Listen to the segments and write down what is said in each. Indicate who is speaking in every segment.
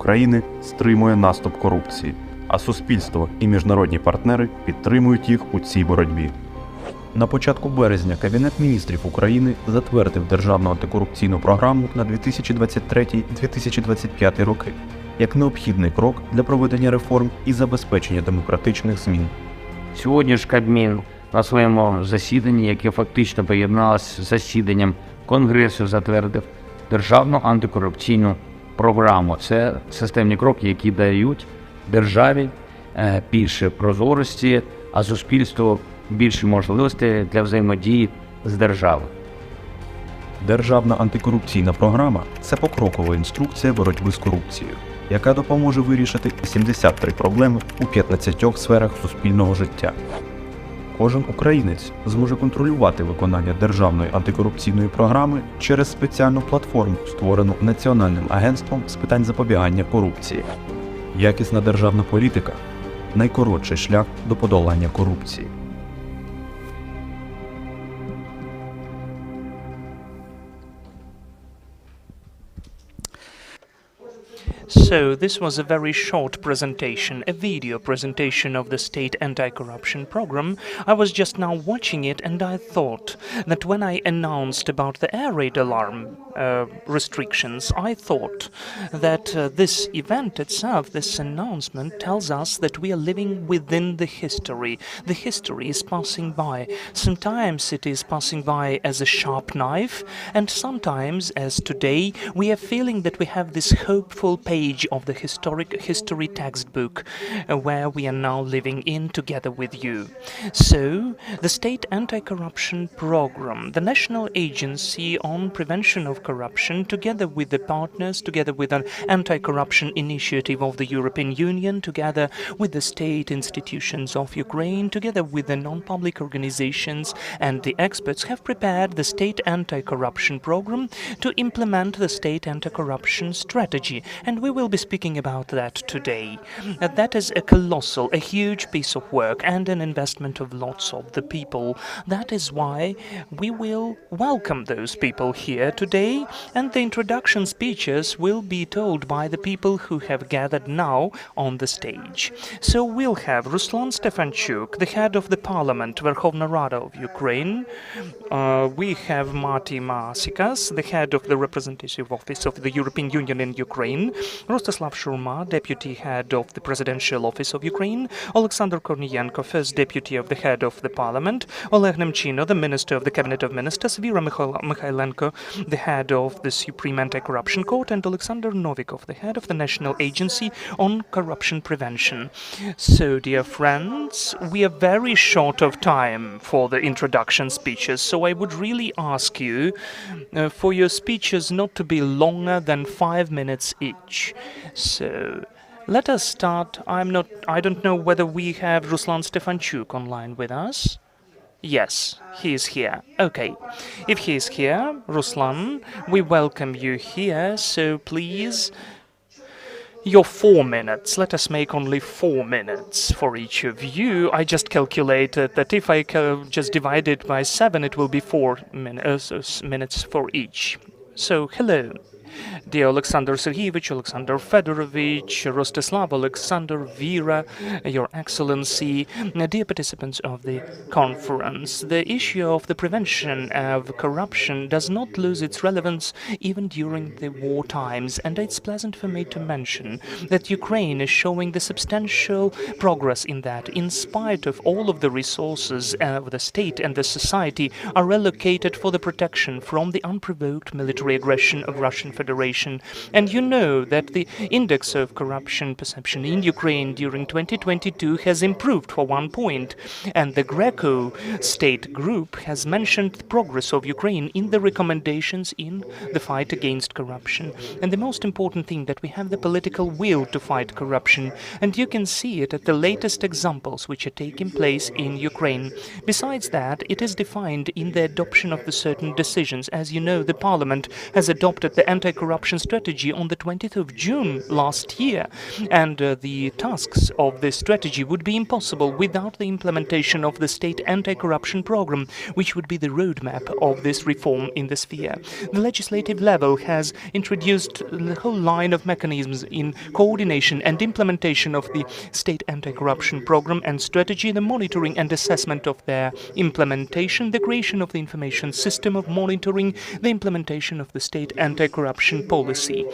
Speaker 1: України стримує наступ корупції, а суспільство і міжнародні партнери підтримують їх у цій боротьбі. На початку березня Кабінет міністрів України затвердив Державну антикорупційну програму на 2023-2025 роки як необхідний крок для проведення реформ і забезпечення демократичних змін.
Speaker 2: Сьогодні ж Кабмін на своєму засіданні, яке фактично поєдналося з засіданням Конгресу, затвердив Державну антикорупційну програму. Це системні кроки, які дають державі більше прозорості, а суспільству більше можливостей для взаємодії з державою.
Speaker 1: Державна антикорупційна програма – це покрокова інструкція боротьби з корупцією, яка допоможе вирішити 73 проблеми у 15 сферах суспільного життя. Кожен українець зможе контролювати виконання Державної антикорупційної програми через спеціальну платформу, створену Національним агентством з питань запобігання корупції. Якісна державна політика – найкоротший шлях до подолання корупції.
Speaker 3: So this was a very short presentation, a video presentation of the State Anti-Corruption Program. I was just now watching it and I thought that when I announced about the air raid alarm restrictions, I thought that this event itself, this announcement, tells us that we are living within the history. The history is passing by. Sometimes it is passing by as a sharp knife, and sometimes, as today, we are feeling that we have this hopeful page of the history textbook where we are now living in together with you. So, the State Anti-Corruption Program, the National Agency on Prevention of Corruption, together with the partners, together with an anti-corruption initiative of the European Union, together with the state institutions of Ukraine, together with the non-public organizations and the experts, have prepared the State Anti-Corruption Program to implement the State Anti-Corruption Strategy, and we will be speaking about that today. That is a colossal, a huge piece of work and an investment of lots of the people. That is why we will welcome those people here today, and the introduction speeches will be told by the people who have gathered now on the stage. So we'll have Ruslan Stefanchuk, the head of the Parliament, Verkhovna Rada of Ukraine. We have Marty Masikas, the head of the Representative Office of the European Union in Ukraine, Rostislav Shurma, deputy head of the Presidential Office of Ukraine, Alexander Korniyenko, first deputy of the head of the Parliament, Oleg Nemchino, the Minister of the Cabinet of Ministers, Vera Mikhailenko, the head of the Supreme Anti-Corruption Court, and Alexander Novikov, the head of the National Agency on Corruption Prevention. So, dear friends, we are very short of time for the introduction speeches, so I would really ask you for your speeches not to be longer than 5 minutes each. So, let us start. I don't know whether we have Ruslan Stefanchuk online with us. Yes, he is here. Okay. If he is here, Ruslan, we welcome you here, so please, your 4 minutes. Let us make only 4 minutes for each of you. I just calculated that if I just divide it by 7, it will be 4 minutes for each. So, hello. Dear Alexander Sergeyevich, Alexander Fedorovich, Rostislav, Alexander, Vera, Your Excellency, dear participants of the conference, the issue of the prevention of corruption does not lose its relevance even during the war times, and it's pleasant for me to mention that Ukraine is showing the substantial progress in that, in spite of all of the resources of the state and the society are allocated for the protection from the unprovoked military aggression of Russian Federation. And you know that the index of corruption perception in Ukraine during 2022 has improved for 1 point, and the Greco state group has mentioned the progress of Ukraine in the recommendations in the fight against corruption. And the most important thing, that we have the political will to fight corruption, and you can see it at the latest examples which are taking place in Ukraine. Besides that, it is defined in the adoption of the certain decisions. As you know, the parliament has adopted the anti-corruption strategy on the 20th of June last year, and the tasks of this strategy would be impossible without the implementation of the state anti-corruption program, which would be the roadmap of this reform in the sphere. The legislative level has introduced the whole line of mechanisms in coordination and implementation of the state anti-corruption program and strategy, the monitoring and assessment of their implementation, the creation of the information system of monitoring, the implementation of the state anti-corruption policy.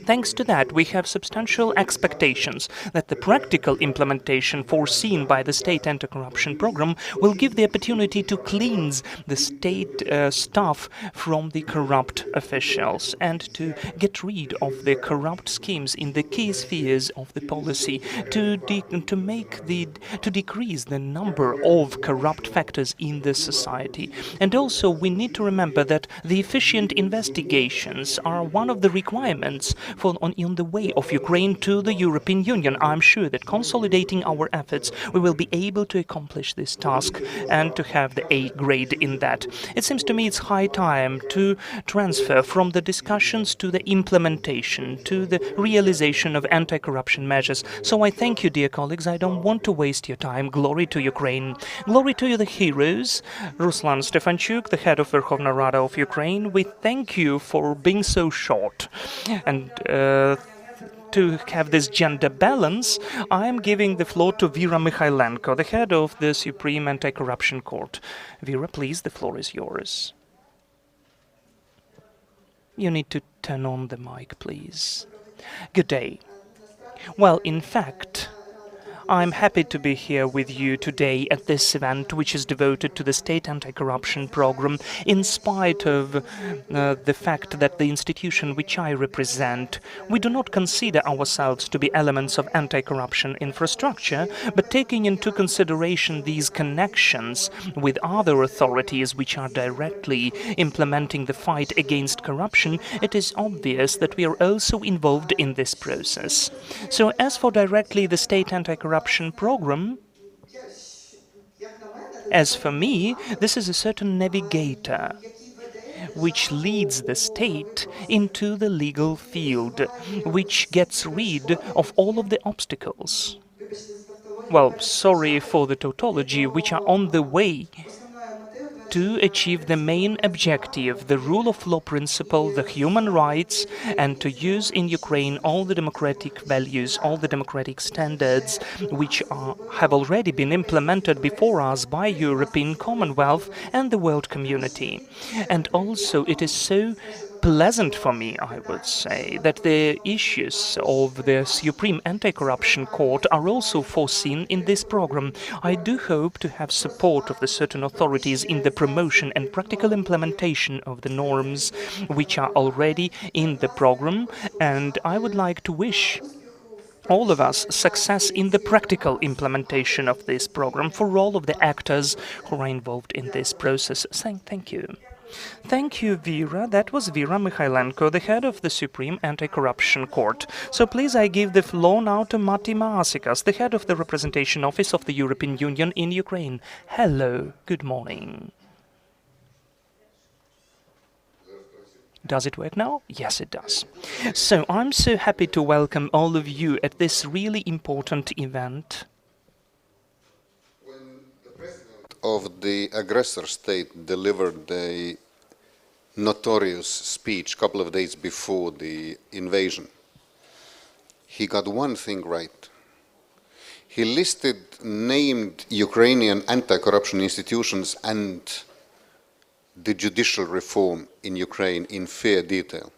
Speaker 3: Thanks to that, we have substantial expectations that the practical implementation foreseen by the state anti-corruption program will give the opportunity to cleanse the state staff from the corrupt officials and to get rid of the corrupt schemes in the key spheres of the policy, to decrease the number of corrupt factors in the society. And also, we need to remember that the efficient investigations are one of the requirements on the way of Ukraine to the European Union. I'm sure that consolidating our efforts, we will be able to accomplish this task and to have the A grade in that. It seems to me it's high time to transfer from the discussions to the implementation, to the realization of anti-corruption measures. So I thank you, dear colleagues. I don't want to waste your time. Glory to Ukraine. Glory to you, the heroes. Ruslan Stefanchuk, the head of Verkhovna Rada of Ukraine, we thank you for being so short. And to have this gender balance, I am giving the floor to Vera Mikhailenko, the head of the Supreme Anti-Corruption Court. Vera, please, the floor is yours. You need to turn on the mic, please. Good day. Well, in fact, I'm happy to be here with you today at this event, which is devoted to the state anti-corruption program, in spite of the fact that the institution which I represent, we do not consider ourselves to be elements of anti-corruption infrastructure, but taking into consideration these connections with other authorities which are directly implementing the fight against corruption, it is obvious that we are also involved in this process. So as for directly the state anti-corruption program, as for me, this is a certain navigator which leads the state into the legal field, which gets rid of all of the obstacles. Well, sorry for the tautology, which are on the way to achieve the main objective, the rule of law principle, the human rights, and to use in Ukraine all the democratic values, all the democratic standards which have already been implemented before us by European Commonwealth and the world community. And also it is so pleasant for me, I would say, that the issues of the Supreme Anti-Corruption Court are also foreseen in this program. I do hope to have support of the certain authorities in the promotion and practical implementation of the norms which are already in the program, and I would like to wish all of us success in the practical implementation of this program for all of the actors who are involved in this process. Thank you. Thank you, Vera. That was Vera Mikhailenko, the head of the Supreme Anti-Corruption Court. So please, I give the floor now to Mati Maasikas, the head of the Representation Office of the European Union in Ukraine. Hello, good morning. Does it work now? Yes, it does. So I'm so happy to welcome all of you at this really important event.
Speaker 4: Of the aggressor state delivered a notorious speech a couple of days before the invasion. He got one thing right. He listed named Ukrainian anti-corruption institutions and the judicial reform in Ukraine in fair detail.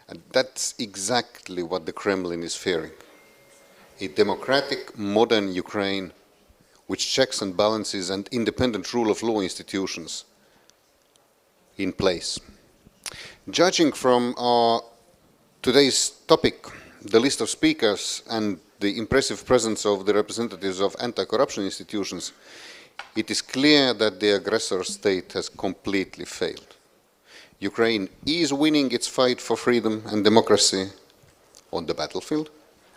Speaker 4: And that's exactly what the Kremlin is fearing. A democratic, modern Ukraine which checks and balances and independent rule of law institutions in place. Judging from today's topic, the list of speakers and the impressive presence of the representatives of anti-corruption institutions, it is clear that the aggressor state has completely failed. Ukraine is winning its fight for freedom and democracy on the battlefield,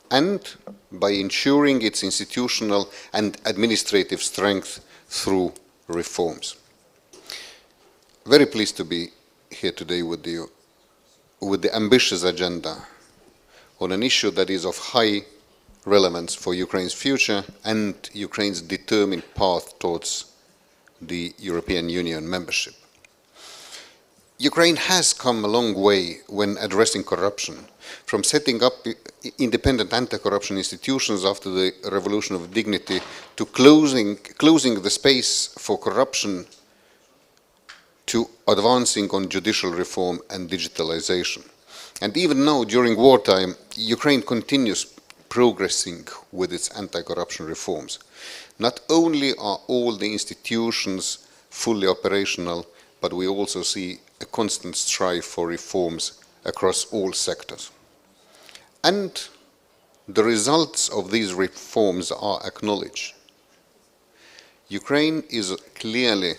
Speaker 4: and by ensuring its institutional and administrative strength through reforms. Very pleased to be here today with you with the ambitious agenda on an issue that is of high relevance for Ukraine's future and Ukraine's determined path towards the European Union membership. Ukraine has come a long way when addressing corruption, from setting up independent anti-corruption institutions after the Revolution of Dignity to closing the space for corruption, to advancing on judicial reform and digitalization. And even now, during wartime, Ukraine continues progressing with its anti-corruption reforms. Not only are all the institutions fully operational, but we also see a constant strive for reforms across all sectors. And the results of these reforms are acknowledged. Ukraine is clearly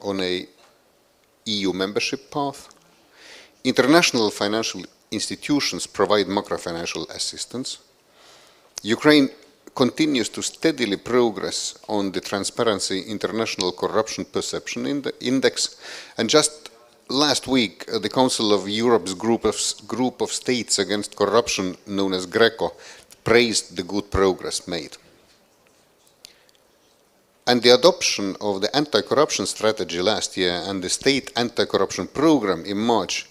Speaker 4: on a EU membership path. International financial institutions provide macro-financial assistance. Ukraine continues to steadily progress on the Transparency International Corruption Perception Index, and just last week the Council of Europe's group of states against corruption, known as GRECO, praised the good progress made. And the adoption of the anti-corruption strategy last year and the state anti-corruption program in March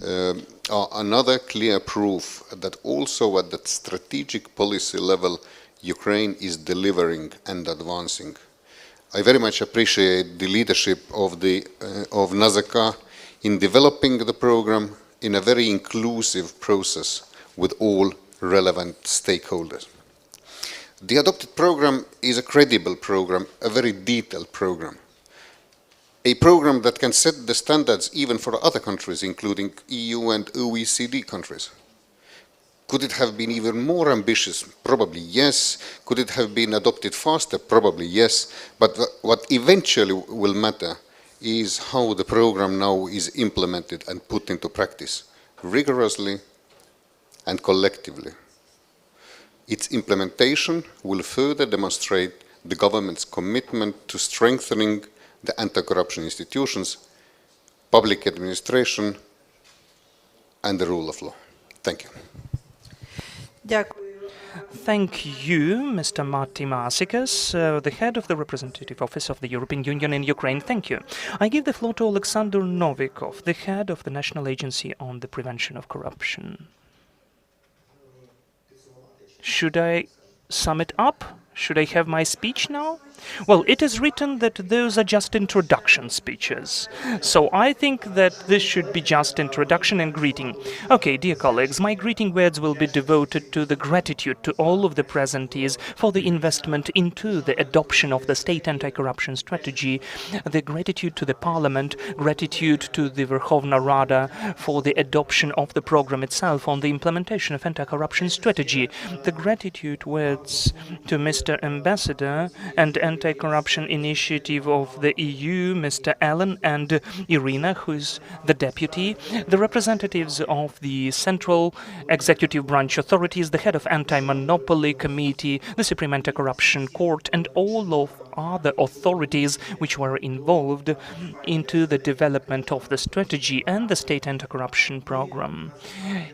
Speaker 4: are another clear proof that also at the strategic policy level, Ukraine is delivering and advancing. I very much appreciate the leadership of НАЗК in developing the program in a very inclusive process with all relevant stakeholders. The adopted program is a credible program, a very detailed program. A program that can set the standards even for other countries, including EU and OECD countries. Could it have been even more ambitious? Probably yes. Could it have been adopted faster? Probably yes. But what eventually will matter is how the program now is implemented and put into practice, rigorously and collectively. Its implementation will further demonstrate the government's commitment to strengthening the anti-corruption institutions, public administration, and the rule of law. Thank you.
Speaker 3: Thank you, Mr. Marty Marsikas, the head of the Representative Office of the European Union in Ukraine. Thank you. I give the floor to Alexander Novikov, the head of the National Agency on the Prevention of Corruption. Should I sum it up? Should I have my speech now? Well, it is written that those are just introduction speeches. So I think that this should be just introduction and greeting. Okay, dear colleagues, my greeting words will be devoted to the gratitude to all of the presentees for the investment into the adoption of the state anti-corruption strategy, the gratitude to the parliament, gratitude to the Verkhovna Rada for the adoption of the program itself on the implementation of anti-corruption strategy, the gratitude words to Mr. Ambassador and Anti-Corruption Initiative of the EU, Mr. Allen and Irina, who is the deputy, the representatives of the Central Executive Branch authorities, the head of Anti-Monopoly Committee, the Supreme Anti-Corruption Court, and all of other authorities which were involved into the development of the strategy and the state anti-corruption program.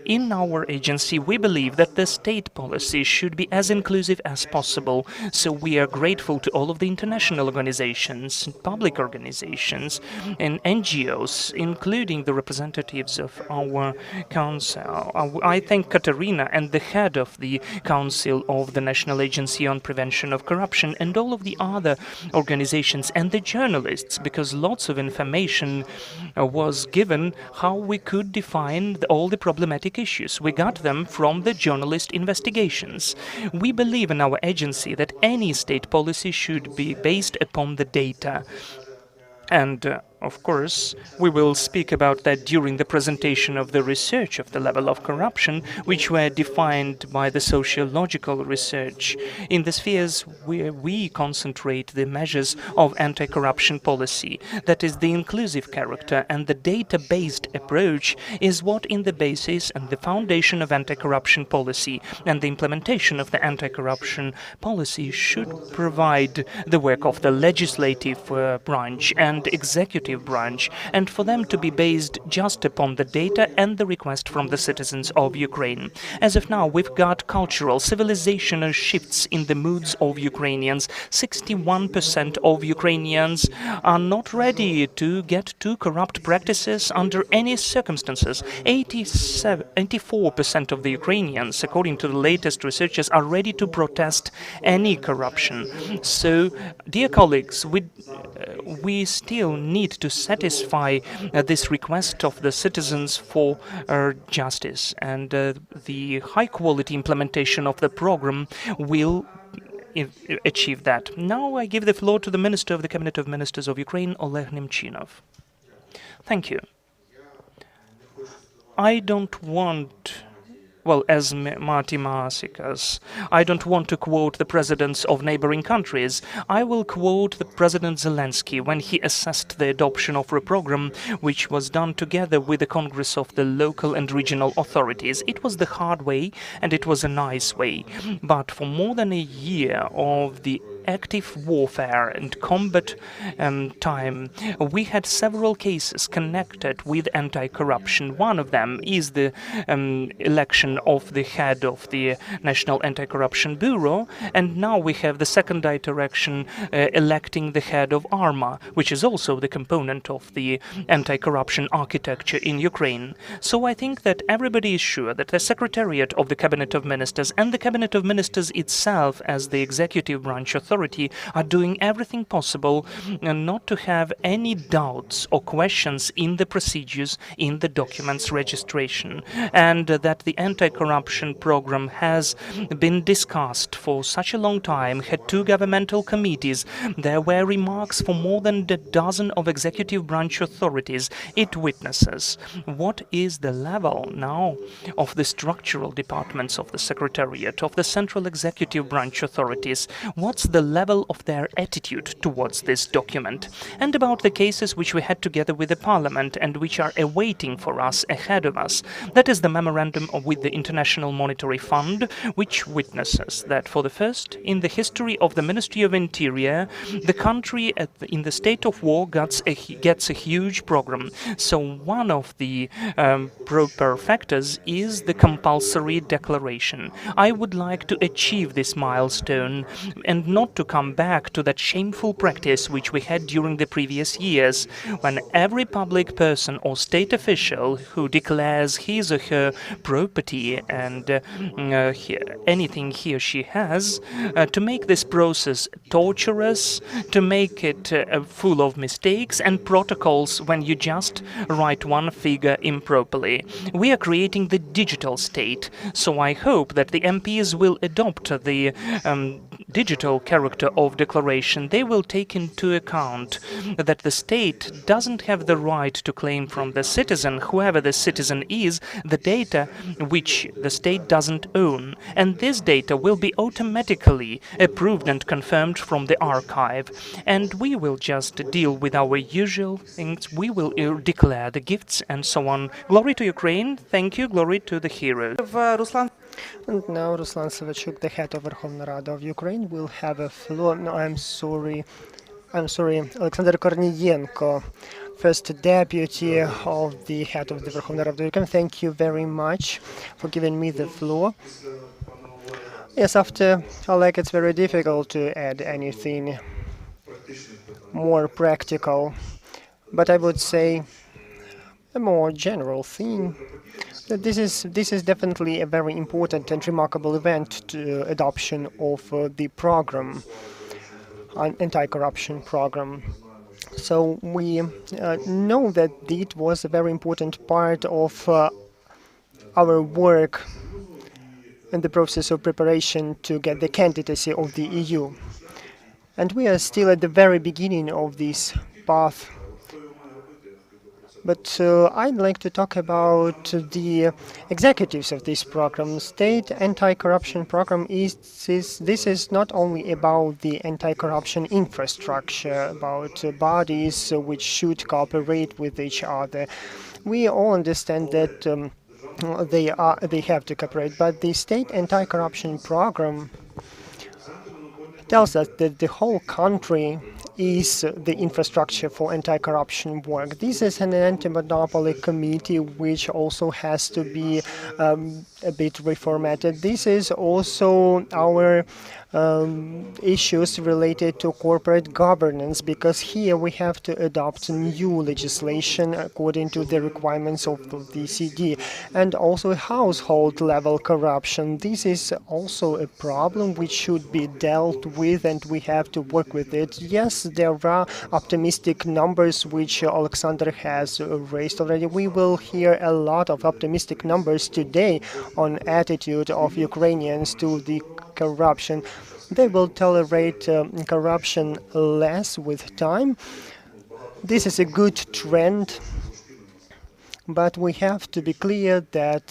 Speaker 3: In our agency, we believe that the state policy should be as inclusive as possible, so we are grateful to all of the international organizations, public organizations, and NGOs, including the representatives of our council. I thank Katerina and the head of the Council of the National Agency on Prevention of Corruption and all of the other organizations and the journalists, because lots of information was given how we could define all the problematic issues. We got them from the journalist investigations. We believe in our agency that any state policy should be based upon the data. And of course, we will speak about that during the presentation of the research of the level of corruption, which were defined by the sociological research. In the spheres where we concentrate the measures of anti-corruption policy, that is the inclusive character and the data-based approach is what in the basis and the foundation of anti-corruption policy, and the implementation of the anti-corruption policy should provide the work of the legislative branch and executive executive branch, and for them to be based just upon the data and the request from the citizens of Ukraine. As of now, we've got cultural, civilizational shifts in the moods of Ukrainians. 61% of Ukrainians are not ready to get to corrupt practices under any circumstances. 84% of the Ukrainians, according to the latest researchers, are ready to protest any corruption. So, dear colleagues, we still need to satisfy this request of the citizens for justice, and the high-quality implementation of the program will achieve that. Now I give the floor to the Minister of the Cabinet of Ministers of Ukraine, Oleg Nemchinov. Thank you. I don't want, well, as Marty Marsikas, I don't want to quote the presidents of neighboring countries. I will quote the President Zelensky when he assessed the adoption of a program which was done together with the Congress of the local and regional authorities. It was the hard way and it was a nice way. But for more than a year of the active warfare and combat time, we had several cases connected with anti-corruption. One of them is the election of the head of the National Anti-Corruption Bureau, and now we have the second direction electing the head of ARMA, which is also the component of the anti-corruption architecture in Ukraine. So I think that everybody is sure that the Secretariat of the Cabinet of Ministers and the Cabinet of Ministers itself as the executive branch authority are doing everything possible not to have any doubts or questions in the procedures, in the documents registration, and that the anti-corruption program has been discussed for such a long time, had two governmental committees. There were remarks for more than a dozen of executive branch authorities. It witnesses what is the level now of the structural departments of the Secretariat, of the central executive branch authorities, what's the level of their attitude towards this document, and about the cases which we had together with the Parliament and which are awaiting for us, ahead of us. That is the memorandum with the International Monetary Fund, which witnesses that for the first in the history of the Ministry of Interior, the country in the state of war gets a huge program. So one of the proper factors is the compulsory declaration. I would like to achieve this milestone and not to come back to that shameful practice which we had during the previous years, when every public person or state official who declares his or her property and anything he or she has, to make this process torturous, to make it full of mistakes and protocols when you just write one figure improperly. We are creating the digital state, so I hope that the MPs will adopt the digital character of declaration. They will take into account that the state doesn't have the right to claim from the citizen, whoever the citizen is, the data which the state doesn't own. And this data will be automatically approved and confirmed from the archive. And we will just deal with our usual things. We will declare the gifts and so on. Glory to Ukraine. Thank you. Glory to the heroes.
Speaker 5: And now Ruslan Savachuk, the head of Verkhovna Rada of Ukraine, will have a floor. No, I'm sorry, Alexander Korniyenko, first deputy of the head of the Verkhovna Rada of Ukraine. Thank you very much for giving me the floor. Yes, after Oleg, it's very difficult to add anything more practical, but I would say a more general thing. This is definitely a very important and remarkable event to adoption of the program, an anti-corruption program. So we know that it was a very important part of our work in the process of preparation to get the candidacy of the EU. And we are still at the very beginning of this path. But I'd like to talk about the executives of this program. State anti-corruption program this is not only about the anti-corruption infrastructure, about bodies which should cooperate with each other. We all understand that they have to cooperate, but the state anti-corruption program tells us that the whole country is the infrastructure for anti-corruption work. This is an anti-monopoly committee which also has to be a bit reformatted. This is also our issues related to corporate governance, because here we have to adopt new legislation according to the requirements of the DCD, and also household level corruption. This is also a problem which should be dealt with, and we have to work with it. Yes, there are optimistic numbers which Alexander has raised already. We will hear a lot of optimistic numbers today on attitude of Ukrainians to the corruption. They will tolerate corruption less with time. This is a good trend, but we have to be clear that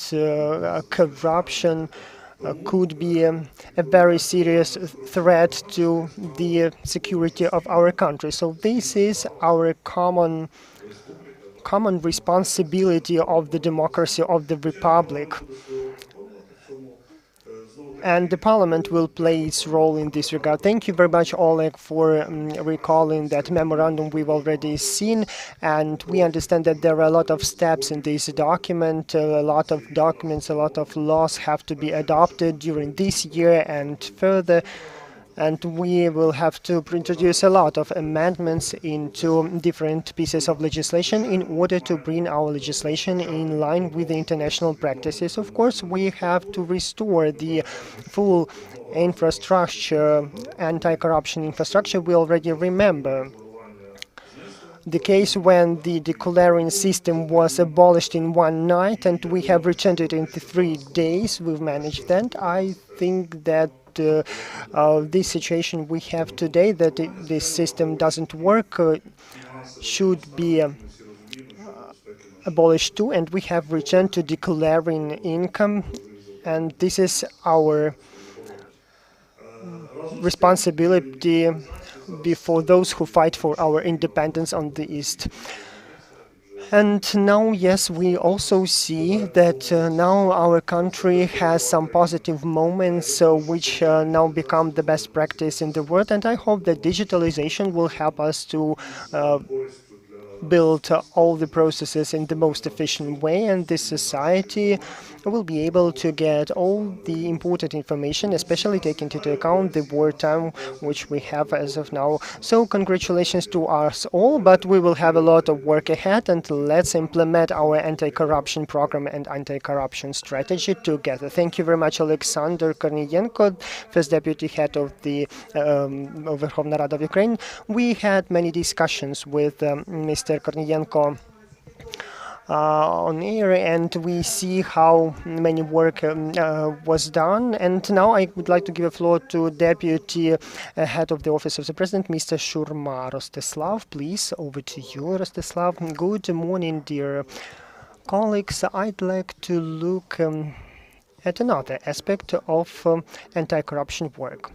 Speaker 5: corruption could be a very serious threat to the security of our country. So this is our common responsibility of the democracy of the republic. And the parliament will play its role in this regard. Thank you very much, Oleg, for recalling that memorandum we've already seen. And we understand that there are a lot of steps in this document, a lot of documents, a lot of laws have to be adopted during this year and further. And we will have to introduce a lot of amendments into different pieces of legislation in order to bring our legislation in line with the international practices. Of course, we have to restore the full infrastructure, anti-corruption infrastructure. We already remember the case when the declaring system was abolished in one night, and we have returned it in 3 days. We've managed that. I think that this situation we have today, that this system doesn't work, should be abolished too, and we have returned to declaring income, and this is our responsibility before those who fight for our independence on the East. And now, yes, we also see that now our country has some positive moments which now become the best practice in the world, and I hope that digitalization will help us to build all the processes in the most efficient way, and this society will be able to get all the important information, especially taking into account the wartime which we have as of now. So congratulations to us all, but we will have a lot of work ahead, and let's implement our anti-corruption program and anti-corruption strategy together. Thank you very much, Alexander Korniyenko, First Deputy Head of the Verkhovna Rada of Ukraine. We had many discussions with Mr. Korniyenko on air, and we see how many work was done. And now I would like to give a floor to Deputy Head of the Office of the President, Mr. Shurma. Rostislav, please, over to you, Rostislav. Good morning, dear colleagues. I'd like to look at another aspect of anti-corruption work.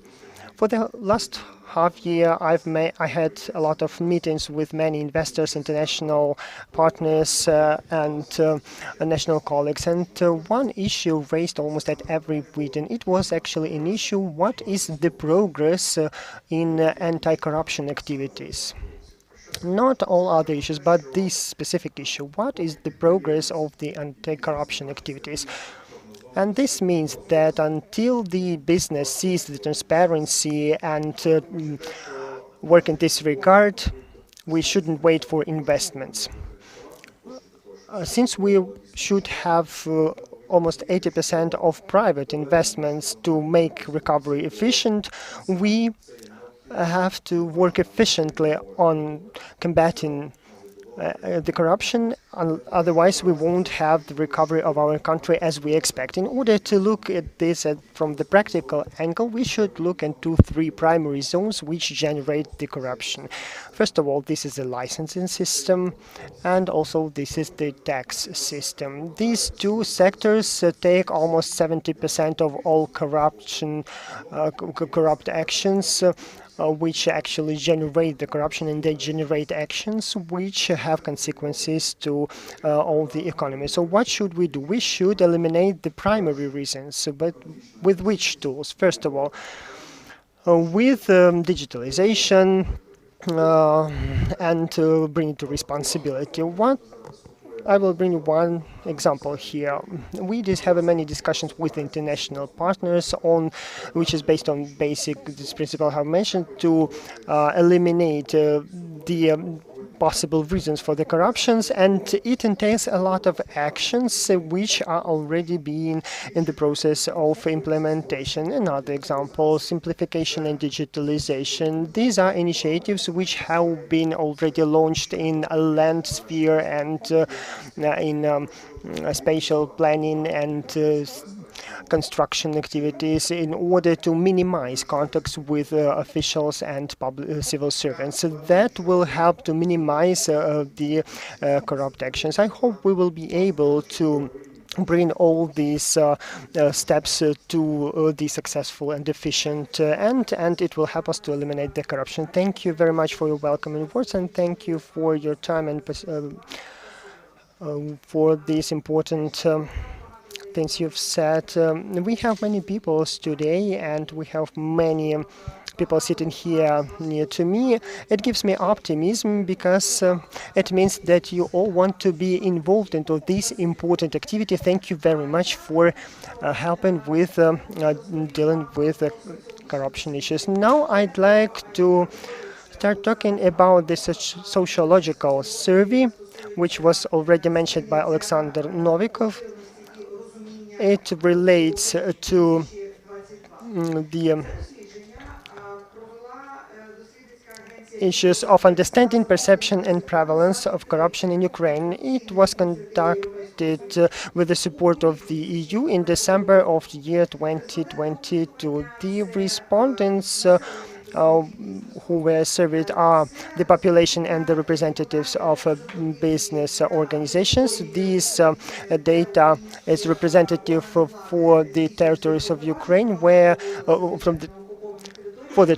Speaker 5: For the last half year, I had a lot of meetings with many investors, international partners, and national colleagues. And one issue raised almost at every meeting, it was actually an issue: what is the progress in anti-corruption activities? Not all other issues, but this specific issue. What is the progress of the anti-corruption activities? And this means that until the business sees the transparency and work in this regard, we shouldn't wait for investments. Since we should have almost 80% of private investments to make recovery efficient, we have to work efficiently on combating the corruption, otherwise we won't have the recovery of our country as we expect. In order to look at this from the practical angle, we should look into 3 primary zones which generate the corruption. First of all, this is the licensing system, and also this is the tax system. These 2 sectors take almost 70% of all corruption, corrupt actions, which actually generate the corruption, and they generate actions which have consequences to all the economy. So what should we do? We should eliminate the primary reasons, but with which tools? First of all, with digitalization, and bring it to responsibility. I will bring you one example here. We just have many discussions with international partners on, which is based on this principle I have mentioned, to eliminate the possible reasons for the corruptions, and it entails a lot of actions which are already being in the process of implementation. Another example, simplification and digitalization. These are initiatives which have been already launched in a land sphere and in spatial planning and construction activities in order to minimize contacts with officials and civil servants. So that will help to minimize the corrupt actions. I hope we will be able to bring all these steps to the successful and efficient end, and it will help us to eliminate the corruption. Thank you very much for your welcoming words, and thank you for your time and for these important things you've said. We have many people today, and we have many people sitting here near to me. It gives me optimism because it means that you all want to be involved into this important activity. Thank you very much for helping with dealing with corruption issues. Now I'd like to start talking about this sociological survey, which was already mentioned by Alexander Novikov. It relates to the issues of understanding, perception, and prevalence of corruption in Ukraine. It was conducted with the support of the EU in December of the year 2022. The respondents who were surveyed are the population and the representatives of business organizations. These data is representative for the territories of Ukraine, where for the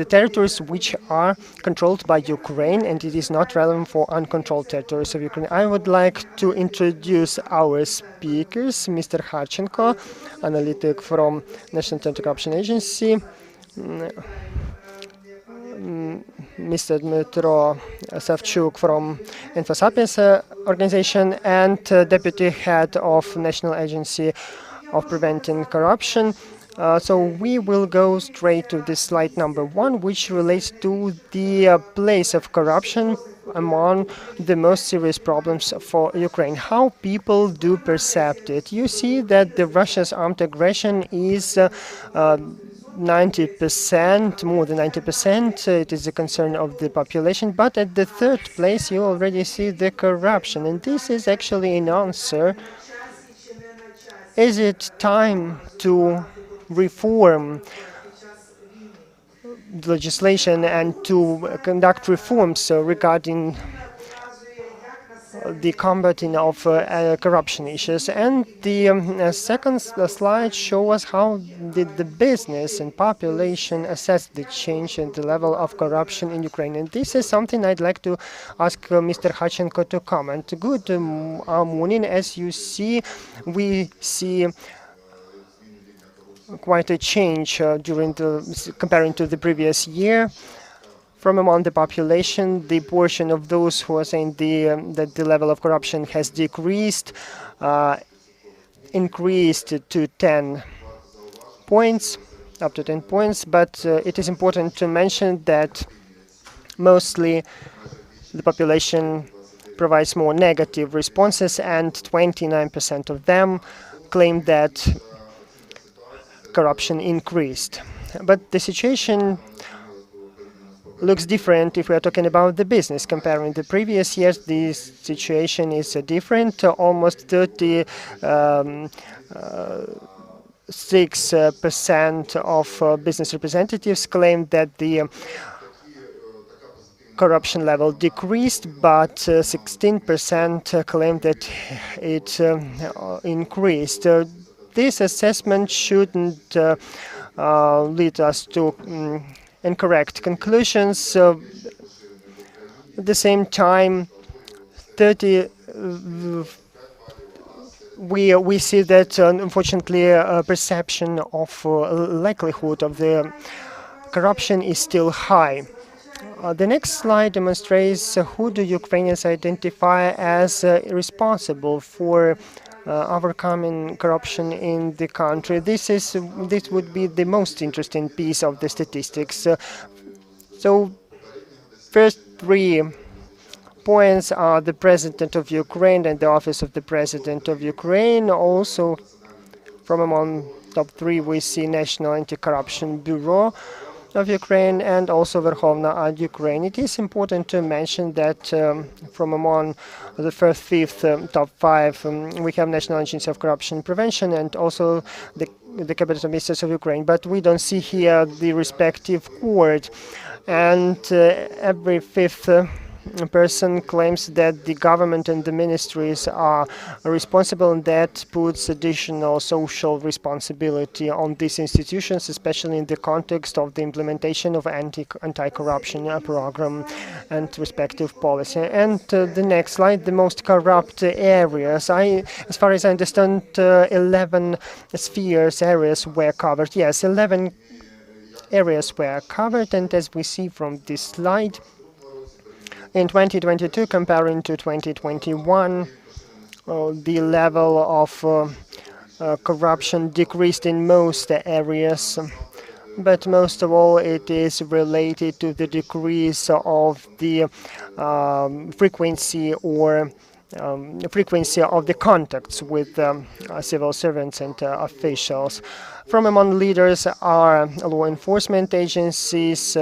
Speaker 5: territories which are controlled by Ukraine, and it is not relevant for uncontrolled territories of Ukraine. I would like to introduce our speakers, Mr. Harchenko, analytic from National Anti-Corruption Agency, Mr. Dmytro Savchuk from InfoSapiens organization, and Deputy Head of National Agency of Preventing Corruption. So we will go straight to the slide number 1, which relates to the place of corruption among the most serious problems for Ukraine. How people do perceive it. You see that the Russia's armed aggression is 90%, more than 90%. It is a concern of the population. But at the third place, you already see the corruption. And this is actually an answer. Is it time to reform legislation and to conduct reforms regarding the combating of corruption issues? And the second slide shows us how did the business and population assess the change in the level of corruption in Ukraine. And this is something I'd like to ask Mr. Hachenko to comment. Good morning. As you see, we see quite a change comparing to the previous year. From among the population, the portion of those who are saying that the level of corruption has decreased increased to 10 points, up to 10 points. But it is important to mention that mostly the population provides more negative responses, and 29% of them claim that corruption increased. But the situation looks different if we are talking about the business. Comparing the previous years, the situation is different. Almost 36% of business representatives claim that the corruption level decreased, but 16% claim that it increased. This assessment shouldn't lead us to incorrect conclusions. At the same time, we see that unfortunately a perception of likelihood of the corruption is still high. The next slide demonstrates who do Ukrainians identify as responsible for overcoming corruption in the country. This would be the most interesting piece of the statistics. So first three points are the President of Ukraine and the Office of the President of Ukraine. Also, from among top three, we see National Anti-Corruption Bureau of Ukraine and also Verkhovna Rada Ukraine. It is important to mention that from among the first top five, we have National Agency of Corruption Prevention and also the Cabinet of Ministers of Ukraine. But we don't see here the respective court. And every fifth person claims that the government and the ministries are responsible, and that puts additional social responsibility on these institutions, especially in the context of the implementation of anti-corruption program and respective policy. And the next slide, the most corrupt areas. As far as I understand, 11 areas were covered. Yes, 11 areas were covered, and as we see from this slide, in 2022, comparing to 2021, the level of corruption decreased in most areas, but most of all it is related to the decrease of the frequency of the contacts with civil servants and officials. From among leaders are law enforcement agencies.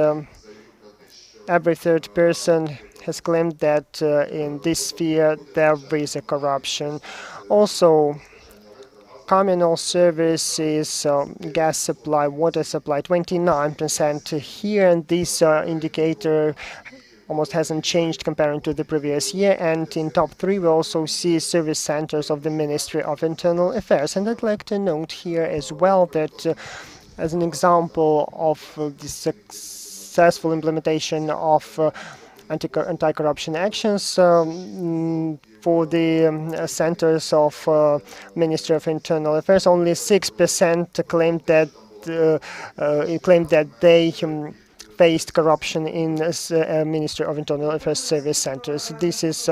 Speaker 5: Every third person has claimed that in this sphere there is a corruption. Also, communal services, gas supply, water supply, 29% here, and this indicator almost hasn't changed comparing to the previous year. And in top three, we also see service centers of the Ministry of Internal Affairs. And I'd like to note here as well that as an example of the successful implementation of anti-corruption actions for the centers of Ministry of Internal Affairs, only 6% claimed that they faced corruption in Ministry of Internal Affairs service centers. This is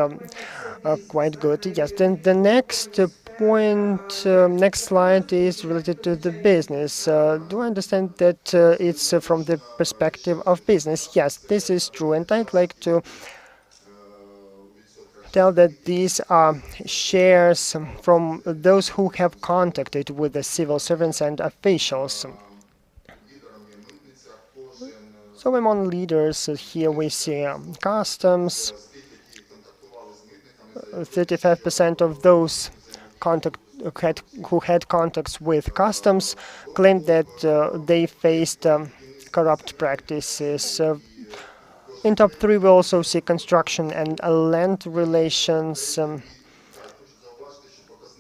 Speaker 5: quite good. Yes. Then the next point, next slide is related to the business. Do I understand that it's from the perspective of business? Yes, this is true, and I'd like to tell that these are shares from those who have contacted with the civil servants and officials. So among leaders, here we see customs. 35% of those who had contacts with customs claimed that they faced corrupt practices. In top three, we also see construction and land relations.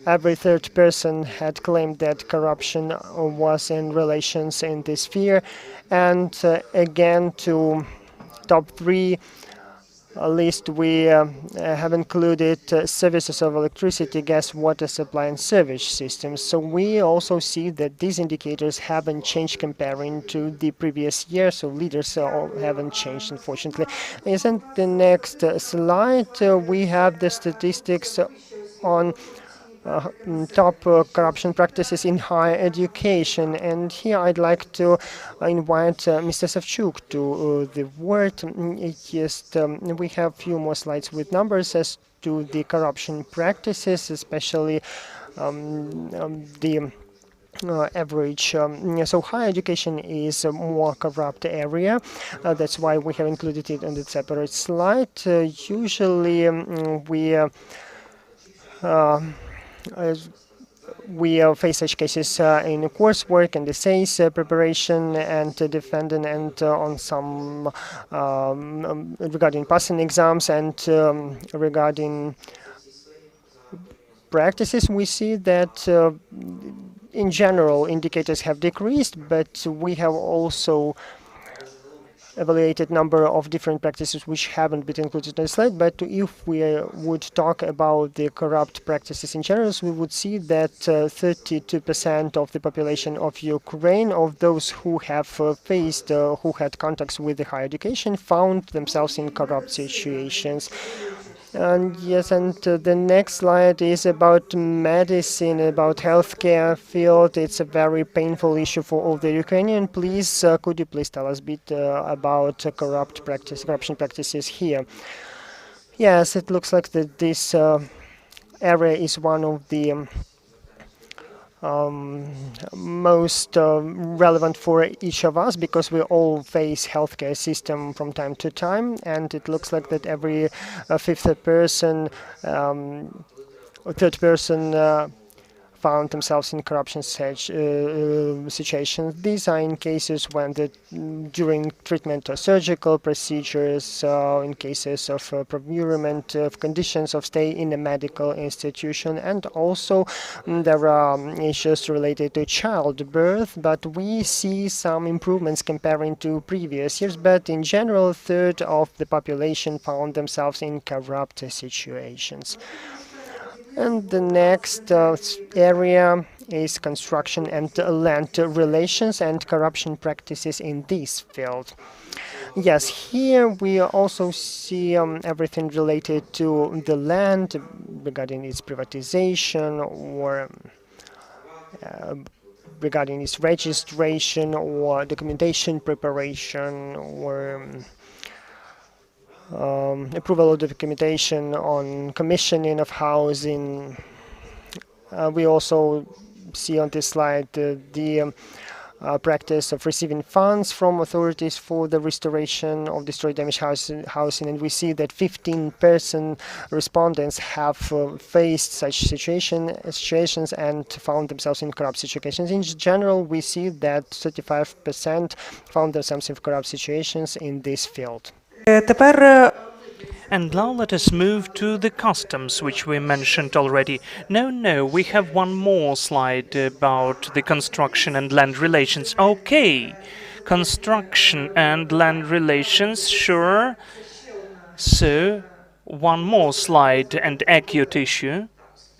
Speaker 5: Every third person had claimed that corruption was in relations in this sphere. And again, to top three list, we have included services of electricity, gas, water supply, and sewage systems. So we also see that these indicators haven't changed comparing to the previous year. So leaders haven't changed, unfortunately. Isn't the next slide? We have the statistics on top corruption practices in higher education, and here I'd like to invite Mr. Savchuk to the word. Just we have a few more slides with numbers as to the corruption practices, especially the average. So higher education is a more corrupt area. That's why we have included it on the separate slide. Usually we face such cases in coursework and essays preparation and defending, and on some regarding passing exams, and regarding practices, we see that in general indicators have decreased, but we have also evaluated number of different practices which haven't been included in the slide, but if we would talk about the corrupt practices in general, we would see that 32% of the population of Ukraine, of those who have who had contacts with the higher education, found themselves in corrupt situations. And yes, and the next slide is about medicine, about healthcare field. It's a very painful issue for all the Ukrainian. Please, could you please tell us a bit about corruption practices here? Yes, it looks like that this area is one of the most relevant for each of us, because we all face healthcare system from time to time, and it looks like that every fifth person or third person found themselves in corruption situations. These are in cases when during treatment of surgical procedures, in cases of procurement of conditions of stay in a medical institution, and also there are issues related to childbirth, but we see some improvements comparing to previous years, but in general, a third of the population found themselves in corrupt situations. And the next area is construction and land relations and corruption practices in this field. Yes, here we also see everything related to the land regarding its privatization or regarding its registration or documentation preparation or approval of documentation on commissioning of housing. We also see on this slide the practice of receiving funds from authorities for the restoration of destroyed damaged housing, and we see that 15% respondents have faced such situations and found themselves in corrupt situations. In general, we see that 35% found themselves in corrupt situations in this field.
Speaker 3: And now let us move to the customs, which we mentioned already. No, we have one more slide about the construction and land relations. Okay, construction and land relations, sure. So, one more slide and acute issue.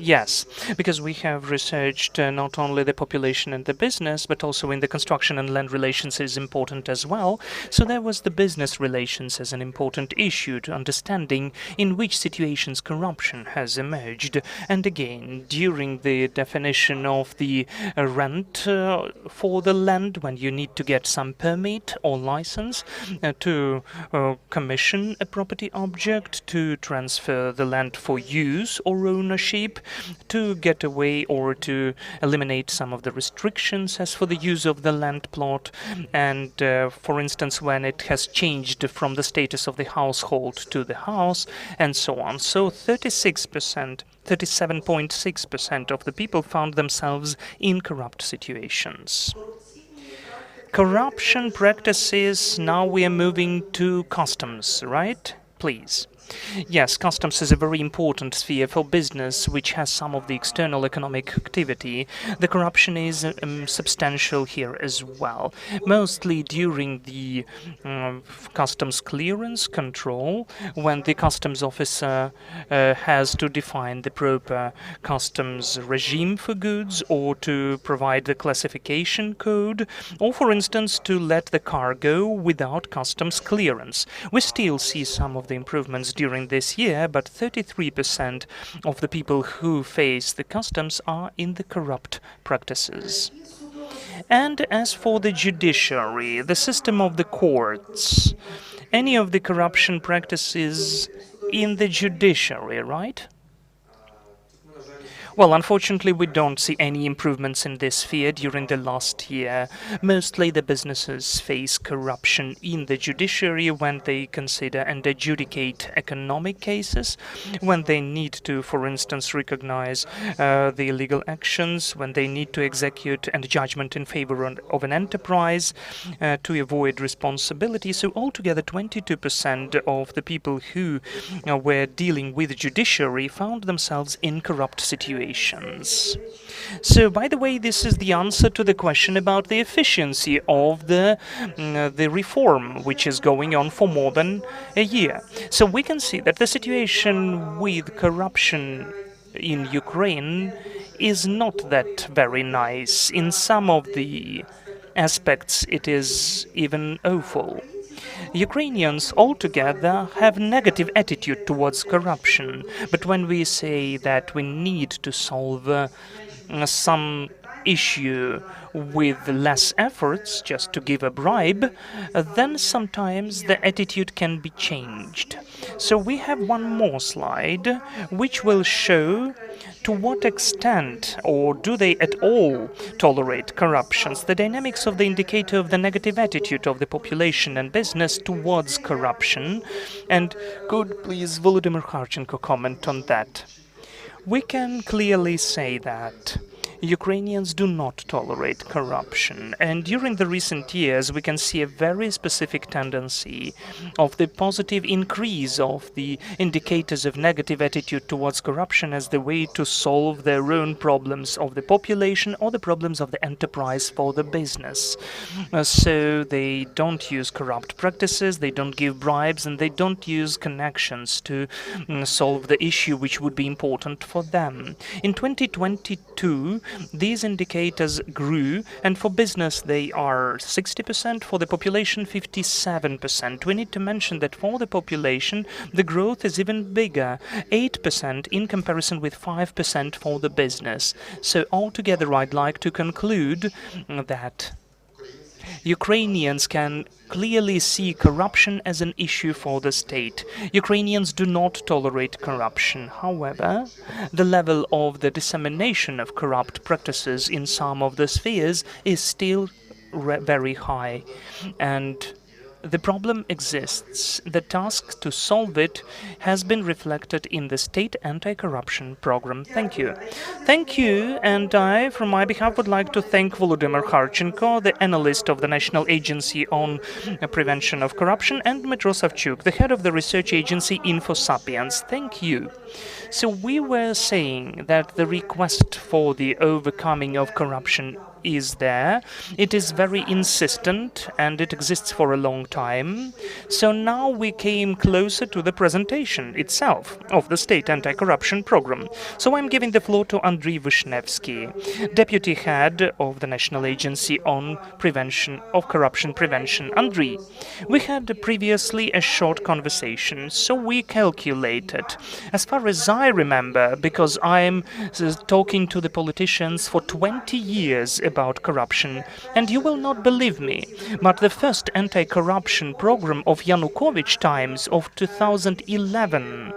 Speaker 3: Yes, because we have researched not only the population and the business, but also in the construction and land relations is important as well. So there was the business relations as an important issue to understanding in which situations corruption has emerged. And again, during the definition of the rent for the land, when you need to get some permit or license to commission a property object, to transfer the land for use or ownership, to get away or to eliminate some of the restrictions as for the use of the land plot, and for instance when it has changed from the status of the household to the house, and so on. So 37.6% of the people found themselves in corrupt situations. Corruption practices, now we are moving to customs, right? Please. Yes, customs is a very important sphere for business, which has some of the external economic activity. The corruption is substantial here as well, mostly during the customs clearance control, when the customs officer has to define the proper customs regime for goods, or to provide the classification code, or for instance to let the car go without customs clearance. We still see some of the improvements during this year, but 33% of the people who face the customs are in the corrupt practices. And as for the judiciary, the system of the courts, any of the corruption practices in the judiciary, right? Well, unfortunately, we don't see any improvements in this sphere during the last year. Mostly the businesses face corruption in the judiciary when they consider and adjudicate economic cases, when they need to, for instance, recognize the illegal actions, when they need to execute a judgment in favor of an enterprise to avoid responsibility. So altogether, 22% of the people who were dealing with the judiciary found themselves in corrupt situations. regulations. So, by the way, this is the answer to the question about the efficiency of the reform, which is going on for more than a year. So we can see that the situation with corruption in Ukraine is not that very nice. In some of the aspects, it is even awful. Ukrainians altogether have negative attitude towards corruption, but when we say that we need to solve some issue with less efforts, just to give a bribe, then sometimes the attitude can be changed. So we have one more slide which will show to what extent, or do they at all, tolerate corruptions, the dynamics of the indicator of the negative attitude of the population and business towards corruption. And could please Volodymyr Kharchenko comment on that? We can clearly say that Ukrainians do not tolerate corruption, and during the recent years we can see a very specific tendency of the positive increase of the indicators of negative attitude towards corruption as the way to solve their own problems of the population or the problems of the enterprise for the business. So they don't use corrupt practices, they don't give bribes, and they don't use connections to solve the issue which would be important for them. In 2022, these indicators grew, and for business they are 60%, for the population 57%. We need to mention that for the population the growth is even bigger, 8% in comparison with 5% for the business. So altogether I'd like to conclude that Ukrainians can clearly see corruption as an issue for the state. Ukrainians do not tolerate corruption. However, the level of the dissemination of corrupt practices in some of the spheres is still very high, and the problem exists. The task to solve it has been reflected in the state anti-corruption program. Thank you. Thank you, and I, from my behalf, would like to thank Volodymyr Kharchenko, the analyst of the National Agency on Prevention of Corruption, and Dmytro Savchuk, the head of the research agency InfoSapiens. Thank you. So we were saying that the request for the overcoming of corruption is there. It is very insistent and it exists for a long time. So now we came closer to the presentation itself of the State Anti-Corruption Program. So I'm giving the floor to Andriy Vishnevsky, Deputy Head of the National Agency on Prevention of Corruption Prevention. Andriy, we had previously a short conversation, so we calculated, as far as I remember, because I'm talking to the politicians for 20 years about corruption, and you will not believe me, but the first anti-corruption program of Yanukovych times of 2011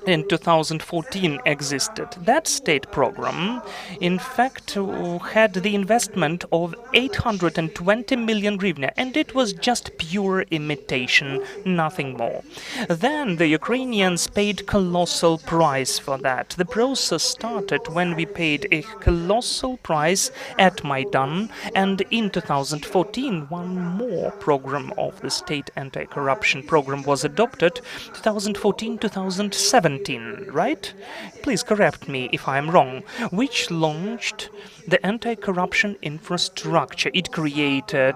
Speaker 3: in 2014 existed. That state program, in fact, had the investment of 820 million hryvnia, and it was just pure imitation, nothing more. Then the Ukrainians paid colossal price for that. The process started when we paid a colossal price at Maidan, and in 2014 one more program of the state anti-corruption program was adopted, 2014-2017. Right? Please correct me if I'm wrong, which launched the anti-corruption infrastructure. It created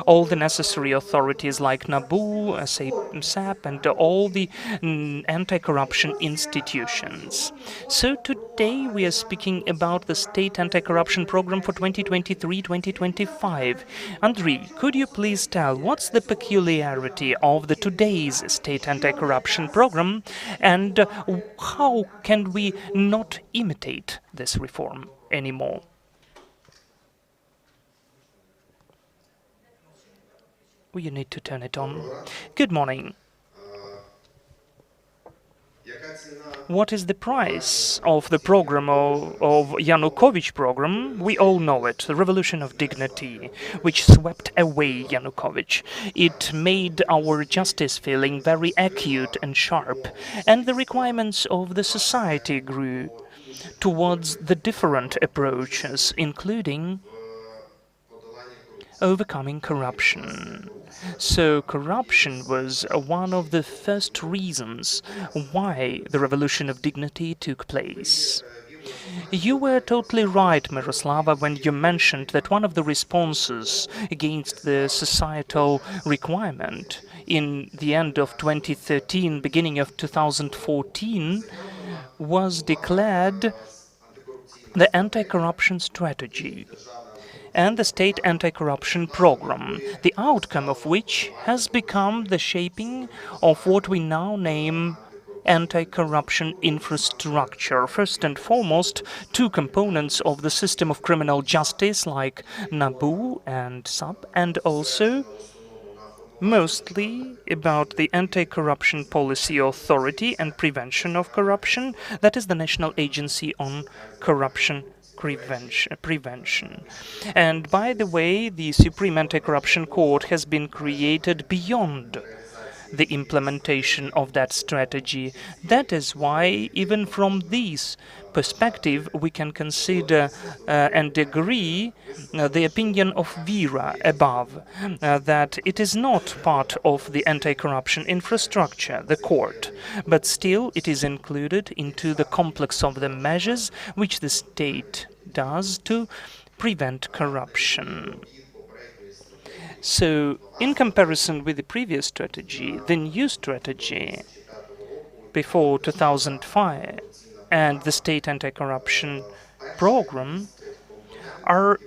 Speaker 3: all the necessary authorities like NABU, SAP, and all the anti-corruption institutions. So today we are speaking about the State Anti-Corruption Program for 2023-2025. Andriy, could you please tell what's the peculiarity of the today's State Anti-Corruption Program, and how can we not imitate this reform anymore? Well, you need to turn it on. Good morning. What is the price of the program of Yanukovych program? We all know it, the Revolution of Dignity, which swept away Yanukovych. It made our justice feeling very acute and sharp, and the requirements of the society grew towards the different approaches, including overcoming corruption. So corruption was one of the first reasons why the Revolution of Dignity took place. You were totally right, Miroslava, when you mentioned that one of the responses against the societal requirement in the end of 2013, beginning of 2014, was declared the anti-corruption strategy and the state anti-corruption program, the outcome of which has become the shaping of what we now name anti-corruption infrastructure. First and foremost, two components of the system of criminal justice like NABU and SAP, and also mostly about the Anti-Corruption Policy Authority and Prevention of Corruption, that is the National Agency on Corruption Prevention. And by the way, the Supreme Anti-Corruption Court has been created beyond the implementation of that strategy. That is why, even from this perspective, we can consider and agree the opinion of Vera above, that it is not part of the anti-corruption infrastructure, the court, but still it is included into the complex of the measures which the state does to prevent corruption. So, in comparison with the previous strategy, the new strategy before 2005 and the state anti-corruption program are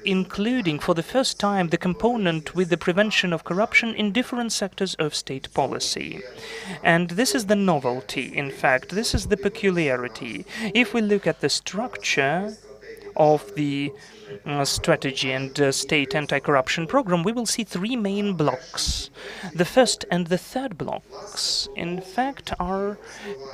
Speaker 3: including for the first time the component with the prevention of corruption in different sectors of state policy. And this is the novelty, in fact, this is the peculiarity. If we look at the structure of the strategy and state anti-corruption program, we will see three main blocks. The first and the third blocks, in fact, are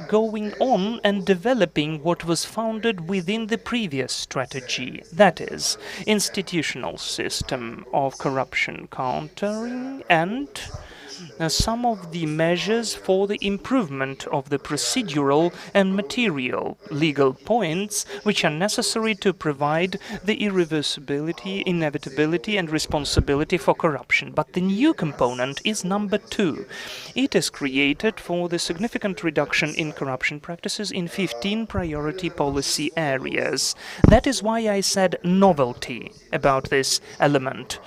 Speaker 3: going on and developing what was founded within the previous strategy, that is, institutional system of corruption countering and some of the measures for the improvement of the procedural and material legal points which are necessary to provide the irreversibility, inevitability and responsibility for corruption. But the new component is number 2. It is created for the significant reduction in corruption practices in 15 priority policy areas. That is why I said novelty about this element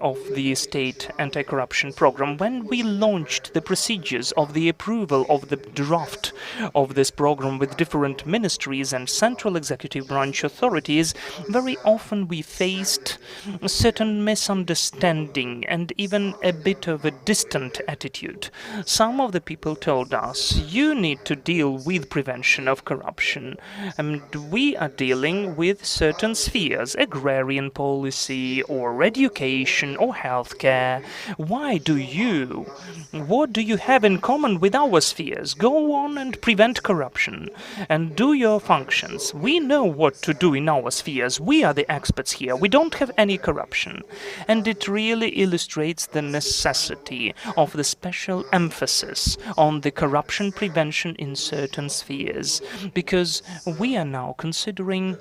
Speaker 3: of the state anti-corruption program. When we launched the procedures of the approval of the draft of this program with different ministries and central executive branch authorities, very often we faced a certain misunderstanding and even a bit of a distant attitude. Some of the people told us, you need to deal with prevention of corruption, and we are dealing with certain spheres, agrarian policy or education or healthcare. Why do you? What do you have in common with our spheres? Go on and prevent corruption and do your functions. We know what to do in our spheres. We are the experts here. We don't have any corruption. And it really illustrates the necessity of the special emphasis on the corruption prevention in certain spheres, because we are now considering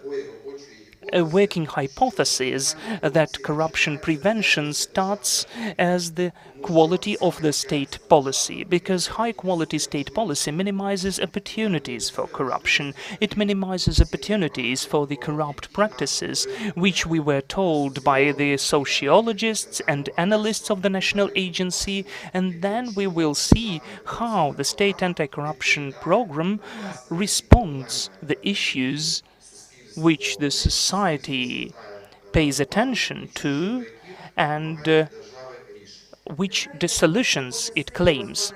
Speaker 3: a working hypothesis that corruption prevention starts as the quality of the state policy, because high-quality state policy minimizes opportunities for corruption. It minimizes opportunities for the corrupt practices, which we were told by the sociologists and analysts of the national agency, and then we will see how the state anti-corruption program responds the issues which the society pays attention to and which the solutions it claims.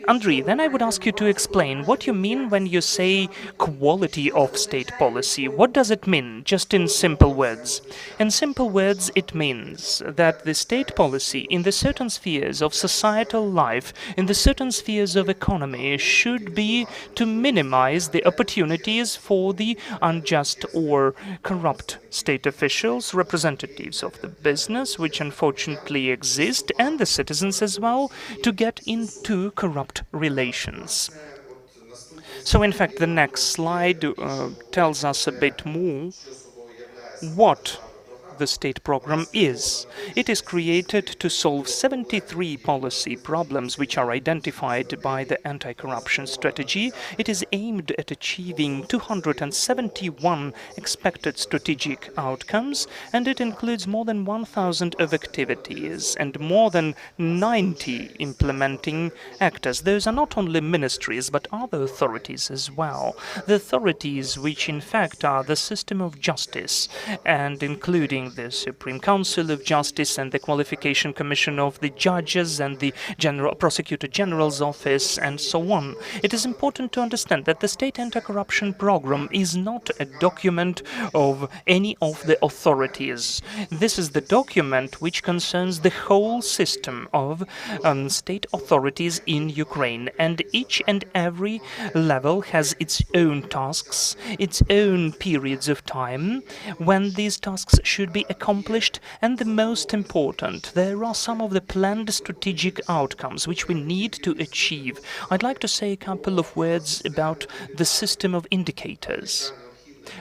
Speaker 3: Andrei, then I would ask you to explain what you mean when you say quality of state policy. What does it mean, just in simple words? In simple words, it means that the state policy in the certain spheres of societal life, in the certain spheres of economy, should be to minimize the opportunities for the unjust or corrupt state officials, representatives of the business, which unfortunately exist, and the citizens as well, to get into corrupt relations. So in fact the next slide tells us a bit more what the state program is. It is created to solve 73 policy problems which are identified by the anti-corruption strategy. It is aimed at achieving 271 expected strategic outcomes, and it includes more than 1,000 of activities and more than 90 implementing actors. Those are not only ministries but other authorities as well. The authorities which in fact are the system of justice, and including the Supreme Council of Justice and the Qualification Commission of the Judges and the Prosecutor General's Office and so on. It is important to understand that the State Anti-Corruption Program is not a document of any of the authorities. This is the document which concerns the whole system of state authorities in Ukraine, and each and every level has its own tasks, its own periods of time when these tasks should be accomplished, and the most important, there are some of the planned strategic outcomes which we need to achieve. I'd like to say a couple of words about the system of indicators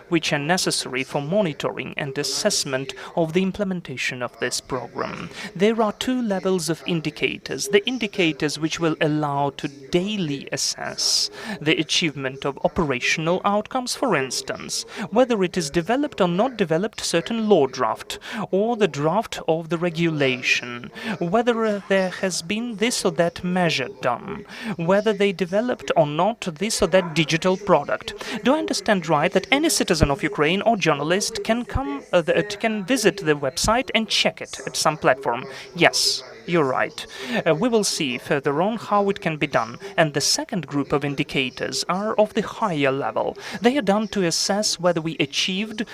Speaker 3: which are necessary for monitoring and assessment of the implementation of this program. There are two levels of indicators. The indicators which will allow to daily assess the achievement of operational outcomes, for instance, whether it is developed or not developed certain law draft or the draft of the regulation, whether there has been this or that measure done, whether they developed or not this or that digital product. Do I understand right that any citizen of Ukraine or journalist can can visit the website and check it at some platform? Yes, you're right. We will see further on how it can be done. And the second group of indicators are of the higher level. They are done to assess whether we achieved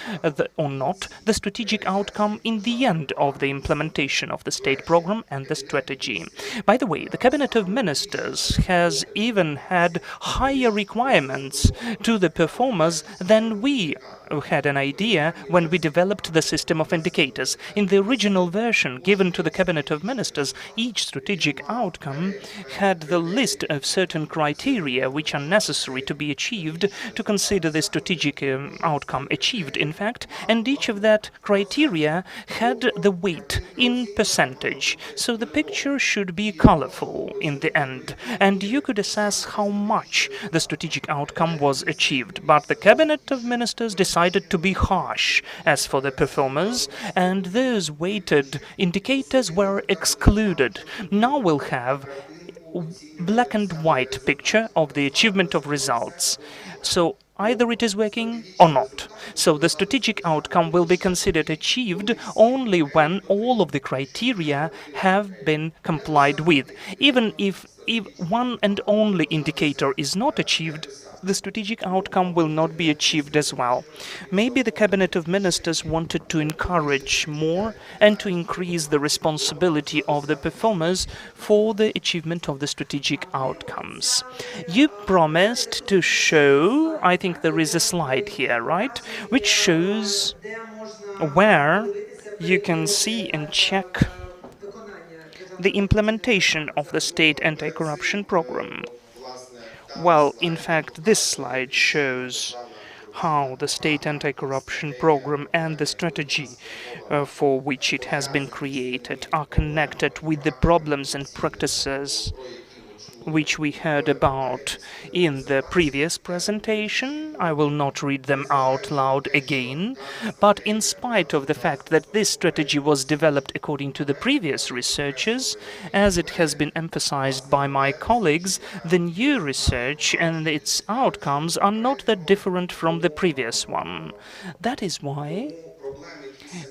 Speaker 3: or not the strategic outcome in the end of the implementation of the state program and the strategy. By the way, the Cabinet of Ministers has even had higher requirements to the performers than we had an idea when we developed the system of indicators. In the original version given to the Cabinet of Ministers, each strategic outcome had the list of certain criteria which are necessary to be achieved to consider the strategic outcome achieved, in fact, and each of that criteria had the weight in percentage. So the picture should be colorful in the end, and you could assess how much the strategic outcome was achieved. But the Cabinet of Ministers decided to be harsh as for the performers, and those weighted indicators were excluded. Now we'll have black and white picture of the achievement of results. So either it is working or not. So the strategic outcome will be considered achieved only when all of the criteria have been complied with. Even if one and only indicator is not achieved, the strategic outcome will not be achieved as well. Maybe the Cabinet of Ministers wanted to encourage more and to increase the responsibility of the performers for the achievement of the strategic outcomes. You promised to show, I think there is a slide here, right, which shows where you can see and check the implementation of the state anti-corruption program. Well, in fact, this slide shows how the state anti-corruption program and the strategy for which it has been created are connected with the problems and practices which we heard about in the previous presentation. I will not read them out loud again, but in spite of the fact that this strategy was developed according to the previous researches, as it has been emphasized by my colleagues, the new research and its outcomes are not that different from the previous one. That is why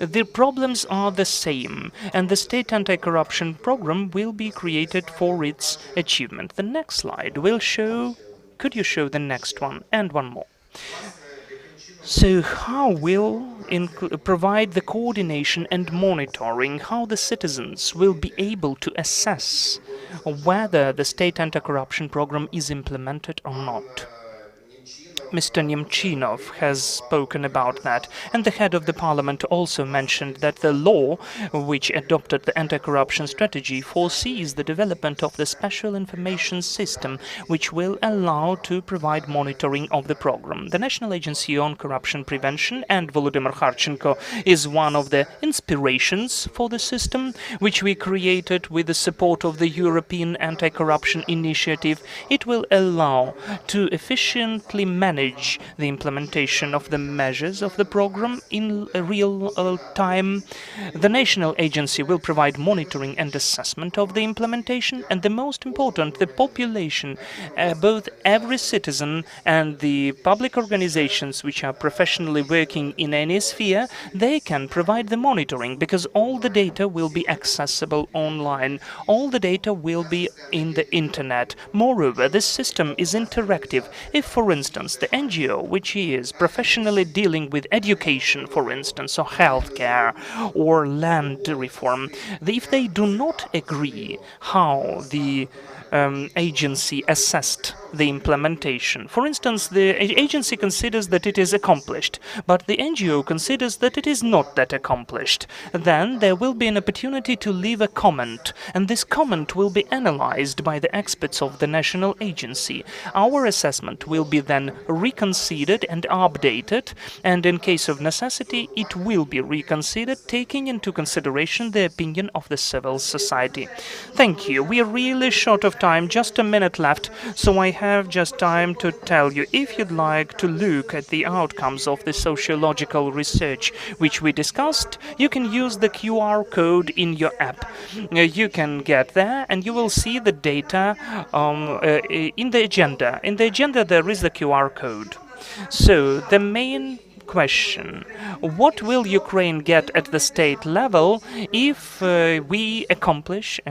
Speaker 3: the problems are the same, and the state anti-corruption program will be created for its achievement. The next slide will show, could you show the next one, and one more. So how will provide the coordination and monitoring, how the citizens will be able to assess whether the state anti-corruption program is implemented or not? Mr. Nemchinov has spoken about that, and the head of the parliament also mentioned that the law which adopted the anti-corruption strategy foresees the development of the special information system which will allow to provide monitoring of the program. The National Agency on Corruption Prevention, and Volodymyr Harchenko is one of the inspirations for the system, which we created with the support of the European Anti-Corruption Initiative. It will allow to efficiently manage the implementation of the measures of the program in real time. The national agency will provide monitoring and assessment of the implementation, and the most important, the population, both every citizen and the public organizations which are professionally working in any sphere, they can provide the monitoring, because all the data will be accessible online. All the data will be in the internet. Moreover, this system is interactive. If, for instance, the NGO, which is professionally dealing with education, for instance, or healthcare or land reform, if they do not agree how the agency assessed the implementation. For instance, the agency considers that it is accomplished, but the NGO considers that it is not that accomplished. Then there will be an opportunity to leave a comment, and this comment will be analyzed by the experts of the national agency. Our assessment will be then reconsidered and updated, and in case of necessity, it will be reconsidered, taking into consideration the opinion of the civil society. Thank you. We are really short of time, just a minute left, so I have just time to tell you, if you'd like to look at the outcomes of the sociological research which we discussed, you can use the QR code in your app. You can get there and you will see the data in the agenda. In the agenda there is the QR code. So the main question: what will Ukraine get at the state level if we accomplish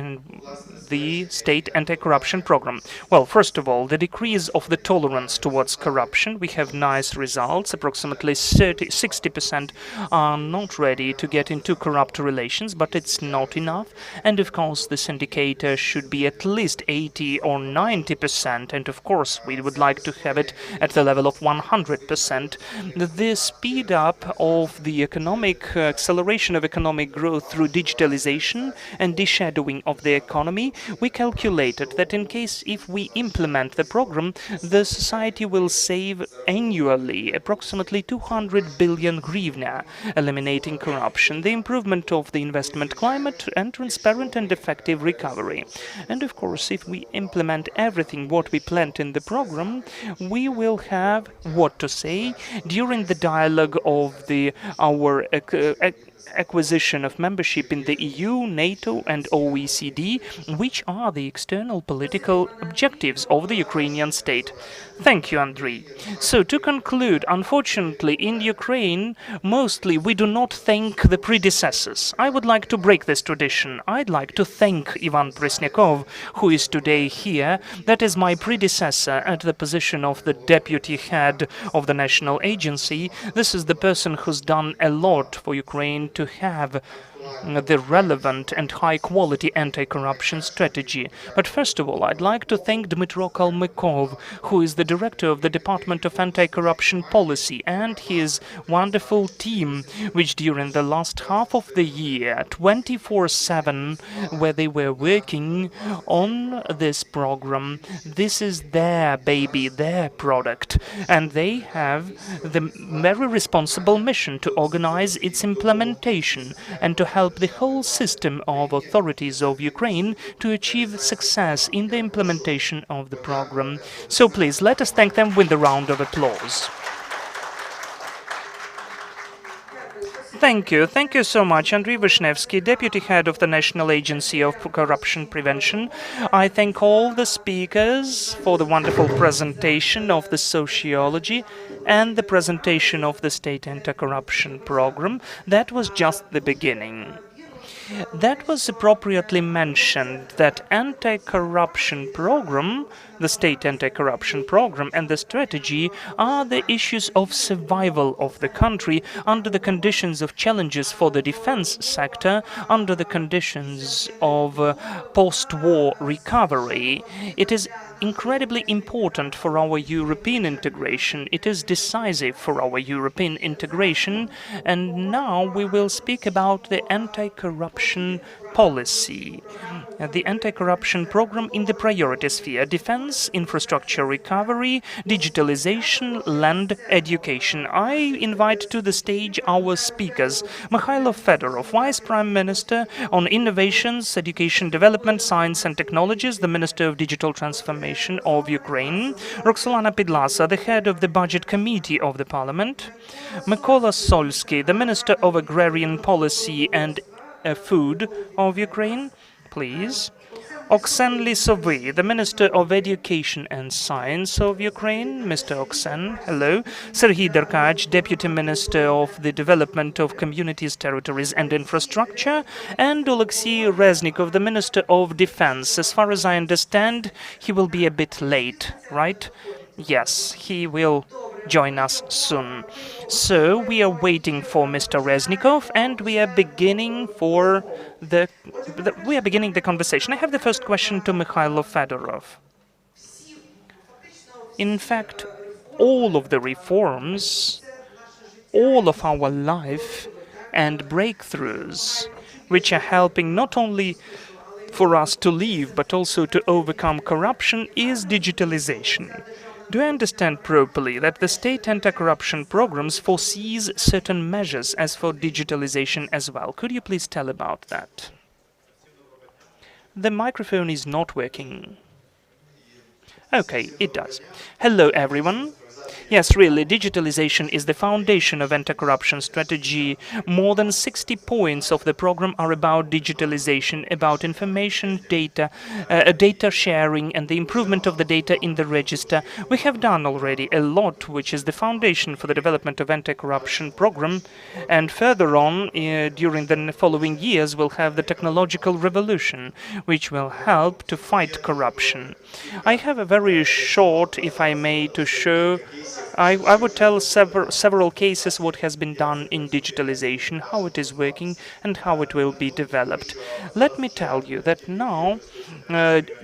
Speaker 3: the state anti-corruption program? Well, first of all, the decrease of the tolerance towards corruption. We have nice results. Approximately 60% are not ready to get into corrupt relations, but it's not enough. And of course, this indicator should be at least 80 or 90%. And of course, we would like to have it at the level of 100%. The speed up of the economic acceleration of economic growth through digitalization and deshadowing of the economy, we calculated that in case if we implement the program, the society will save annually approximately 200 billion hryvnia, eliminating corruption, the improvement of the investment climate, and transparent and effective recovery. And of course, if we implement everything what we planned in the program, we will have what to say during the dialogue of our acquisition of membership in the EU, NATO and OECD, which are the external political objectives of the Ukrainian state. Thank you, Andriy. So to conclude, unfortunately, in Ukraine, mostly we do not thank the predecessors. I would like to break this tradition. I'd like to thank Ivan Presnyakov, who is today here. That is my predecessor at the position of the deputy head of the national agency. This is the person who's done a lot for Ukraine to have the relevant and high-quality anti-corruption strategy. But first of all, I'd like to thank Dmytro Kalmykov, who is the director of the Department of Anti-Corruption Policy, and his wonderful team, which during the last half of the year, 24/7, where they were working on this program. This is their baby, their product, and they have the very responsible mission to organize its implementation and to help the whole system of authorities of Ukraine to achieve success in the implementation of the program. So please, let us thank them with a round of applause. Thank you. Thank you so much, Andriy Vishnevsky, Deputy Head of the National Agency of Corruption Prevention. I thank all the speakers for the wonderful presentation of the sociology and the presentation of the State Anti-Corruption Program. That was just the beginning. That was appropriately mentioned that anti-corruption program, the state anti-corruption program and the strategy are the issues of survival of the country under the conditions of challenges for the defense sector, under the conditions of post-war recovery. It is incredibly important for our European integration. It is decisive for our European integration. And now we will speak about the anti-corruption policy. The anti-corruption program in the priority sphere: defense, infrastructure recovery, digitalization, land, education. I invite to the stage our speakers: Mikhailo Fedorov, Vice Prime Minister on Innovations, Education Development, Science and Technologies, the Minister of Digital Transformation of Ukraine; Roxolana Pidlasa, the Head of the Budget Committee of the Parliament; Mykola Solsky, the Minister of Agrarian Policy and Food of Ukraine, please; Oksen Lisovy, the Minister of Education and Science of Ukraine. Mr. Oksen, hello. Serhiy Derkach, Deputy Minister of the Development of Communities, Territories and Infrastructure. And Oleksiy Reznikov, the Minister of Defense. As far as I understand, he will be a bit late, right? Yes, he will join us soon. So we are waiting for Mr. Reznikov, and we are beginning the conversation. I have the first question to Mikhailo Fedorov. In fact, all of the reforms, all of our life and breakthroughs, which are helping not only for us to live but also to overcome corruption, is digitalization. Do I understand properly that the state anti-corruption programs foresees certain measures as for digitalization as well? Could you please tell about that? The microphone is not working. Okay, it does. Hello, everyone. Yes, really, digitalization is the foundation of anti-corruption strategy. More than 60 points of the program are about digitalization, about information, data sharing, and the improvement of the data in the register. We have done already a lot, which is the foundation for the development of anti-corruption program. And further on, during the following years, we'll have the technological revolution, which will help to fight corruption. I have a very short, if I may, to show. I would tell several cases what has been done in digitalization, how it is working, and how it will be developed. Let me tell you that now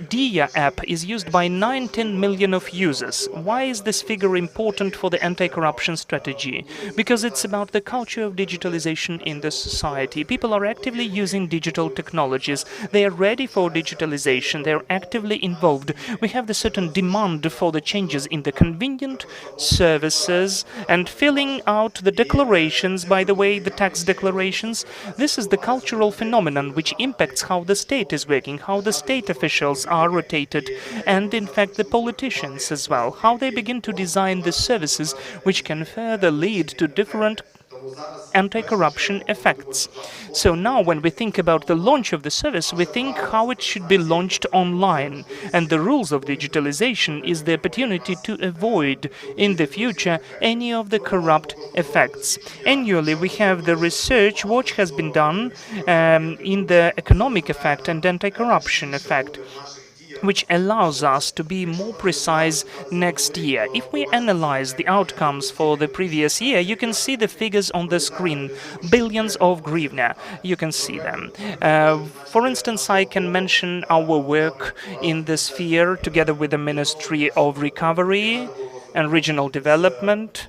Speaker 3: DIA app is used by 19 million of users. Why is this figure important for the anti-corruption strategy? Because it's about the culture of digitalization in the society. People are actively using digital technologies. They are ready for digitalization. They are actively involved. We have the certain demand for the changes in the convenient services and filling out the declarations, by the way, the tax declarations. This is the cultural phenomenon which impacts how the state is working, how the state officials are rotated, and in fact the politicians as well, how they begin to design the services which can further lead to different anti-corruption effects. So now when we think about the launch of the service, we think how it should be launched online. And the rules of digitalization is the opportunity to avoid in the future any of the corrupt effects. Annually, we have the research which has been done in the economic effect and anti-corruption effect, which allows us to be more precise next year. If we analyze the outcomes for the previous year, you can see the figures on the screen. Billions of hryvnia, you can see them. For instance, I can mention our work in the sphere together with the Ministry of Recovery and Regional Development,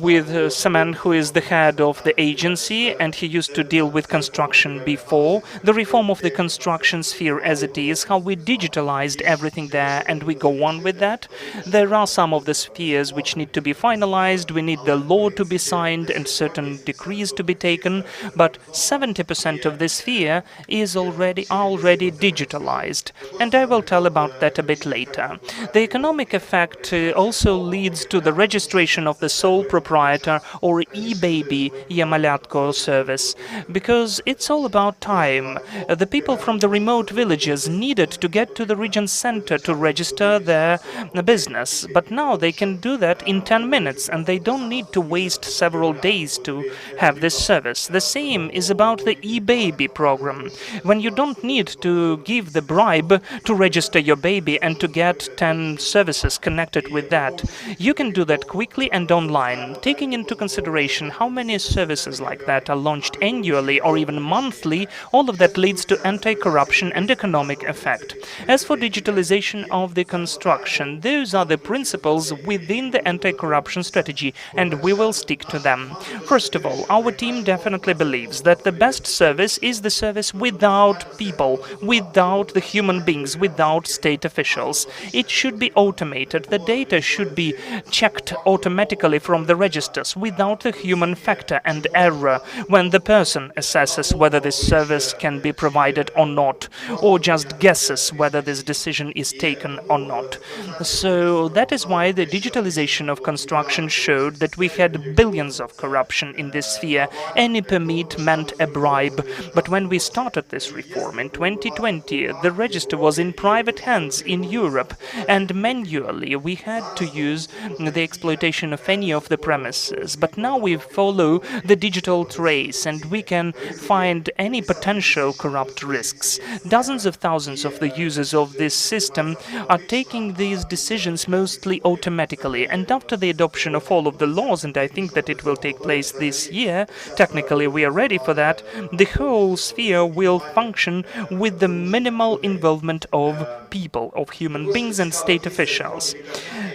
Speaker 3: with Semen, who is the head of the agency, and he used to deal with construction before. The reform of the construction sphere as it is, how we digitalized everything there, and we go on with that. There are some of the spheres which need to be finalized. We need the law to be signed and certain decrees to be taken, but 70% of the sphere is already digitalized, and I will tell about that a bit later. The economic effect also leads to the registration of the sole proprietor or e-baby Yamalatko service, because it's all about time. The people from the remote villages needed to get to the region center to register their business, but now they can do that in 10 minutes and they don't need to waste several days to have this service. The same is about the e-baby program, when you don't need to give the bribe to register your baby and to get 10 services connected with that. You can do that quickly and online. then, taking into consideration how many services like that are launched annually or even monthly, all of that leads to anti-corruption and economic effect. As for digitalization of the construction, those are the principles within the anti-corruption strategy, and we will stick to them. First of all, our team definitely believes that the best service is the service without people, without the human beings, without state officials. It should be automated. The data should be checked automatically from the registers without the human factor and error when the person assesses whether this service can be provided or not, or just guesses whether this decision is taken or not. So that is why the digitalization of construction showed that we had billions of corruption in this sphere. Any permit meant a bribe. But when we started this reform in 2020, the register was in private hands in Europe, and manually we had to use the exploitation of any of the premises. But now we follow the digital trace, and we can find any potential corrupt risks. Dozens of thousands of the users of this system are taking these decisions mostly automatically, and after the adoption of all of the laws, and I think that it will take place this year, technically we are ready for that, the whole sphere will function with the minimal involvement of people, of human beings and state officials.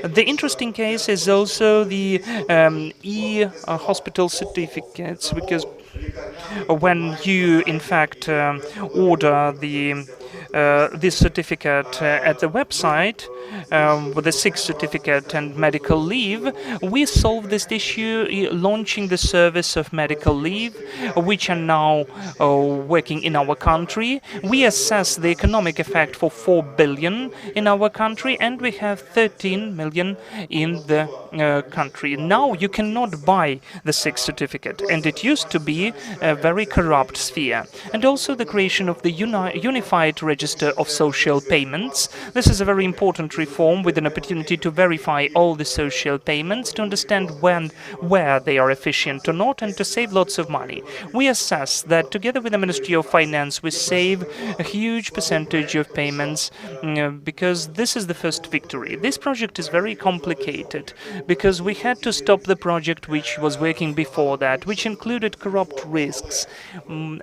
Speaker 3: The interesting case is also the e-hospital certificates, because when you in fact order this certificate at the website with the sick certificate and medical leave, we solved this issue launching the service of medical leave, which are now working in our country. We assess the economic effect for 4 billion in our country, and we have 13 million in the country. Now you cannot buy the sick certificate, and it used to be a very corrupt sphere. And also the creation of the unified register of social payments. This is a very important reform with an opportunity to verify all the social payments, to understand where they are efficient or not, and to save lots of money. We assess that together with the Ministry of Finance we save a huge percentage of payments because this is the first victory. This project is very complicated because we had to stop the project which was working before that, which included corrupt risks.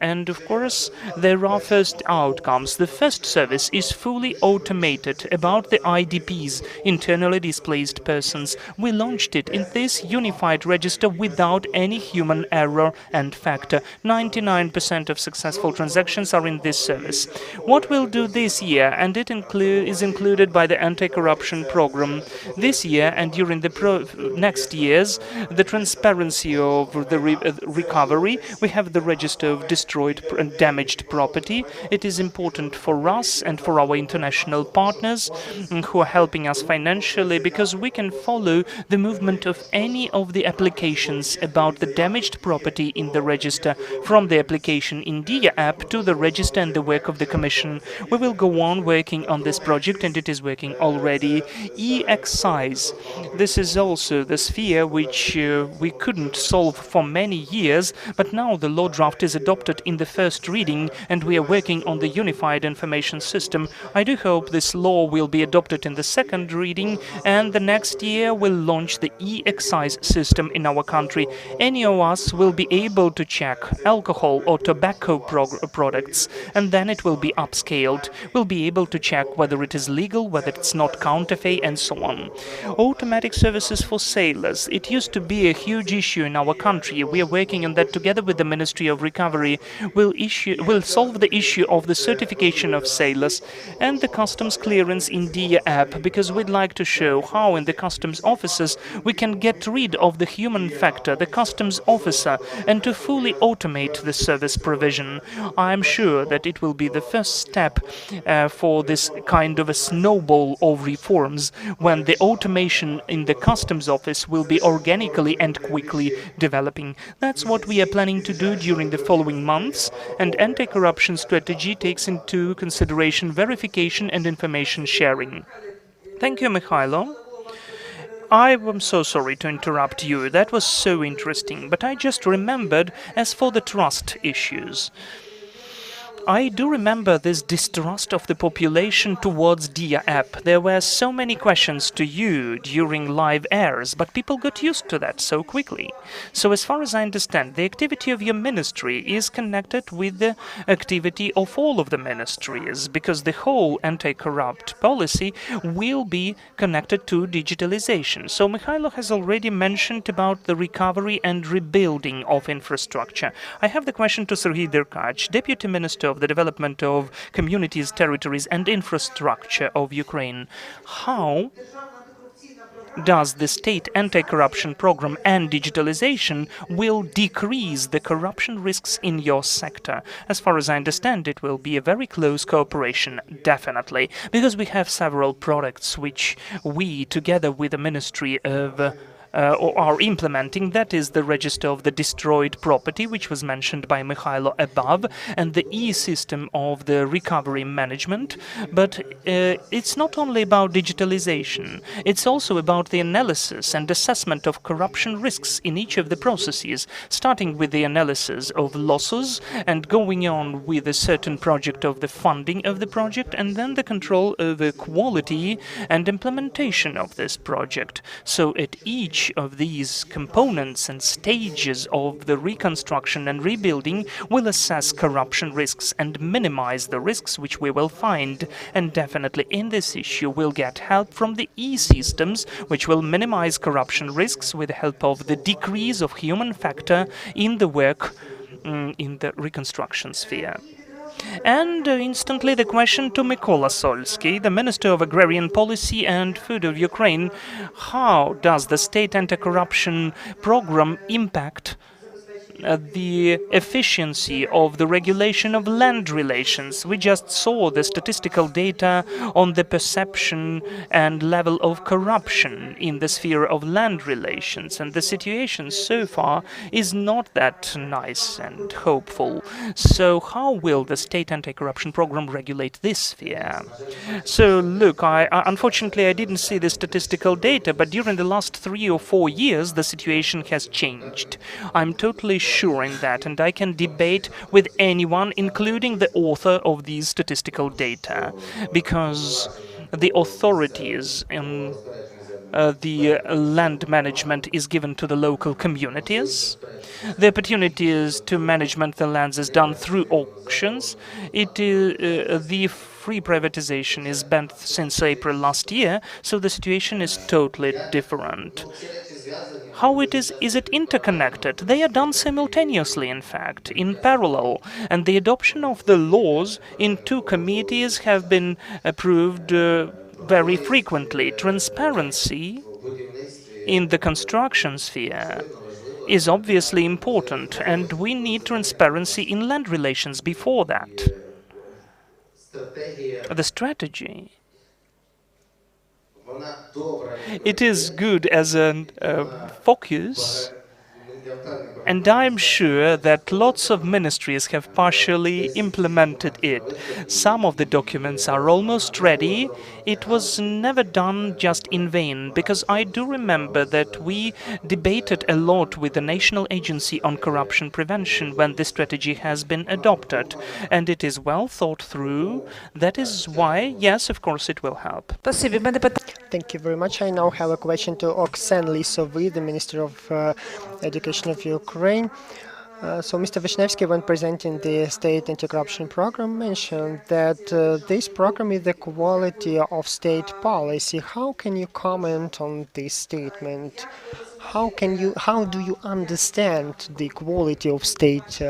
Speaker 3: And of course there are first outcomes. The first service is fully automated about the IDPs, internally displaced persons. We launched it in this unified register without any human error and factor. 99% of successful transactions are in this service. What we'll do this year, and it is included by the anti-corruption program, this year and during the next years, the transparency of the recovery. We have the register of destroyed and damaged property. It is important for us and for our international partners who are helping us financially, because we can follow the movement of any of the applications about the damaged property in the register, from the application in DIA app to the register and the work of the Commission. We will go on working on this project, and it is working already. E-excise. This is also the sphere which we couldn't solve for many years, but now the law draft is adopted in the first reading, and we are working on the unified information system. I do hope this law will be adopted in the second reading, and the next year we'll launch the e-excise system in our country. Any of us will be able to check alcohol or tobacco products, and then it will be upscaled. We'll be able to check whether it is legal, whether it's not counterfeit, and so on. Automatic services for sailors. It used to be a huge issue in our country. We are working on that together with the Ministry of Recovery. We'll solve the issue of the certification of sailors and the customs clearance in DIA app, because we'd like to show how in the customs offices we can get rid of the human factor, the customs officer, and to fully automate the service provision. I'm sure that it will be the first step for this kind of a snowball of reforms, when the automation in the customs office will be organically and quickly developing. That's what we are planning to do during the following months, and anti-corruption strategy takes into consideration verification and information sharing. Thank you, Mikhailo. I am so sorry to interrupt you. That was so interesting, but I just remembered as for the trust issues. I do remember this distrust of the population towards Dia app. There were so many questions to you during live airs, but people got used to that so quickly. So as far as I understand, the activity of your ministry is connected with the activity of all of the ministries, because the whole anti-corrupt policy will be connected to digitalization. So Mikhailo has already mentioned about the recovery and rebuilding of infrastructure. I have the question to Serhiy Derkach, Deputy Minister of the Development of Communities, Territories and Infrastructure of Ukraine. How does the state anti-corruption program and digitalization will decrease the corruption risks in your sector? As far as I understand, it will be a very close cooperation, definitely, because we have several products which we, together with the Ministry of are implementing. That is the register of the destroyed property, which was mentioned by Mikhailo above, and the e-system of the recovery management. But it's not only about digitalization, it's also about the analysis and assessment of corruption risks in each of the processes, starting with the analysis of losses and going on with a certain project of the funding of the project, and then the control of the quality and implementation of this project. So at each of these components and stages of the reconstruction and rebuilding will assess corruption risks and minimize the risks which we will find. And definitely in this issue we'll get help from the e-systems, which will minimize corruption risks with the help of the decrease of human factor in the work in the reconstruction sphere. And instantly the question to Mykola Solsky, the Minister of Agrarian Policy and Food of Ukraine. How does the state anti-corruption program impact the efficiency of the regulation of land relations? We just saw the statistical data on the perception and level of corruption in the sphere of land relations, and the situation so far is not that nice and hopeful. So how will the state anti-corruption program regulate this sphere? So look, unfortunately I didn't see the statistical data, but during the last 3 or 4 years the situation has changed. I'm totally sure in that, and I can debate with anyone, including the author of these statistical data, because the authorities in the land management is given to the local communities. The opportunities to management the lands is done through auctions. It is the free privatization is banned since April last year, so the situation is totally different. How it is it interconnected? They are done simultaneously, in fact, in parallel, and the adoption of the laws in 2 committees have been approved very frequently. Transparency in the construction sphere is obviously important, and we need transparency in land relations before that. The strategy, it is good as a focus, and I'm sure that lots of ministries have partially implemented it. Some of the documents are almost ready. It was never done just in vain, because I do remember that we debated a lot with the National Agency on Corruption Prevention when this strategy has been adopted, and it is well thought through. That is why, yes, of course, it will help.
Speaker 5: Thank you very much. I now have a question to Oksen Lisovy, the Minister of Education of Ukraine. So Mr. Vishnevsky, when presenting the state anti-corruption program, mentioned that this program is the quality of state policy. How can you comment on this statement? How do you understand the quality of state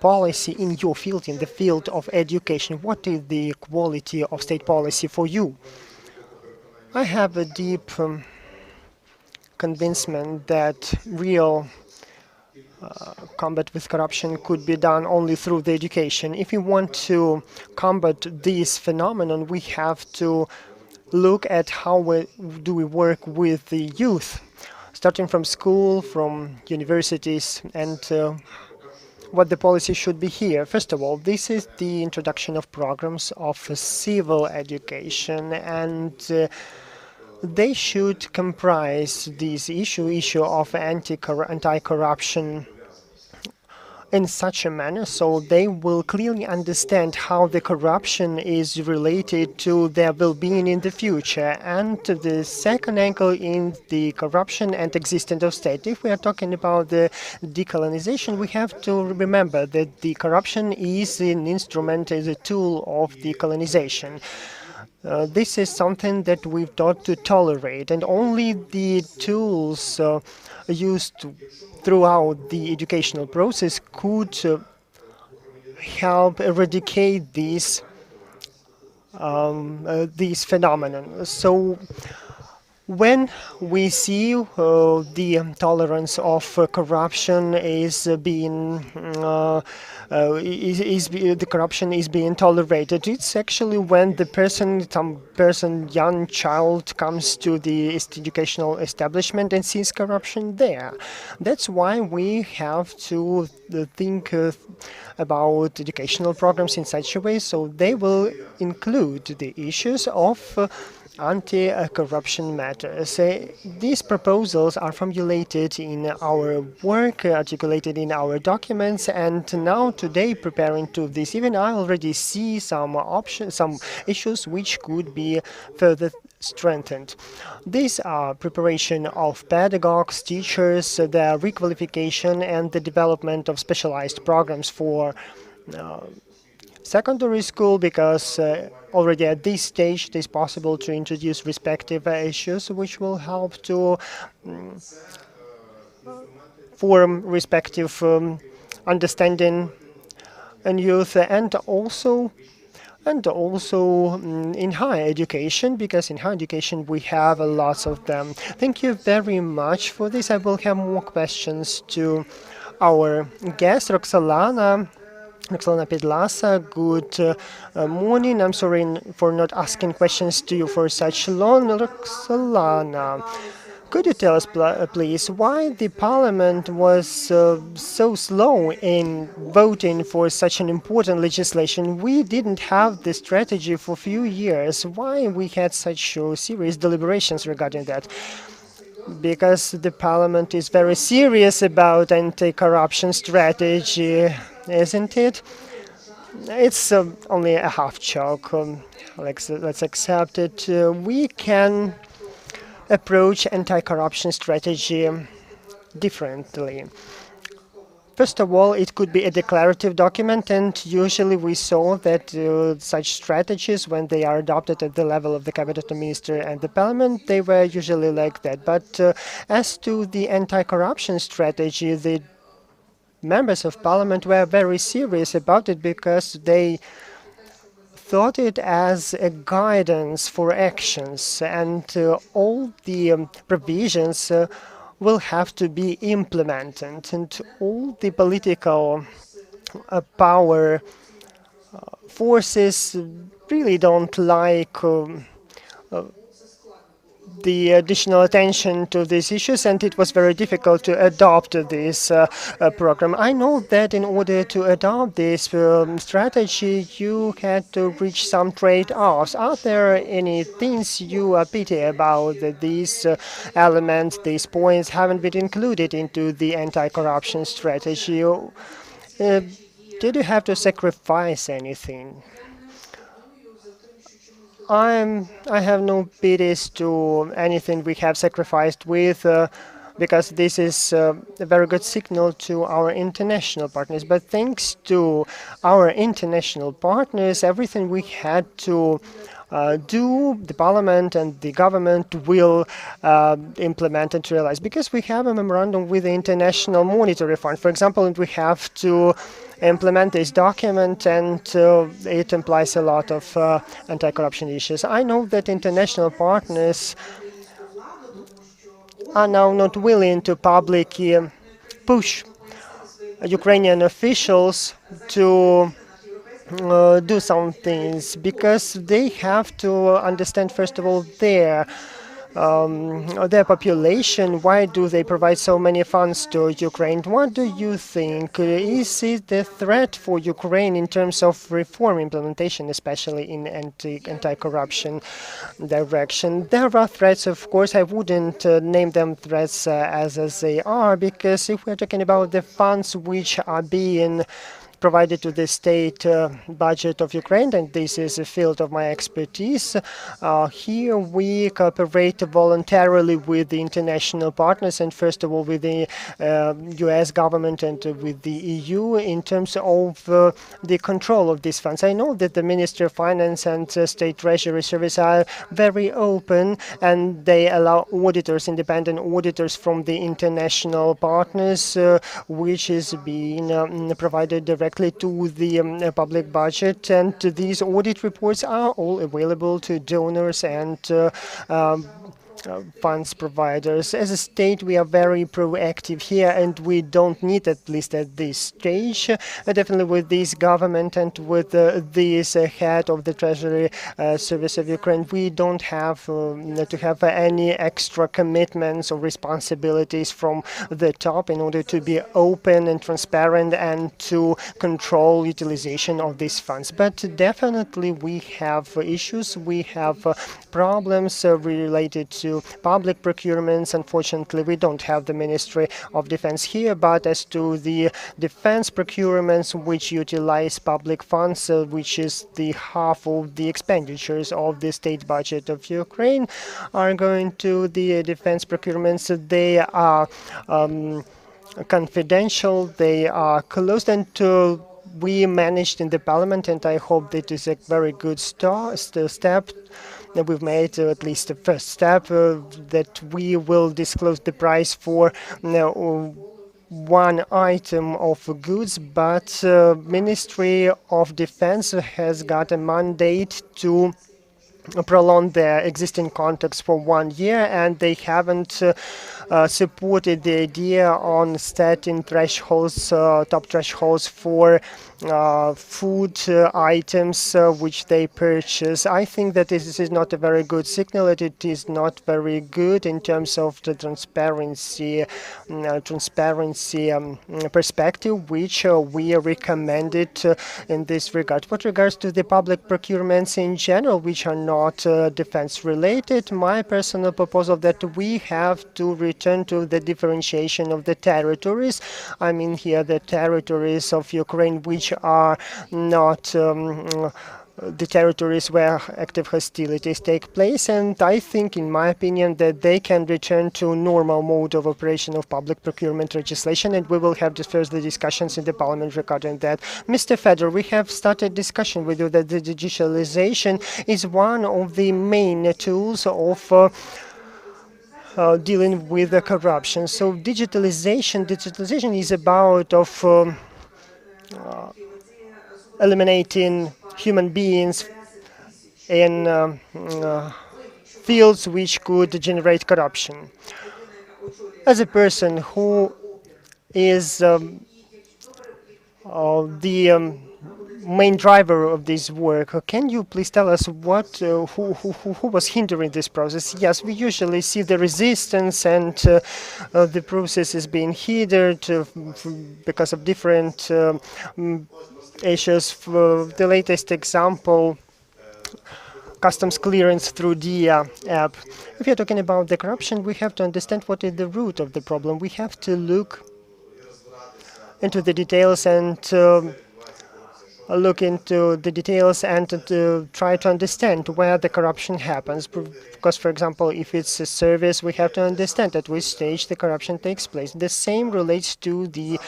Speaker 5: policy in your field, in the field of education? What is the quality of state policy for you? I have a deep convincement that real combat with corruption could be done only through the education. If we want to combat this phenomenon, we have to look at how we work with the youth, starting from school, from universities, and what the policy should be here. First of all, this is the introduction of programs of civil education, and they should comprise this issue of anti-corruption in such a manner so they will clearly understand how the corruption is related to their well-being in the future. And the second angle in the corruption and existence of state. If we are talking about the decolonization, we have to remember that the corruption is an instrument, is a tool of decolonization. This is something that we've got to tolerate, and only the tools used throughout the educational process could help eradicate these phenomenon. So when we see the tolerance of corruption the corruption is being tolerated, it's actually when some person, young child, comes to the educational establishment and sees corruption there. That's why we have to think about educational programs in such a way so they will include the issues of anti-corruption matters. These proposals are formulated in our work, articulated in our documents, and now today preparing to this, even I already see some issues which could be further strengthened. These are preparation of pedagogues, teachers, their requalification, and the development of specialized programs for secondary school, because already at this stage it is possible to introduce respective issues which will help to form respective understanding in youth, and also in higher education, because in higher education we have lots of them. Thank you very much for this. I will have more questions to our guest, Roxolana Pedlasa. Good morning. I'm sorry for not asking questions to you for such long. Roxolana, could you tell us, please, why the parliament was so slow in voting for such an important legislation? We didn't have the strategy for a few years. Why we had such serious deliberations regarding that? Because the parliament is very serious about anti-corruption strategy, isn't it? It's only a half joke. Let's accept it. We can approach anti-corruption strategy differently. First of all, it could be a declarative document, and usually we saw that such strategies, when they are adopted at the level of the cabinet minister and the parliament, they were usually like that. But as to the anti-corruption strategy, the members of parliament were very serious about it, because they thought it as a guidance for actions, and all the provisions will have to be implemented, and all the political power forces really don't like the additional attention to these issues, and it was very difficult to adopt this program. I know that in order to adopt this strategy, you had to reach some trade-offs. Are there any things you pity about that these elements, these points haven't been included into the anti-corruption strategy? Did you have to sacrifice anything? I have no pities to anything we have sacrificed with, because this is a very good signal to our international partners. But thanks to our international partners, everything we had to do, the parliament and the government will implement and realize, because we have a memorandum with the International Monetary Fund, for example, and we have to implement this document, and it implies a lot of anti-corruption issues. I know that international partners are now not willing to publicly push Ukrainian officials to do some things, because they have to understand, first of all, their their population. Why do they provide so many funds to Ukraine? What do you think? Is it a threat for Ukraine in terms of reform implementation, especially in anti-corruption direction? There are threats, of course. I wouldn't name them threats as they are, because if we're talking about the funds which are being provided to the state budget of Ukraine, and this is a field of my expertise. Here we cooperate voluntarily with the international partners, and first of all with the US government and with the EU in terms of the control of these funds. I know that the Ministry of Finance and State Treasury Service are very open, and they allow auditors, independent auditors from the international partners, which is being provided directly to the public budget, and these audit reports are all available to donors and funds providers. As a state, we are very proactive here, and we don't need, at least at this stage, definitely with this government and with this head of the Treasury Service of Ukraine, we don't have to have any extra commitments or responsibilities from the top in order to be open and transparent and to control utilization of these funds. But definitely we have issues, we have problems related to public procurements. Unfortunately, we don't have the Ministry of Defense here, but as to the defense procurements which utilize public funds, which is the half of the expenditures of the state budget of Ukraine, are going to the defense procurements. They are confidential, they are closed, and we managed in the parliament, and I hope that is a very good step. We've made at least the first step that we will disclose the price for one item of goods, but Ministry of Defense has got a mandate to prolong their existing contracts for 1 year, and they haven't supported the idea on setting thresholds, top thresholds for food items which they purchase. I think that this is not a very good signal, that it is not very good in terms of the transparency perspective, which we recommended in this regard. What regards to the public procurements in general, which are not defense related, my personal proposal that we have to return to the differentiation of the territories. I mean here the territories of Ukraine which are not the territories where active hostilities take place, and I think, in my opinion, that they can return to normal mode of operation of public procurement legislation, and we will have the further discussions in the parliament regarding that. Mr. Fedor, we have started discussion with you that the digitalization is one of the main tools of dealing with the corruption. So digitalization is about eliminating human beings in fields which could generate corruption. As a person who is the main driver of this work, can you please tell us what who was hindering this process? Yes, we usually see the resistance, and the process is being hindered because of different issues. For the latest example, customs clearance through DIA app. If you're talking about the corruption, we have to understand what is the root of the problem. We have to look into the details and to try to understand where the corruption happens. Because, for example, if it's a service, we have to understand at which stage the corruption takes place. The same relates to the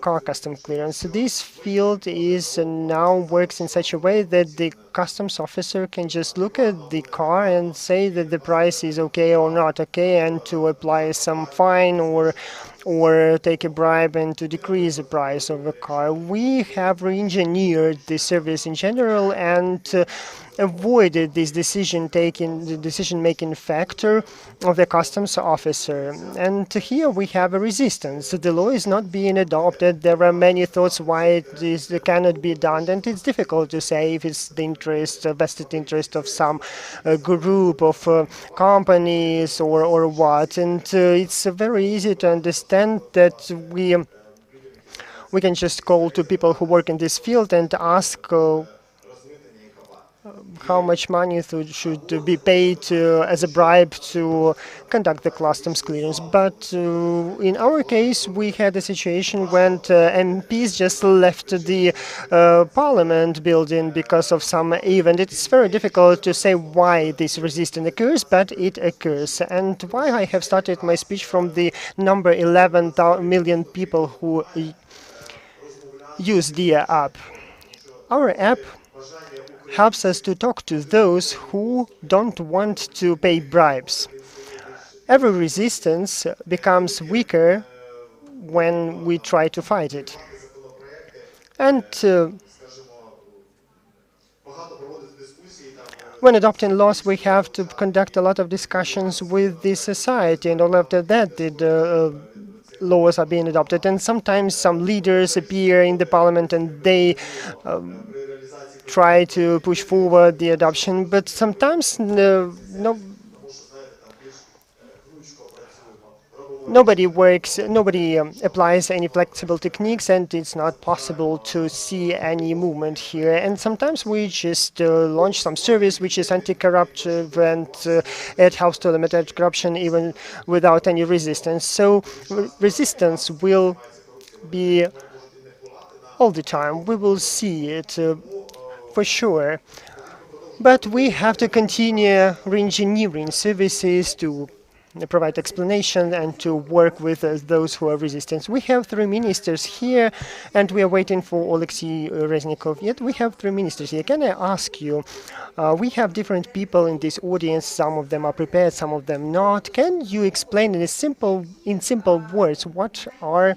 Speaker 5: car custom clearance. This field is now works in such a way that the customs officer can just look at the car and say that the price is okay or not okay, and to apply some fine or or take a bribe and to decrease the price of a car. We have re-engineered the service in general and avoided this the decision-making factor of the customs officer. And here we have a resistance. The law is not being adopted. There are many thoughts why it cannot be done, and it's difficult to say if it's the interest, vested interest of some group of companies or what. And it's very easy to understand that we can just call to people who work in this field and ask how much money should be paid as a bribe to conduct the customs clearance. But in our case, we had a situation when MPs just left the parliament building because of some event. It's very difficult to say why this resistance occurs, but it occurs. And why I have started my speech from the number 11 million people who use the app. Our app helps us to talk to those who don't want to pay bribes. Every resistance becomes weaker when we try to fight it. And when adopting laws, we have to conduct a lot of discussions with the society, and all after that, the laws are being adopted. And sometimes some leaders appear in the parliament and they try to push forward the adoption, but sometimes nobody applies any flexible techniques, and it's not possible to see any movement here. And sometimes we just launch some service which is anti-corruptive, and it helps to limit corruption even without any resistance. So resistance will be all the time. We will see it for sure. But we have to continue re-engineering services to provide explanation and to work with those who are resistant. We have 3 ministers here, and we are waiting for Alexei Reznikov. Yet we have 3 ministers here. Can I ask you, we have different people in this audience. Some of them are prepared, some of them not. Can you explain in simple words what are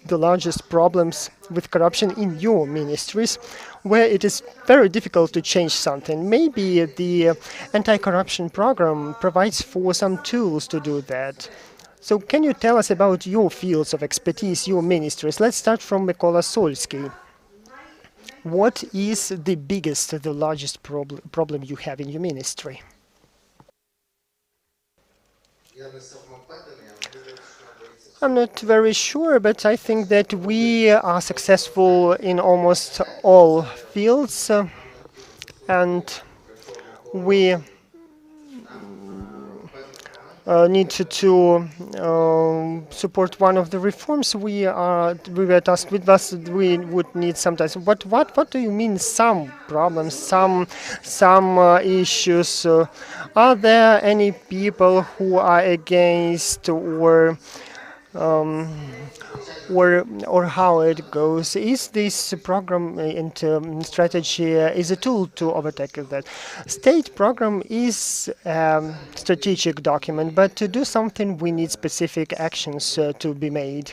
Speaker 5: the largest problems with corruption in your ministries, where it is very difficult to change something? Maybe the anti-corruption program provides for some tools to do that. So can you tell us about your fields of expertise, your ministries? Let's start from Mykola Solsky. What is the largest problem you have in your ministry? I'm not very sure, but I think that we are successful in almost all fields, and we need to support one of the reforms we were tasked with. Thus, we would need sometimes. What do you mean? Some problems, some issues. Are there any people who are against or how it goes? Is this program and strategy is a tool to overtake that? State program is a strategic document, but to do something we need specific actions to be made.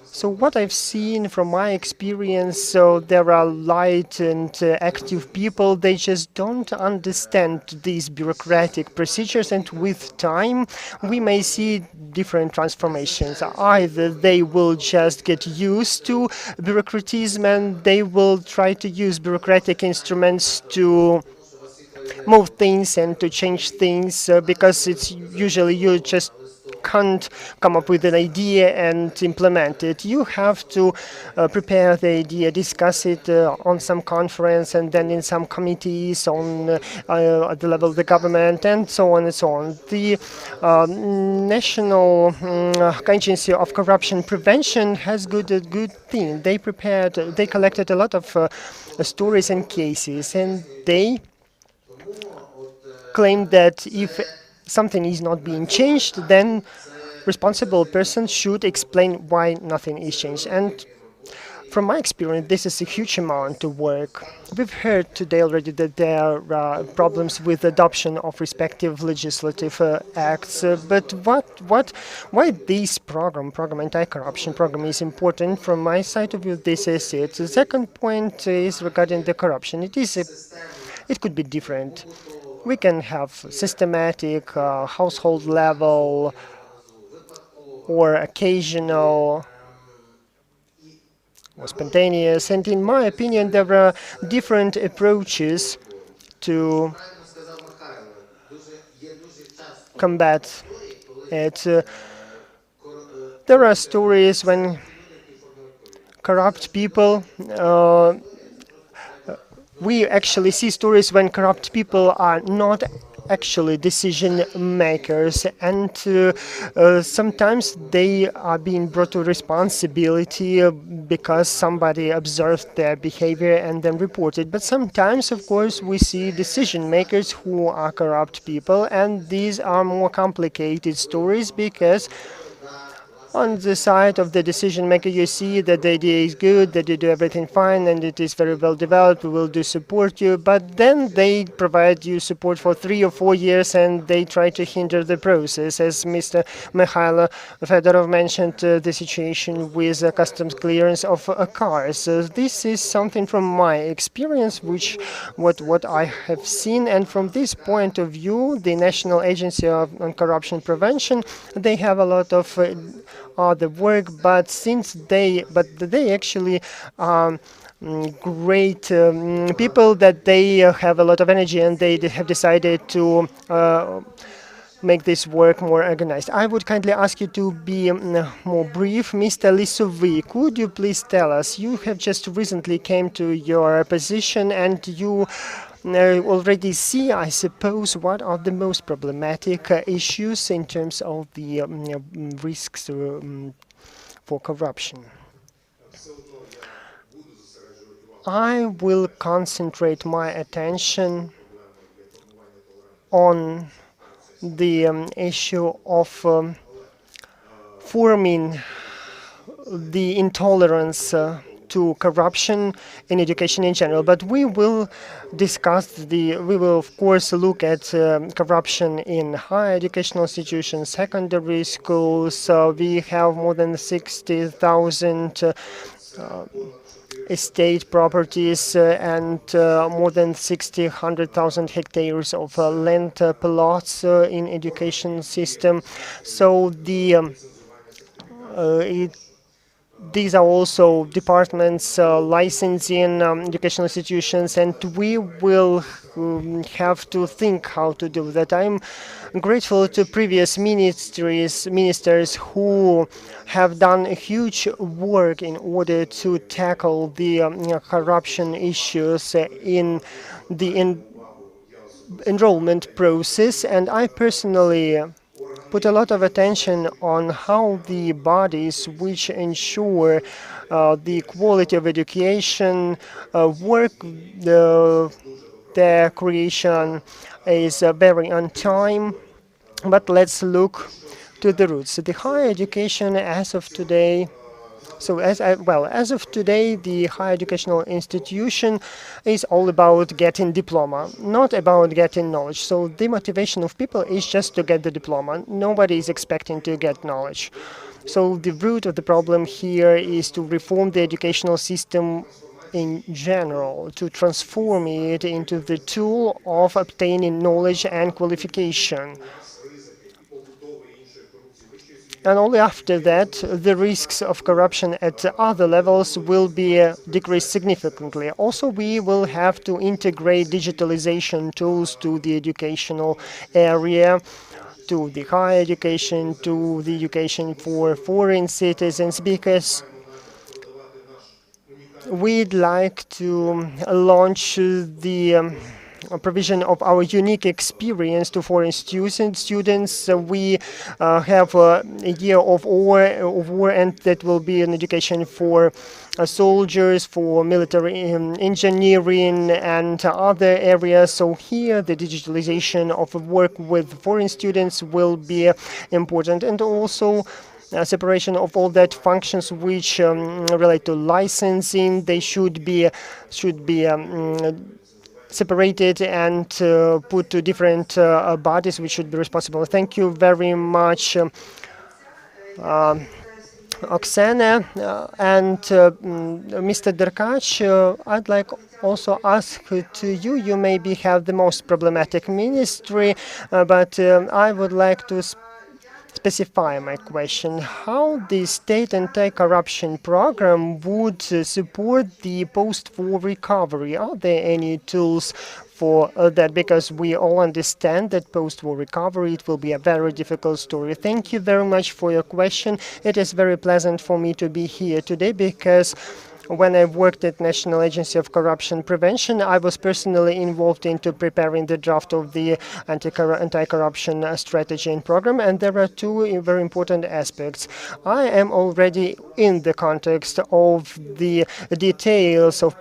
Speaker 5: So what I've seen from my experience, there are light and active people. They just don't understand these bureaucratic procedures, and with time we may see different transformations. Either they will just get used to bureaucratism and they will try to use bureaucratic instruments to move things and to change things, because it's usually you just can't come up with an idea and implement it. You have to prepare the idea, discuss it on some conference, and then in some committees at the level of the government, and so on and so on. The National Agency of Corruption Prevention has a good thing. They collected a lot of stories and cases, and they claim that if something is not being changed, then responsible person should explain why nothing is changed. And From my experience, this is a huge amount of work. We've heard today already that there are problems with adoption of respective legislative acts. Why this program, anti-corruption program, is important from my side of view? This is it. The second point is regarding the corruption. It could be different. We can have systematic, household level, or occasional, or spontaneous, and in my opinion there are different approaches to combat it. There are stories when corrupt people we actually see stories when corrupt people are not actually decision makers, and sometimes they are being brought to responsibility because somebody observed their behavior and then reported. But sometimes, of course, we see decision makers who are corrupt people, and these are more complicated stories because on the side of the decision maker, you see that the idea is good, that you do everything fine, and it is very well developed. We will do support you, but then they provide you support for 3 or 4 years, and they try to hinder the process. As Mr. Mikhailo Fedorov mentioned, the situation with customs clearance of cars. This is something from my experience, what I have seen, and from this point of view, the National Agency on Corruption Prevention, they have a lot of other work, but they actually great people, that they have a lot of energy, and they have decided to make this work more organized. I would kindly ask you to be more brief. Mr. Lisovy, could you please tell us, you have just recently came to your position, and you already see, I suppose, what are the most problematic issues in terms of the risks for corruption. I will concentrate my attention on the issue of forming the intolerance to corruption in education in general. But we will of course look at corruption in higher educational institutions, secondary schools. We have more than 60,000 estate properties and more than 100,000 hectares of land plots in education system. So these are also departments licensing educational institutions, and we will have to think how to do that. I'm grateful to previous ministers who have done a huge work in order to tackle the corruption issues in the enrollment process, and I personally put a lot of attention on how the bodies which ensure the quality of education work. Their creation is very on time, but let's look to the roots. The higher education as of today, as of today, the higher educational institution is all about getting diploma, not about getting knowledge. So the motivation of people is just to get the diploma. Nobody is expecting to get knowledge. So the root of the problem here is to reform the educational system in general, to transform it into the tool of obtaining knowledge and qualification. And only after that, the risks of corruption at other levels will be decreased significantly. Also, we will have to integrate digitalization tools to the educational area, to the higher education, to the education for foreign citizens, because we'd like to launch the provision of our unique experience to foreign students. We have a year of war, and that will be an education for soldiers, for military engineering, and other areas. So here, the digitalization of work with foreign students will be important, and also separation of all that functions which relate to licensing. They should be separated and put to different bodies which should be responsible. Thank you very much, Oksana. And Mr. Derkach, I'd like also ask to you. You maybe have the most problematic ministry, but I would like to specify my question. How the state anti-corruption program would support the post-war recovery? Are there any tools for that? Because we all understand that post-war recovery, it will be a very difficult story. Thank you very much for your question. It is very pleasant for me to be here today because when I worked at National Agency of Corruption Prevention, I was personally involved into preparing the draft of the anti-corruption strategy and program, and there are two very important aspects. I am already in the context of the details of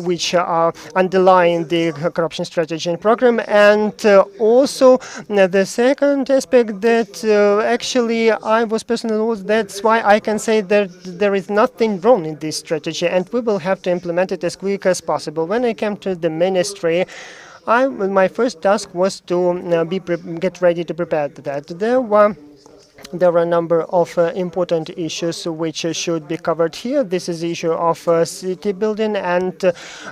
Speaker 5: which are underlying the corruption strategy and program, and also the second aspect that actually I was personally involved. That's why I can say that there is nothing wrong in this strategy, and we will have to implement it as quick as possible. When I came to the ministry, my first task was to get ready to prepare that. There are a number of important issues which should be covered here. This is the issue of city building and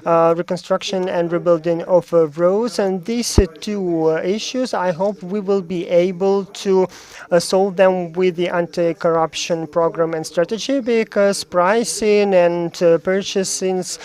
Speaker 5: reconstruction and rebuilding of roads. And these two issues, I hope we will be able to solve them with the anti-corruption program and strategy, because pricing and purchases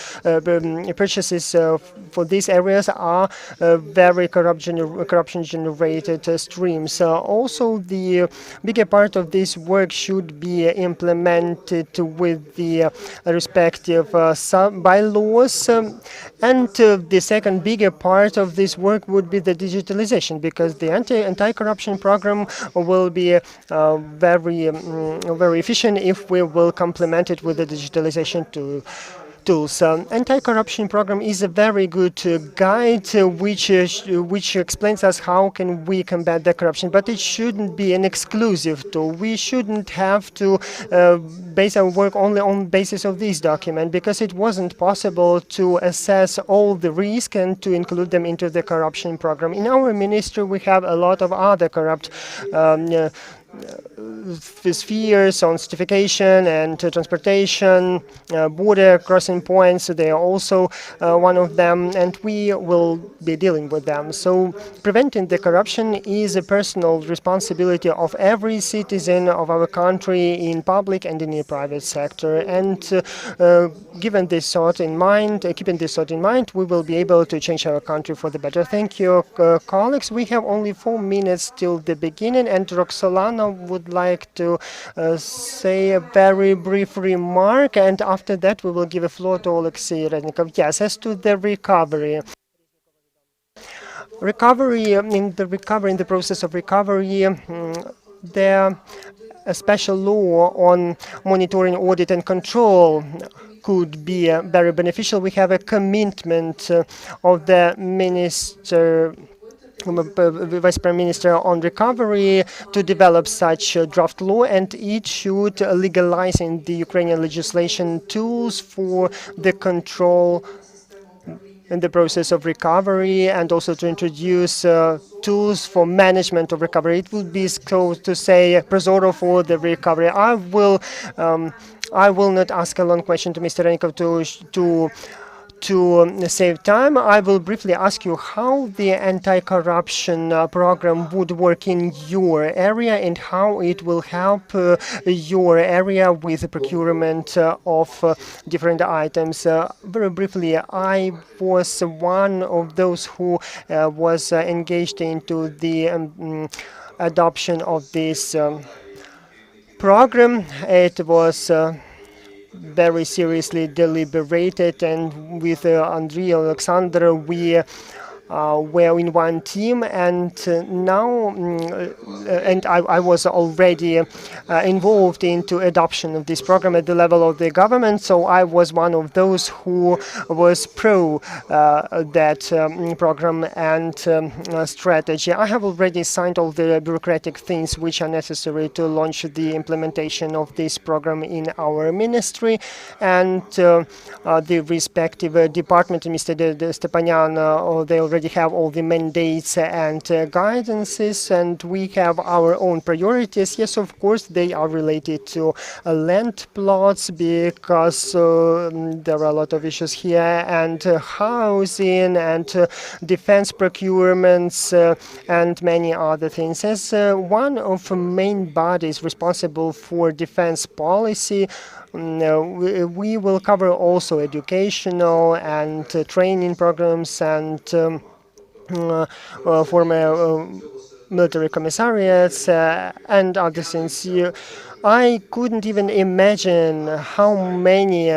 Speaker 5: for these areas are very corruption-generated streams. Also, the bigger part of this work should be implemented with the respective bylaws, and the second bigger part of this work would be the digitalization, because the anti-corruption program will be very efficient if we will complement it with the digitalization tools. Anti-corruption program is a very good guide which explains us how can we combat the corruption, but it shouldn't be an exclusive tool. We shouldn't have to base our work only on the basis of this document, because it wasn't possible to assess all the risk and to include them into the corruption program. In our ministry, we have a lot of other corrupt spheres on certification and transportation, border crossing points. They are also one of them, and we will be dealing with them. So preventing the corruption is a personal responsibility of every citizen of our country, in public and in the private sector. And keeping this thought in mind, we will be able to change our country for the better. Thank you, colleagues. We have only 4 minutes till the beginning, and Roxolana would like to say a very brief remark, and after that we will give a floor to Alexei Rednikov. Yes, as to the recovery. In the process of recovery, there a special law on monitoring, audit and control could be very beneficial. We have a commitment of the minister, Vice Prime Minister on recovery, to develop such a draft law, and it should legalize in the Ukrainian legislation tools for the control in the process of recovery, and also to introduce tools for management of recovery. It would be, so to say, Prozoro for the recovery. I will not ask a long question to Mr. Rednikov to save time. I will briefly ask you how the anti-corruption program would work in your area, and how it will help your area with the procurement of different items. Very briefly, I was one of those who was engaged into the adoption of this program. It was very seriously deliberated, and with Andrei and Alexander we were in one team, and now, and I was already involved into adoption of this program at the level of the government, so I was one of those who was pro that program and strategy. I have already signed all the bureaucratic things which are necessary to launch the implementation of this program in our ministry, and the respective department, Mr. Stepanyan, they already have all the mandates and guidances, and we have our own priorities. Yes, of course, they are related to land plots, because there are a lot of issues here, and housing and defense procurements and many other things. As one of the main bodies responsible for defense policy, we will cover also educational and training programs and former military commissariats and other things. I couldn't even imagine how many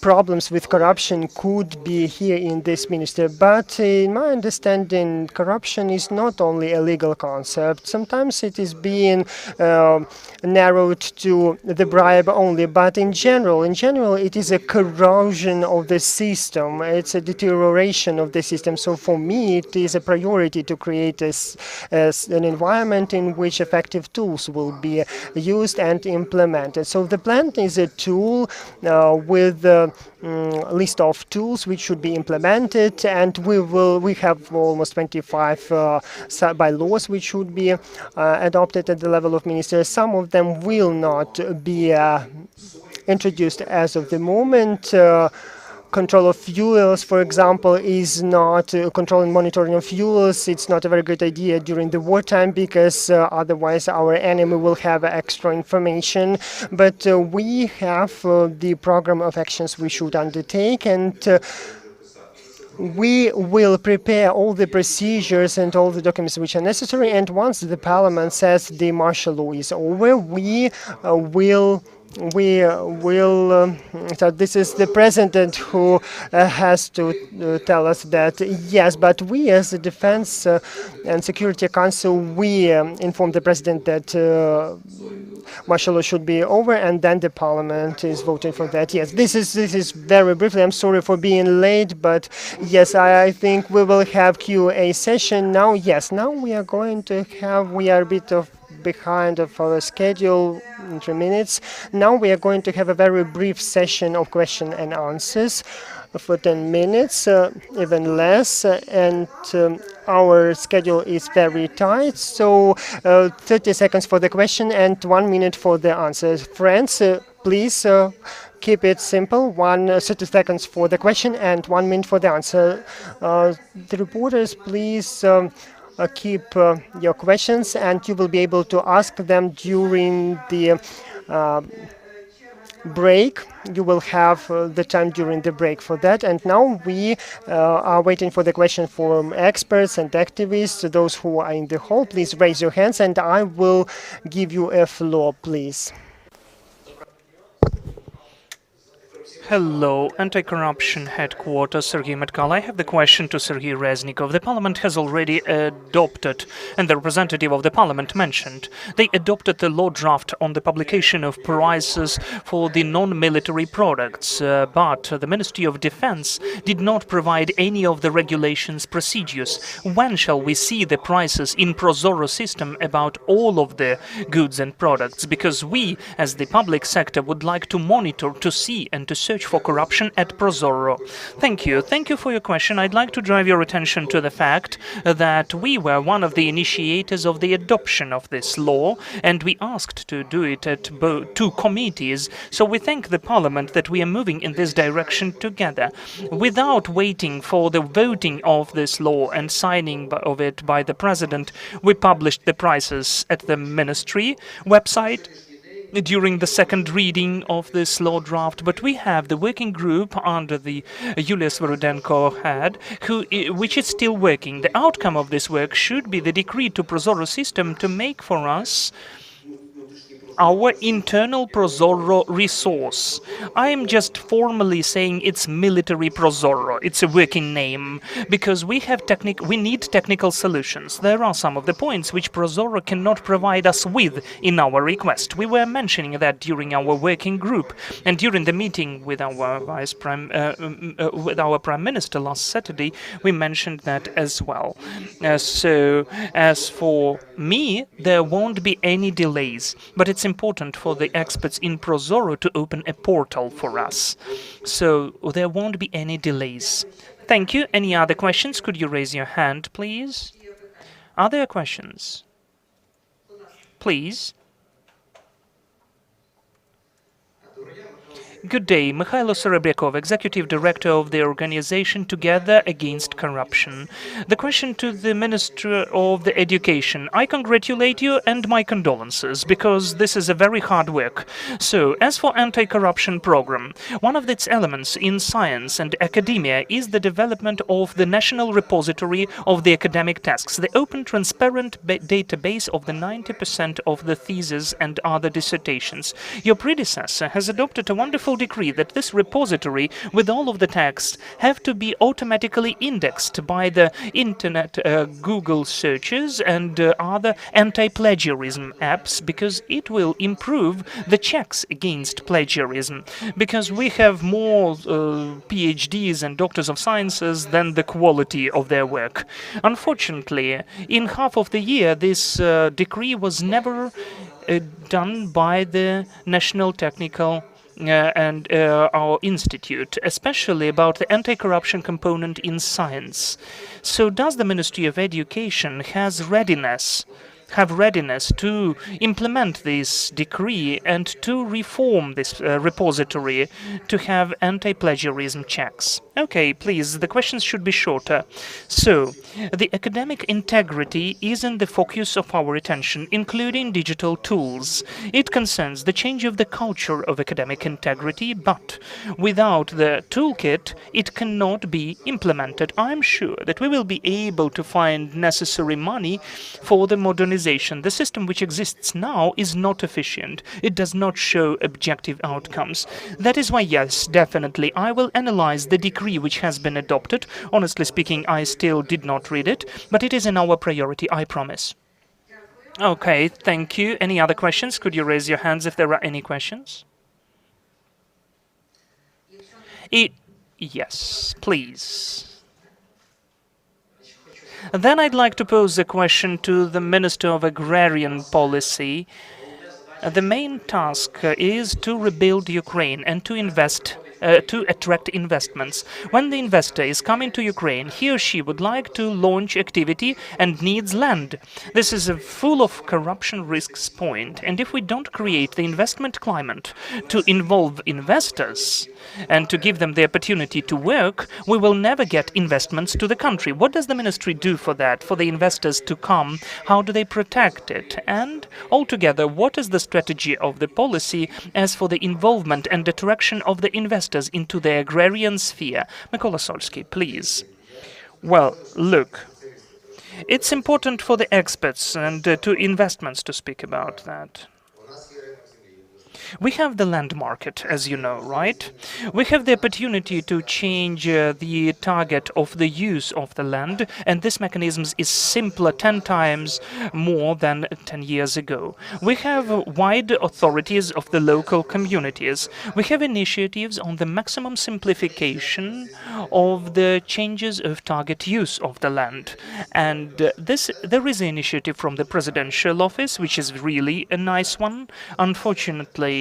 Speaker 5: problems with corruption could be here in this ministry. But in my understanding, corruption is not only a legal concept. Sometimes it is being narrowed to the bribe only. But in general, it is a corrosion of the system. It's a deterioration of the system. So for me, it is a priority to create an environment in which effective tools will be used and implemented. So the plan is a tool with list of tools which should be implemented, and we have almost 25 bylaws which should be adopted at the level of ministers. Some of them will not be introduced as of the moment. Control of fuels, for example, is not control and monitoring of fuels. It's not a very good idea during the wartime, because otherwise our enemy will have extra information. But we have the program of actions we should undertake, and we will prepare all the procedures and all the documents which are necessary. And once the parliament says the martial law is over, we will. So this is the president who has to tell us that, yes, but we as the Defense and Security Council, we inform the president that martial law should be over, and then the parliament is voting for that. Yes, this is very briefly. I'm sorry for being late, but yes, I think we will have Q&A session now. Yes, now we are going to have, we are a bit behind of our schedule in 3 minutes. Now we are going to have a very brief session of question and answers for 10 minutes, even less, and our schedule is very tight, so 30 seconds for the question and 1 minute for the answer. Friends, please keep it simple. 30 seconds for the question and 1 minute for the answer. The reporters, please keep your questions, and you will be able to ask them during the break. You will have the time during the break for that. And now we are waiting for the question from experts and activists. Those who are in the hall, please raise your hands, and I will give you a floor, please.
Speaker 3: Hello, Anti-Corruption Headquarters, Sergei Matkal. I have the question to Sergei Reznikov. The Parliament has already adopted, and the representative of the Parliament mentioned, they adopted the law draft on the publication of prices for the non-military products, but the Ministry of Defense did not provide any of the regulations procedures. When shall we see the prices in ProZorro system about all of the goods and products? Because we, as the public sector, would like to monitor, to see, and to search for corruption at ProZorro. Thank you. Thank you for your question. I'd like to drive your attention to the fact that we were one of the initiators of the adoption of this law, and we asked to do it at two committees. So we thank the Parliament that we are moving in this direction together. Without waiting for the voting of this law and signing of it by the President, we published the prices at the Ministry website during the second reading of this law draft, but we have the working group under the Yulia Svorodenko head, which is still working. The outcome of this work should be the decree to ProZorro system to make for us our internal Prozorro resource. I am just formally saying it's military Prozorro. It's a working name because we need technical solutions. There are some of the points which Prozorro cannot provide us with in our request. We were mentioning that during our working group and during the meeting with our with our Prime Minister last Saturday. We mentioned that as well. So as for me, there won't be any delays, but it's important for the experts in Prozorro to open a portal for us. So there won't be any delays. Thank you. Any other questions? Could you raise your hand, please? Are there questions? Please. Good day, Mikhailo Serebryakov, Executive Director of the organization Together Against Corruption. The question to the Minister of the Education. I congratulate you and my condolences, because this is a very hard work. So, as for anti-corruption program, one of its elements in science and academia is the development of the National Repository of the Academic Tasks, the open, transparent database of the 90% of the theses and other dissertations. Your predecessor has adopted a wonderful decree that this repository with all of the texts have to be automatically indexed by the internet Google searches and other anti-plagiarism apps, because it will improve the checks against plagiarism, because we have more PhDs and doctors of sciences than the quality of their work. Unfortunately, in half of the year this decree was never done by the National Technical and our institute, especially about the anti-corruption component in science. So does the Ministry of Education have readiness to implement this decree and to reform this repository to have anti-plagiarism checks? Okay, please, the questions should be shorter. So, the academic integrity is in the focus of our attention, including digital tools. It concerns the change of the culture of academic integrity, but without the toolkit, it cannot be implemented. I'm sure that we will be able to find necessary money for the modernization. The system which exists now is not efficient. It does not show objective outcomes. That is why, yes, definitely, I will analyze the decree which has been adopted. Honestly speaking, I still did not read it, but it is in our priority, I promise. Okay, thank you. Any other questions? Could you raise your hands if there are any questions? Yes, please. Then I'd like to pose a question to the Minister of Agrarian Policy. The main task is to rebuild Ukraine and to attract investments. When the investor is coming to Ukraine, he or she would like to launch activity and needs land. This is a full of corruption risks point, and if we don't create the investment climate to involve investors and to give them the opportunity to work, we will never get investments to the country. What does the ministry do for that, for the investors to come? How do they protect it? And altogether, what is the strategy of the policy as for the involvement and attraction of the investors into the agrarian sphere? Mykola Solsky, please. Well, look, it's important for the experts and to investments to speak about that. We have the land market, as you know, right? We have the opportunity to change the target of the use of the land, and this mechanism is simpler 10 times more than 10 years ago. We have wide authorities of the local communities. We have initiatives on the maximum simplification of the changes of target use of the land. And there is an initiative from the presidential office, which is really a nice one. Unfortunately,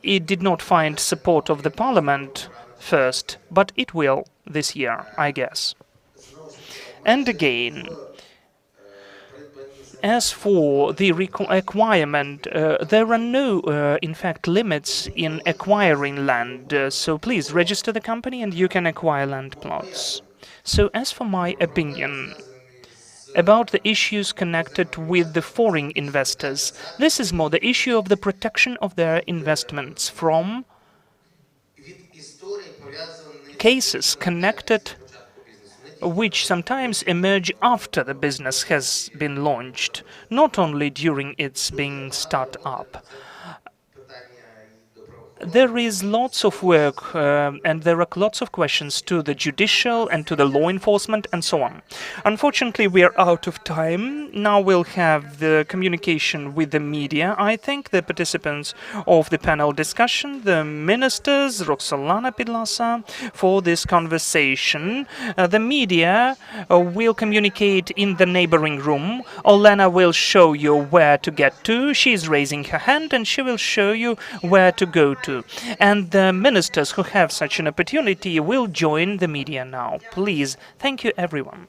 Speaker 3: it did not find support of the parliament first, but it will this year, I guess. And again, as for the requirement, there are no, in fact, limits in acquiring land. So please register the company and you can acquire land plots. So as for my opinion about the issues connected with the foreign investors, this is more the issue of the protection of their investments from cases connected which sometimes emerge after the business has been launched, not only during its being start up. There is lots of work and there are lots of questions to the judicial and to the law enforcement and so on. Unfortunately, we are out of time. Now we'll have the communication with the media. I thank the participants of the panel discussion, the ministers, Roxolana Pidlasa, for this conversation. The media will communicate in the neighboring room. Olena will show you where to get to. She's raising her hand and she will show you where to go to. And the ministers who have such an opportunity will join the media now. Please, thank you everyone.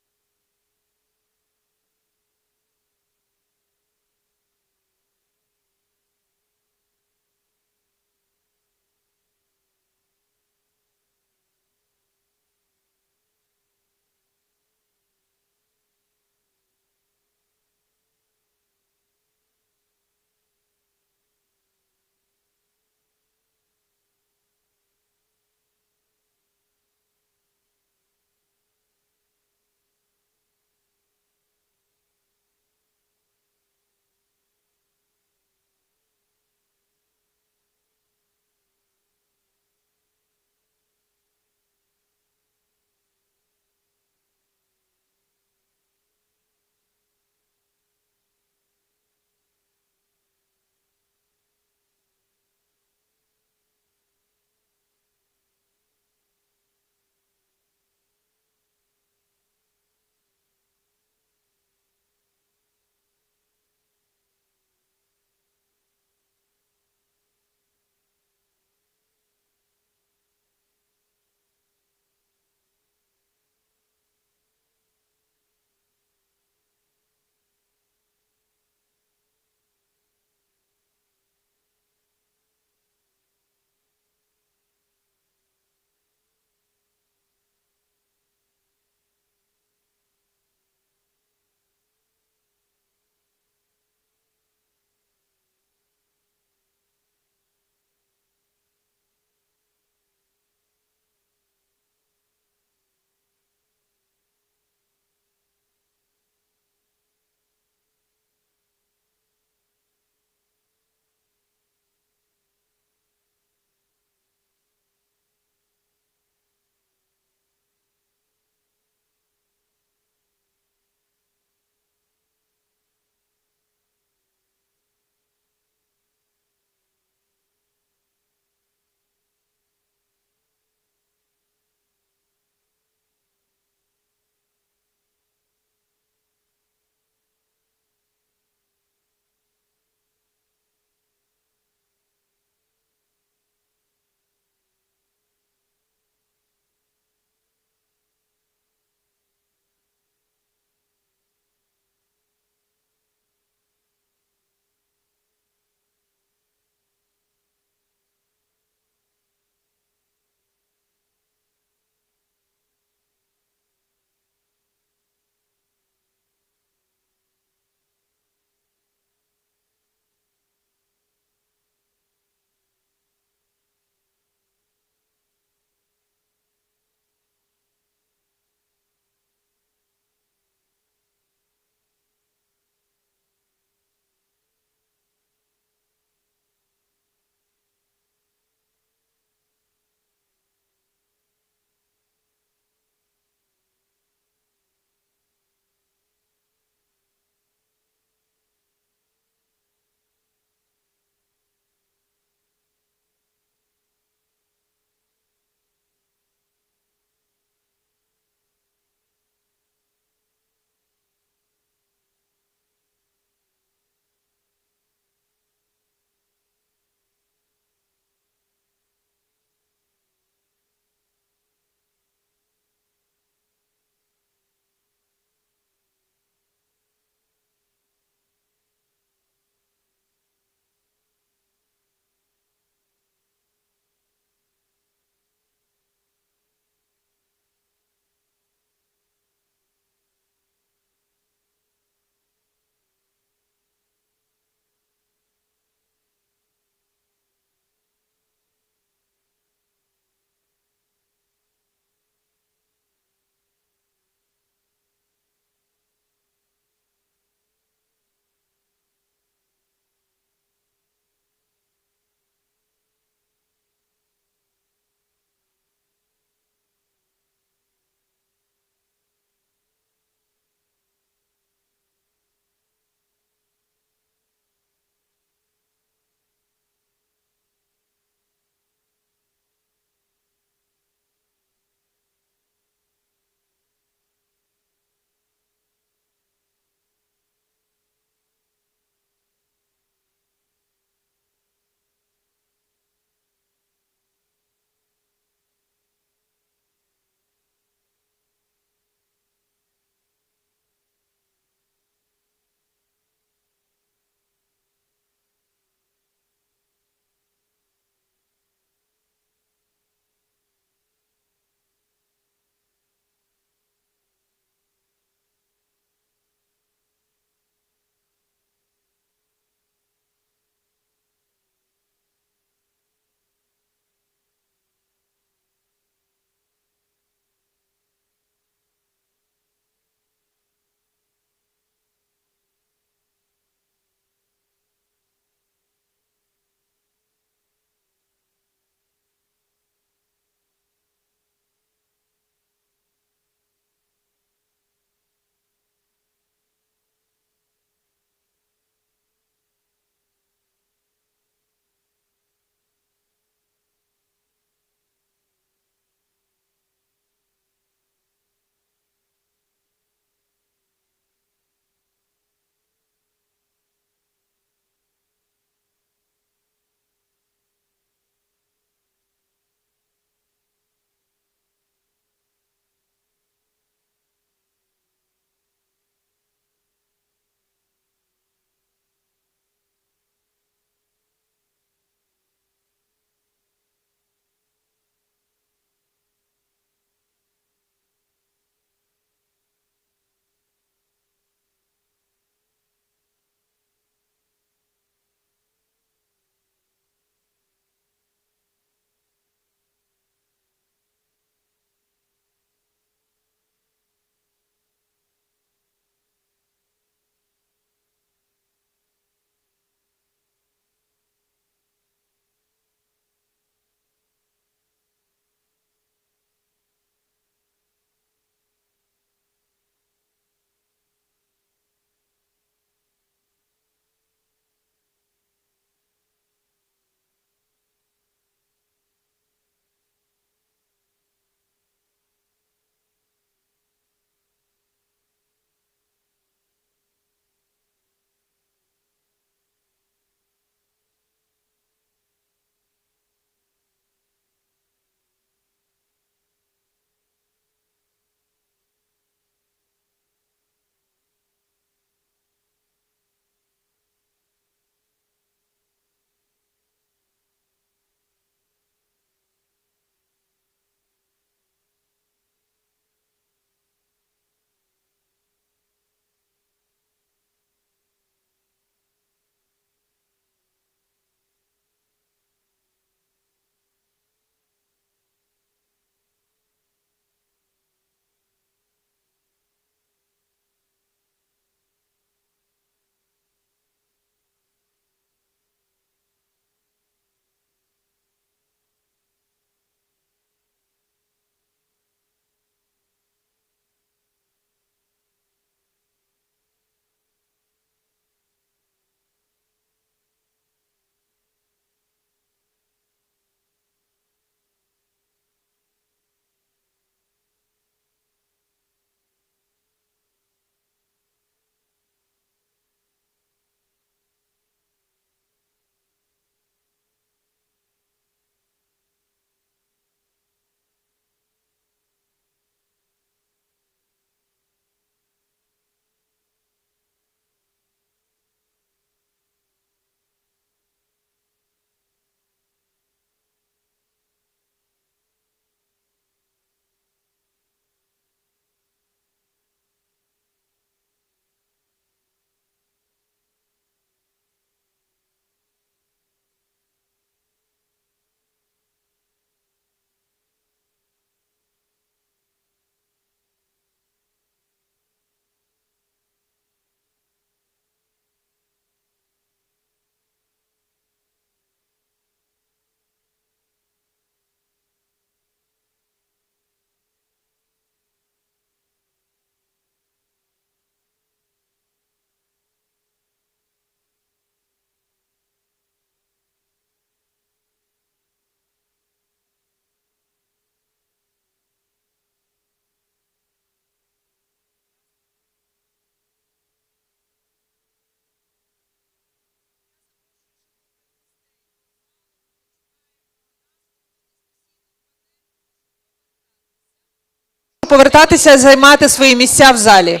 Speaker 6: повертатися і займати свої місця в залі.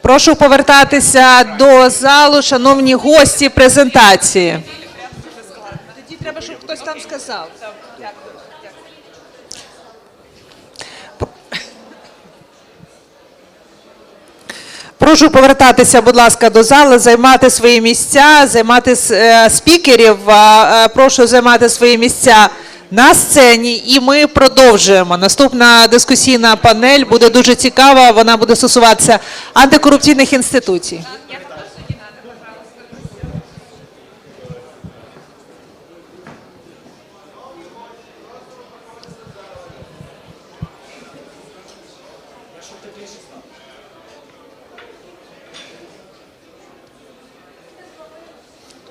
Speaker 6: Прошу повертатися до залу, шановні гості презентації. Тоді треба, щоб хтось там сказав. Прошу повертатися, будь ласка, до зали, займати свої місця, займати спікерів. Прошу займати свої місця на сцені, і ми продовжуємо. Наступна дискусійна панель буде дуже цікава, вона буде стосуватися антикорупційних інституцій.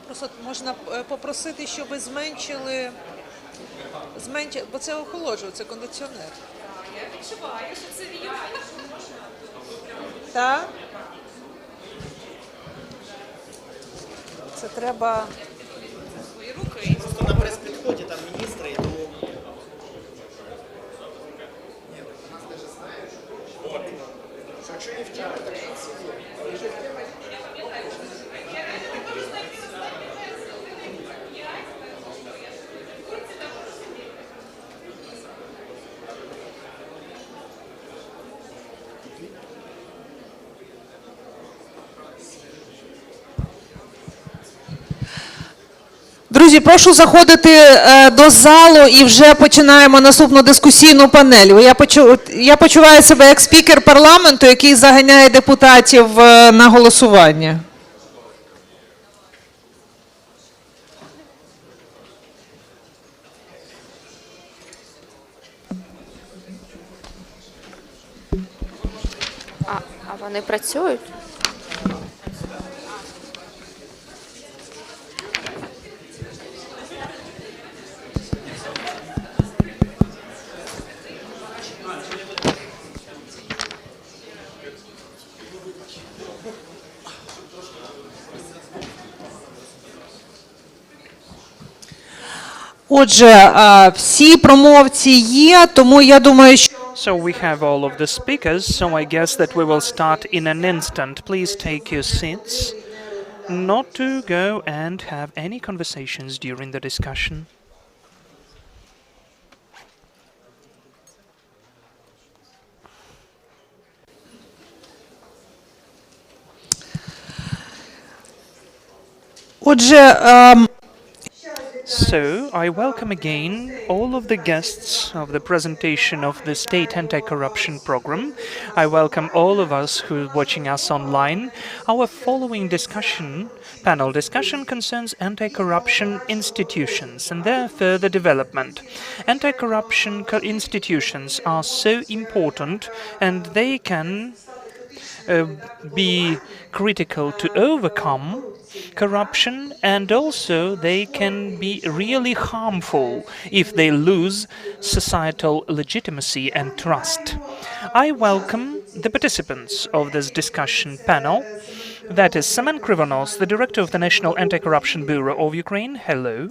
Speaker 6: Просто можна попросити, щоб ви зменшили, бо це охолоджує, це кондиціонер. Я відчуваю, що це він. Так? Це треба... Свої руки.
Speaker 7: Просто на прес-підході там міністри і
Speaker 6: Друзі, прошу заходити до залу і вже починаємо наступну дискусійну панель. Я почуваю себе як спікер парламенту, який заганяє депутатів на голосування.
Speaker 8: А вони працюють?
Speaker 6: Отже, всі промовці є, тому я думаю, що
Speaker 3: So we have all of the speakers, so I guess that we will start in an instant. Please take your seats, not to go and have any conversations during the discussion.
Speaker 6: Отже,
Speaker 3: So, I welcome again all of the guests of the presentation of the State Anti-Corruption Program. I welcome all of us who are watching us online. Our following panel discussion concerns anti-corruption institutions and their further development. Anti-corruption institutions are so important and they can be critical to overcome corruption, and also they can be really harmful if they lose societal legitimacy and trust. I welcome the participants of this discussion panel. That is Semen Krivonos, the Director of the National Anti-Corruption Bureau of Ukraine. Hello.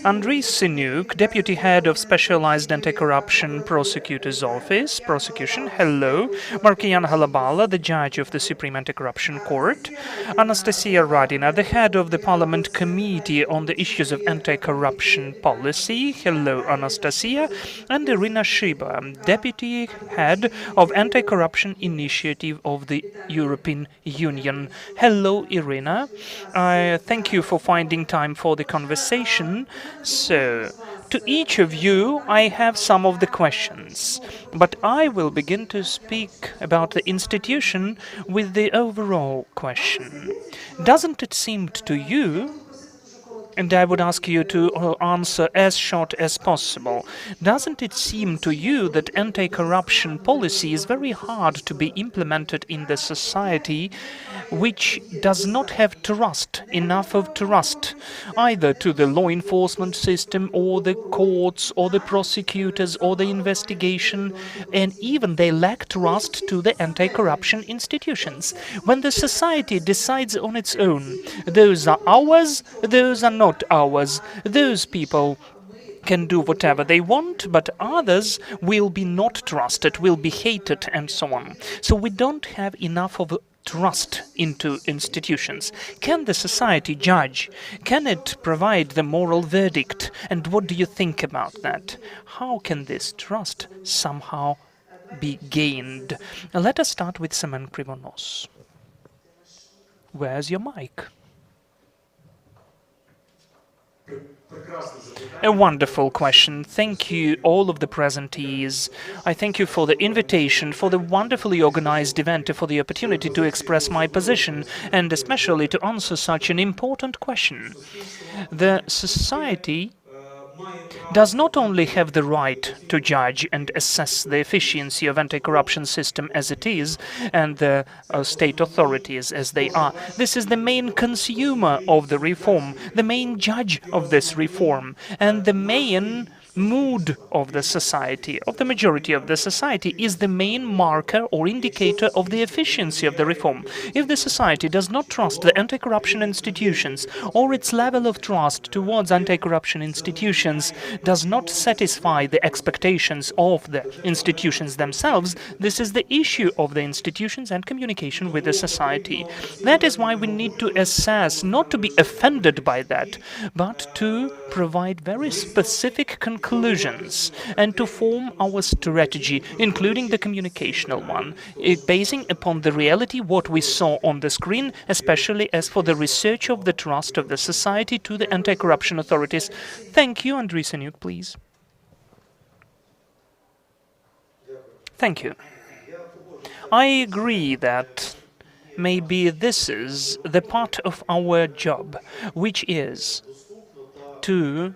Speaker 3: Andriy Sinyuk, Deputy Head of Specialized Anti-Corruption Prosecutor's Office, Prosecution. Hello. Markian Halabala, the Judge of the Supreme Anti-Corruption Court. Anastasia Radina, the Head of the Parliament Committee on the Issues of Anti-Corruption Policy. Hello, Anastasia. And Irina Shiba, Deputy Head of Anti-Corruption Initiative of the European Union. Hello, Irina. I thank you for finding time for the conversation. So, to each of you, I have some of the questions, but I will begin to speak about the institution with the overall question. Doesn't it seem to you And I would ask you to answer as short as possible. Doesn't it seem to you that anti-corruption policy is very hard to be implemented in the society which does not have trust, enough of trust, either to the law enforcement system or the courts or the prosecutors or the investigation, and even they lack trust to the anti-corruption institutions? When the society decides on its own, those are ours, those are not ours, those people can do whatever they want, but others will be not trusted, will be hated, and so on. So we don't have enough of trust into institutions. Can the society judge? Can it provide the moral verdict? And what do you think about that? How can this trust somehow be gained? Let us start with Semen Krivonos. Where's your mic? A wonderful question. Thank you, all of the presentees. I thank you for the invitation, for the wonderfully organized event, for the opportunity to express my position, and especially to answer such an important question. The society does not only have the right to judge and assess the efficiency of anti-corruption system as it is, and the state authorities as they are. This is the main consumer of the reform, the main judge of this reform, and the main mood of the society, of the majority of the society, is the main marker or indicator of the efficiency of the reform. If the society does not trust the anti-corruption institutions, or its level of trust towards anti-corruption institutions does not satisfy the expectations of the institutions themselves, this is the issue of the institutions and communication with the society. That is why we need to assess, not to be offended by that, but to provide very specific conclusions and to form our strategy, including the communicational one, basing upon the reality what we saw on the screen, especially as for the research of the trust of the society to the anti-corruption authorities. Thank you, Andriy Senyuk, please. Thank you. I agree that maybe this is the part of our job, which is to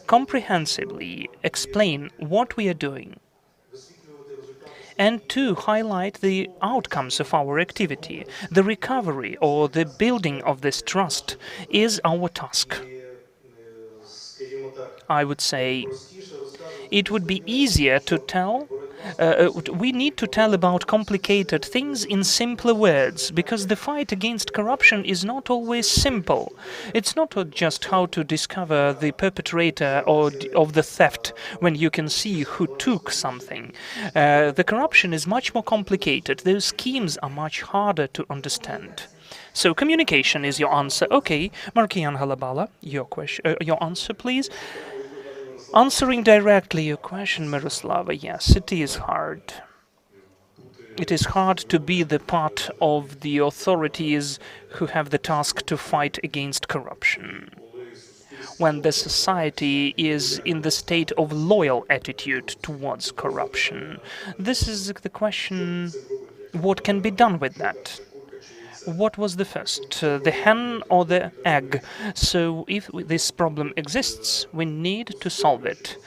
Speaker 3: comprehensively explain what we are doing and to highlight the outcomes of our activity. The recovery or the building of this trust is our task. I would say it would be easier to tell. We need to tell about complicated things in simpler words, because the fight against corruption is not always simple. It's not just how to discover the perpetrator of the theft when you can see who took something. The corruption is much more complicated. Those schemes are much harder to understand. So communication is your answer. Okay, Markian Halabala, your answer, please. Answering directly your question, Miroslava, yes, it is hard. It is hard to be the part of the authorities who have the task to fight against corruption when the society is in the state of loyal attitude towards corruption. This is the question, what can be done with that? What was the first, the hen or the egg? So if this problem exists, we need to solve it.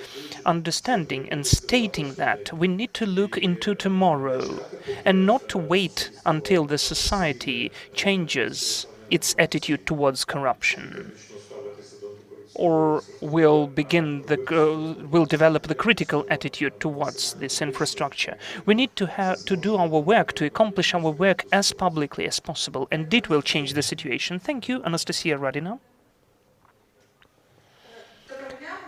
Speaker 3: Understanding and stating that, we need to look into tomorrow and not to wait until the society changes its attitude towards corruption, or will develop the critical attitude towards this infrastructure. We need to do our work, to accomplish our work as publicly as possible, and it will change the situation. Thank you, Anastasia Radina.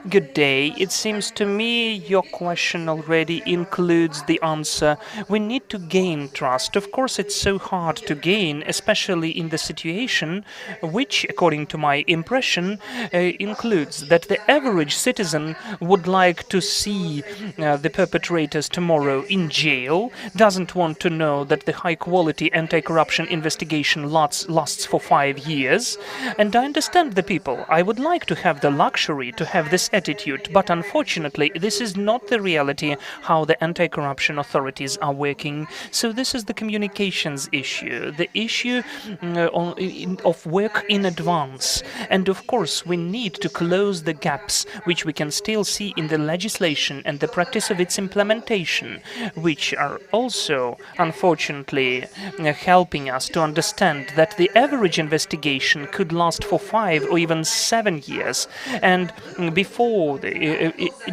Speaker 3: Good day. It seems to me your question already includes the answer. We need to gain trust. Of course, it's so hard to gain, especially in the situation which, according to my impression, includes that the average citizen would like to see the perpetrators tomorrow in jail, doesn't want to know that the high-quality anti-corruption investigation lasts for 5 years. And I understand the people. I would like to have the luxury to have this attitude, but unfortunately this is not the reality how the anti-corruption authorities are working. So this is the communications issue, the issue of work in advance. And of course we need to close the gaps which we can still see in the legislation and the practice of its implementation, which are also unfortunately helping us to understand that the average investigation could last for 5 or even 7 years, and before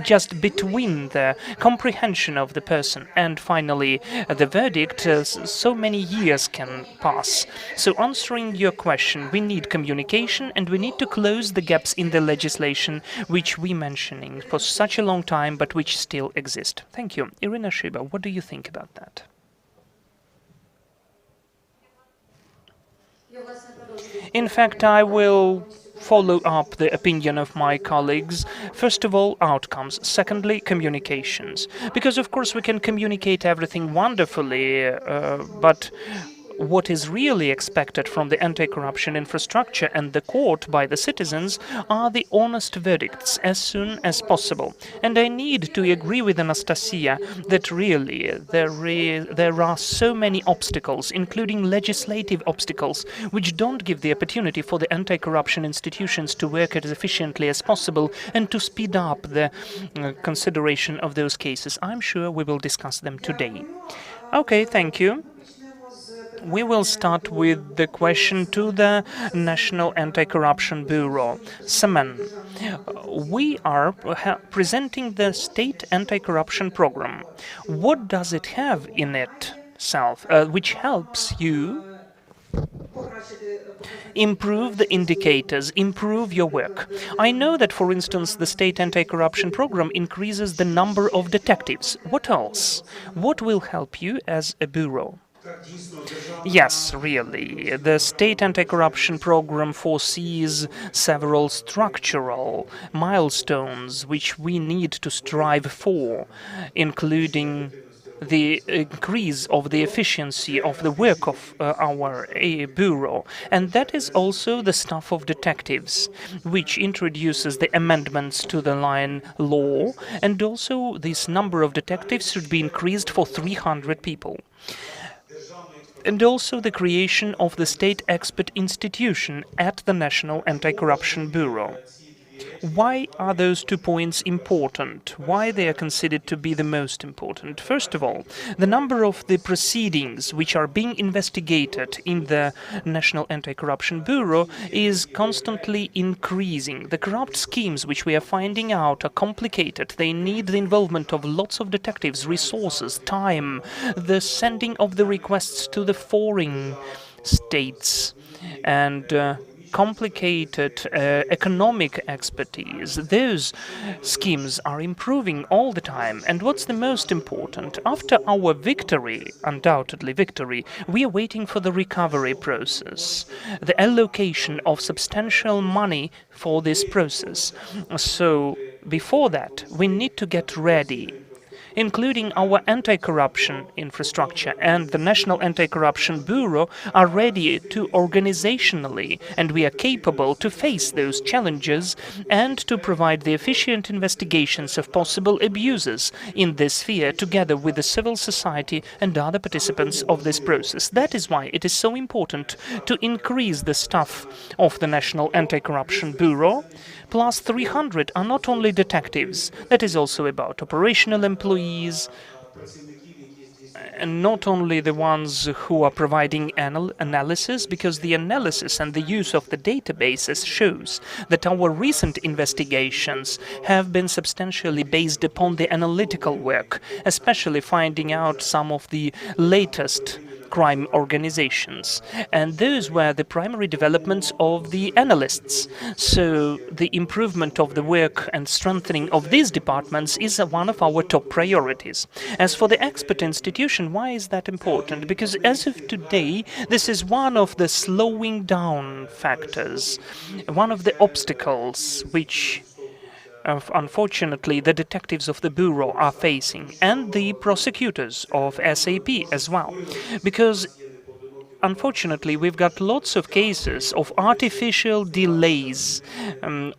Speaker 3: just between the comprehension of the person and finally the verdict, so many years can pass. So answering your question, we need communication and we need to close the gaps in the legislation which we mentioning for such a long time but which still exist. Thank you. Irina Shiba, what do you think about that? In fact, I will follow up the opinion of my colleagues. First of all, outcomes. Secondly, communications. Because, of course, we can communicate everything wonderfully, but what is really expected from the anti-corruption infrastructure and the court by the citizens are the honest verdicts as soon as possible. And I need to agree with Anastasia that really there are so many obstacles, including legislative obstacles, which don't give the opportunity for the anti-corruption institutions to work as efficiently as possible and to speed up the consideration of those cases. I'm sure we will discuss them today. Okay, thank you. We will start with the question to the National Anti-Corruption Bureau. Semen, we are presenting the state anti-corruption program. What does it have in itself which helps you improve the indicators, improve your work? I know that, for instance, the state anti-corruption program increases the number of detectives. What else? What will help you as a bureau? Yes, really. The state anti-corruption program foresees several structural milestones which we need to strive for, including the increase of the efficiency of the work of our bureau. And that is also the staff of detectives, which introduces the amendments to the line law, and also this number of detectives should be increased for 300 people. And also the creation of the state expert institution at the National Anti-Corruption Bureau. Why are those 2 points important? Why they are considered to be the most important? First of all, the number of the proceedings which are being investigated in the National Anti-Corruption Bureau is constantly increasing. The corrupt schemes which we are finding out are complicated. They need the involvement of lots of detectives, resources, time, the sending of the requests to the foreign states, and complicated economic expertise. Those schemes are improving all the time. And what's the most important? After our victory, undoubtedly victory, we are waiting for the recovery process, the allocation of substantial money for this process. So before that, we need to get ready, including our anti-corruption infrastructure and the National Anti-Corruption Bureau are ready to organizationally, and we are capable to face those challenges and to provide the efficient investigations of possible abuses in this sphere together with the civil society and other participants of this process. That is why it is so important to increase the staff of the National Anti-Corruption Bureau. Plus 300 are not only detectives, that is also about operational employees, and not only the ones who are providing analysis, because the analysis and the use of the databases shows that our recent investigations have been substantially based upon the analytical work, especially finding out some of the latest crime organizations. And those were the primary developments of the analysts. So the improvement of the work and strengthening of these departments is one of our top priorities. As for the expert institution, why is that important? Because as of today, this is one of the slowing down factors, one of the obstacles which unfortunately the detectives of the Bureau are facing, and the prosecutors of SAP as well. Because unfortunately, we've got lots of cases of artificial delays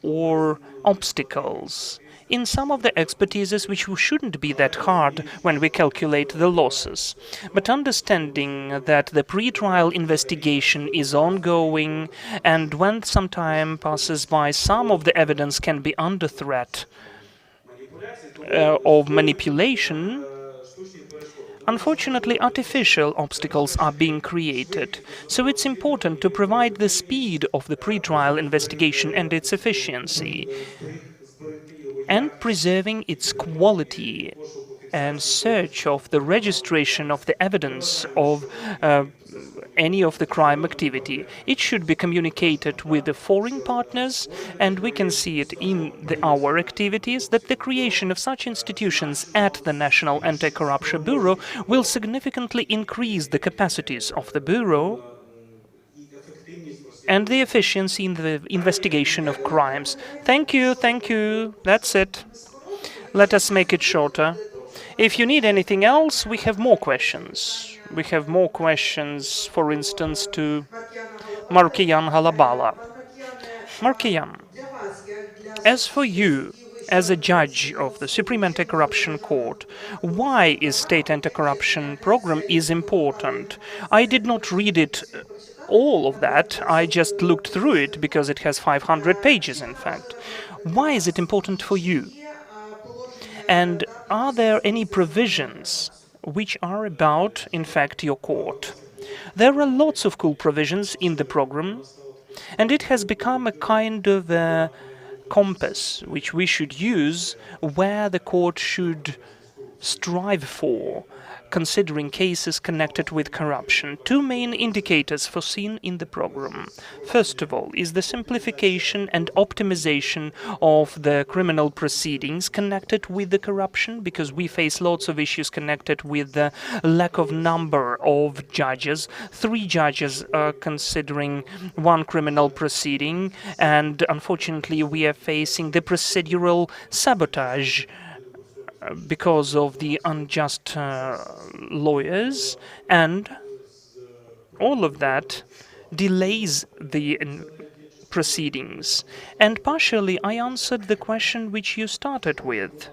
Speaker 3: or obstacles in some of the expertises which shouldn't be that hard when we calculate the losses. But understanding that the pre-trial investigation is ongoing, and when some time passes by, some of the evidence can be under threat of manipulation. Unfortunately, artificial obstacles are being created, so it's important to provide the speed of the pre-trial investigation and its efficiency, and preserving its quality and search of the registration of the evidence of any of the crime activity. It should be communicated with the foreign partners, and we can see it in our activities that the creation of such institutions at the National Anti-Corruption Bureau will significantly increase the capacities of the Bureau and the efficiency in the investigation of crimes. Thank you, that's it. Let us make it shorter. If you need anything else, we have more questions. We have more questions, for instance, to Markian Halabala. Markian, as for you, as a judge of the Supreme Anti-Corruption Court, why is State Anti-Corruption Program is important? I did not read it all of that. I just looked through it because it has 500 pages, in fact. Why is it important for you? And are there any provisions which are about, in fact, your court? There are lots of cool provisions in the program, and it has become a kind of a compass which we should use where the court should strive for, considering cases connected with corruption. Two main indicators foreseen in the program. First of all, is the simplification and optimization of the criminal proceedings connected with the corruption, because we face lots of issues connected with the lack of number of judges. 3 judges are considering one criminal proceeding, and unfortunately we are facing the procedural sabotage because of the unjust lawyers, and all of that delays the proceedings. And partially I answered the question which you started with.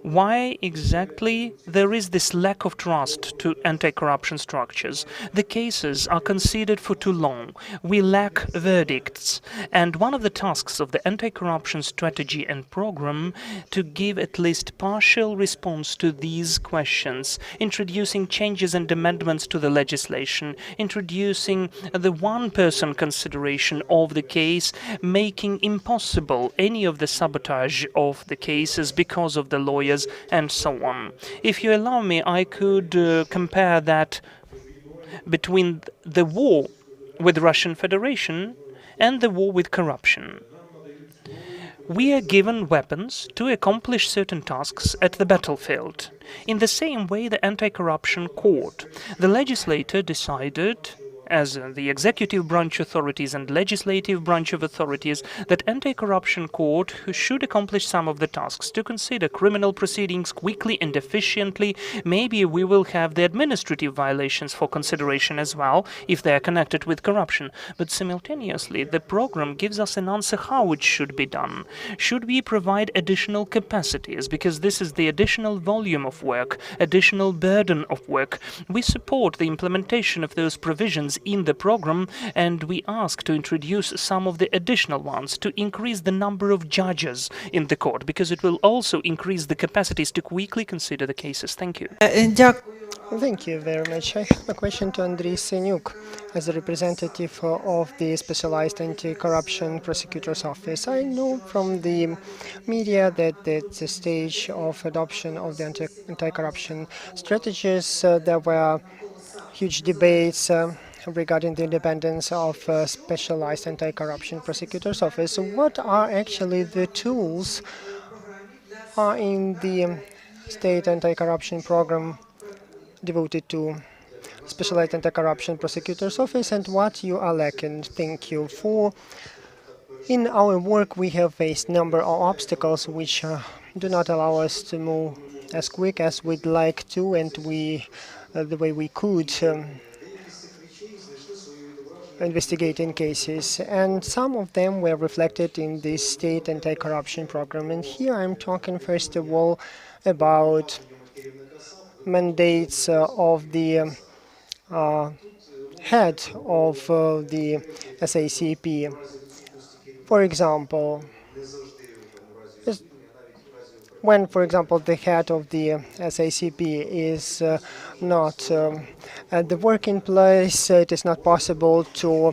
Speaker 3: Why exactly there is this lack of trust to anti-corruption structures? The cases are considered for too long. We lack verdicts. And one of the tasks of the anti-corruption strategy and program to give at least partial response to these questions, introducing changes and amendments to the legislation, introducing the one-person consideration of the case, making impossible any of the sabotage of the cases because of the lawyers, and so on. If you allow me, I could compare that between the war with Russian Federation and the war with corruption. We are given weapons to accomplish certain tasks at the battlefield. In the same way, the anti-corruption court, the legislator decided, as the executive branch authorities and legislative branch of authorities, that anti-corruption court should accomplish some of the tasks to consider criminal proceedings quickly and efficiently. Maybe we will have the administrative violations for consideration as well, if they are connected with corruption. But simultaneously, the program gives us an answer how it should be done. Should we provide additional capacities, because this is the additional volume of work, additional burden of work. We support the implementation of those provisions in the program, and we ask to introduce some of the additional ones to increase the number of judges in the court, because it will also increase the capacities to quickly consider the cases. Thank you.
Speaker 5: Thank you very much. I have a question to Andriy Senyuk, as a representative of the Specialized Anti-Corruption Prosecutor's Office. I know from the media that at the stage of adoption of the anti-corruption strategies, there were huge debates regarding the independence of Specialized Anti-Corruption Prosecutor's Office. So what are actually the tools in the State Anti-Corruption Program devoted to Specialized Anti-Corruption Prosecutor's Office, and what you are lacking? Thank you. In our work, we have faced a number of obstacles which do not allow us to move as quick as we'd like to, and the way we could. investigating cases, and some of them were reflected in the state anti-corruption program. And here I'm talking first of all about mandates of the head of the SACP. For example, when, for example, the head of the SACP is not at the working place, it is not possible to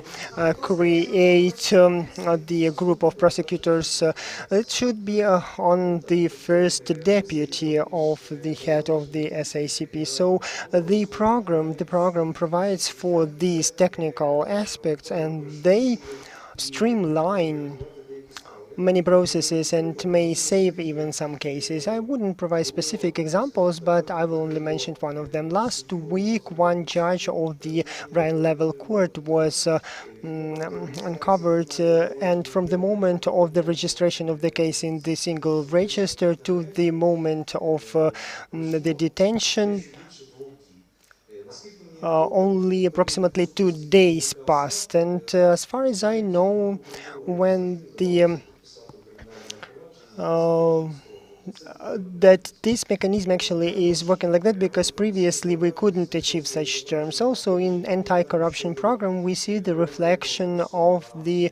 Speaker 5: create the group of prosecutors. It should be on the first deputy of the head of the SACP. So the program provides for these technical aspects, and they streamline many processes and may save even some cases. I wouldn't provide specific examples, but I will only mention one of them. Last week, one judge of the Rhine level court was uncovered, and from the moment of the registration of the case in the single register to the moment of the detention, only approximately 2 days passed. And as far as I know, when the that this mechanism actually is working like that, because previously we couldn't achieve such terms. Also in anti-corruption program we see the reflection of the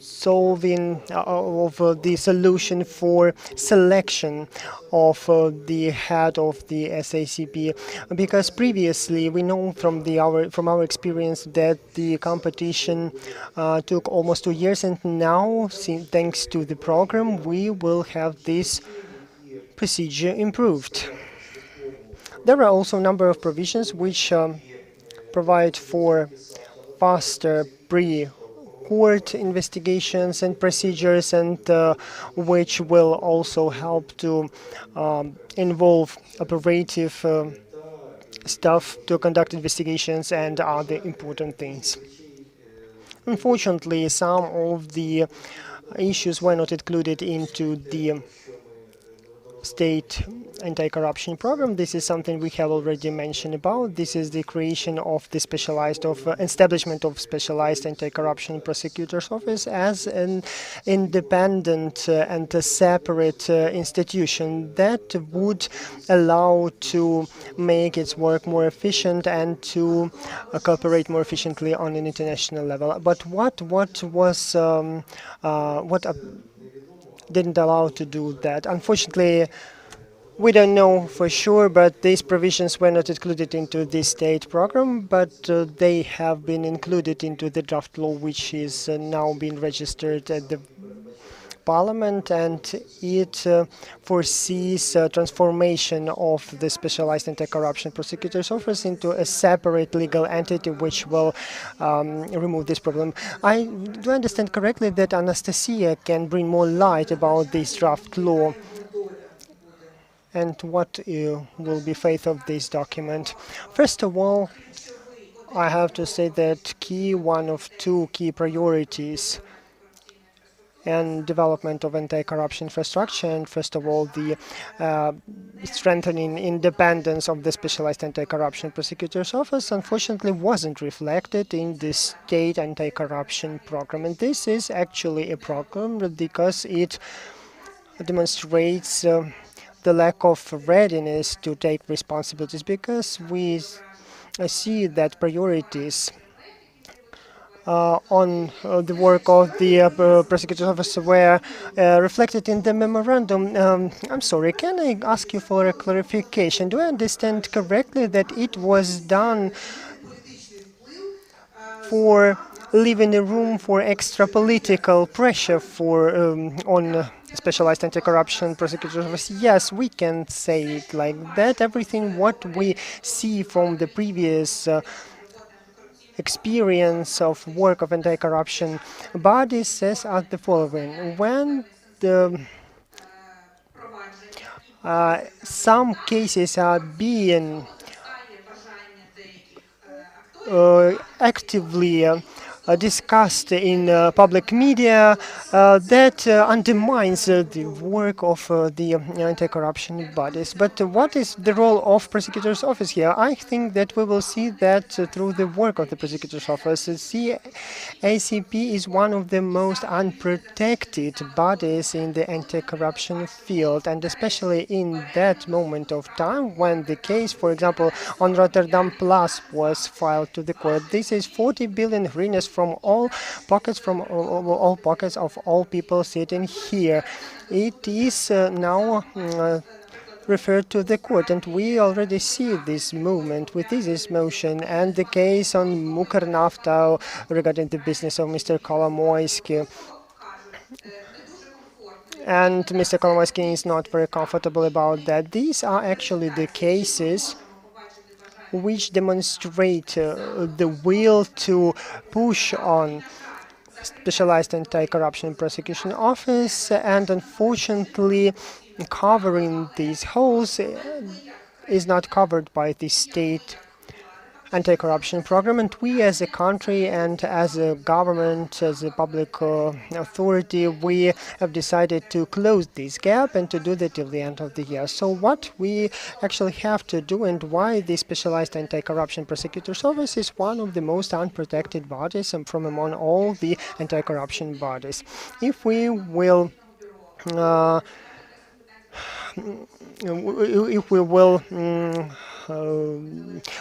Speaker 5: solving of the solution for selection of the head of the SACP, because previously we know from our experience that the competition took almost 2 years, and now, thanks to the program, we will have this procedure improved. There are also a number of provisions which provide for faster court investigations and procedures, and which will also help to involve operative staff to conduct investigations and other important things. Unfortunately, some of the issues were not included into the state anti-corruption program. This is something we have already mentioned about. This is the creation of the establishment of specialized anti-corruption prosecutor's office as an independent and a separate institution that would allow to make its work more efficient and to cooperate more efficiently on an international level. But what didn't allow to do that? Unfortunately, we don't know for sure, but these provisions were not included into the state program, but they have been included into the draft law, which is now being registered at the Parliament, and it foresees transformation of the specialized anti-corruption prosecutor's office into a separate legal entity which will remove this problem. I do understand correctly that Anastasia can bring more light about this draft law and what will be fate of this document. First of all, I have to say that one of two key priorities and development of anti-corruption infrastructure, and first of all the strengthening independence of the specialized anti-corruption prosecutor's office, unfortunately wasn't reflected in the state anti-corruption program. And this is actually a problem because it demonstrates the lack of readiness to take responsibilities, because we see that priorities on the work of the prosecutor's office were reflected in the memorandum. I'm sorry, can I ask you for a clarification? Do I understand correctly that it was done for leaving a room for extra political pressure on specialized anti-corruption prosecutor's office? Yes, we can say it like that. Everything what we see from the previous experience of work of anti-corruption bodies says as the following: when some cases are being actively discussed in public media that undermines the work of the anti-corruption bodies. But what is the role of prosecutor's office here? I think that we will see that through the work of the prosecutor's office. The ACP is one of the most unprotected bodies in the anti-corruption field, and especially in that moment of time when the case, for example, on Rotterdam Plus was filed to the court. This is 40 billion hryvnias from all pockets, of all people sitting here. It is now referred to the court, and we already see this movement with this motion and the case on Ukernafta regarding the business of Mr. Kolomoisky. And Mr. Kolomoisky is not very comfortable about that. These are actually the cases which demonstrate the will to push on specialized anti-corruption prosecution office, and unfortunately covering these holes is not covered by the state anti-corruption program, and we as a country and as a government, as a public authority, we have decided to close this gap and to do that till the end of the year. So what we actually have to do, and why the Specialized Anti-Corruption Prosecutor's Office is one of the most unprotected bodies and from among all the anti-corruption bodies. If we will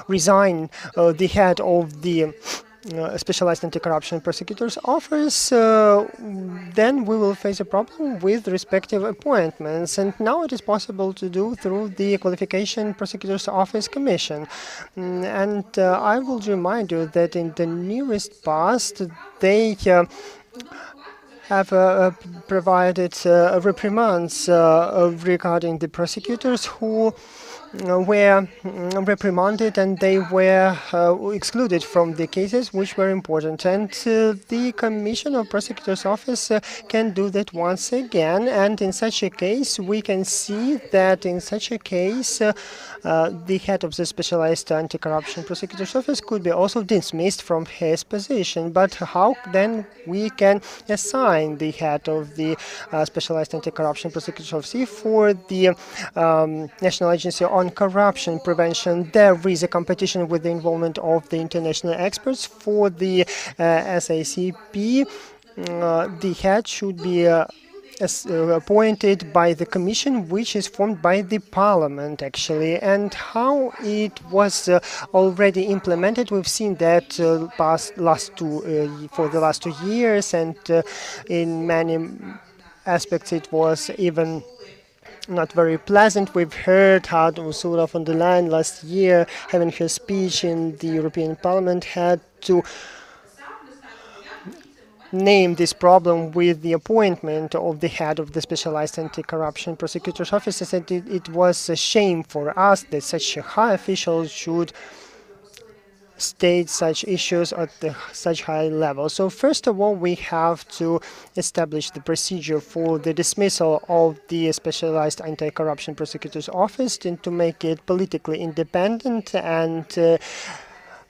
Speaker 5: resign the head of the Specialized Anti-Corruption Prosecutor's Office, then we will face a problem with respective appointments. And now it is possible to do through the Qualification Prosecutor's Office Commission. And I will remind you that in the nearest past, they have provided reprimands regarding the prosecutors who were reprimanded, and they were excluded from the cases which were important. And the Commission of Prosecutor's Office can do that once again. And in such a case, we can see that in such a case, the head of the Specialized Anti-Corruption Prosecutor's Office could be also dismissed from his position. But how then we can assign the head of the Specialized Anti-Corruption Prosecutor's Office? If for the National Agency on Corruption Prevention there is a competition with the involvement of the international experts, for the SACP, the head should be appointed by the commission, which is formed by the parliament actually. And how it was already implemented, we've seen that for the last 2 years, and in many aspects it was even not very pleasant. We've heard how Ursula von der Leyen last year, having her speech in the European Parliament, had to name this problem with the appointment of the head of the Specialized Anti-Corruption Prosecutor's Office. I said it was a shame for us that such a high official should state such issues at such high level. So first of all, we have to establish the procedure for the dismissal of the Specialized Anti-Corruption Prosecutor's Office and to make it politically independent, and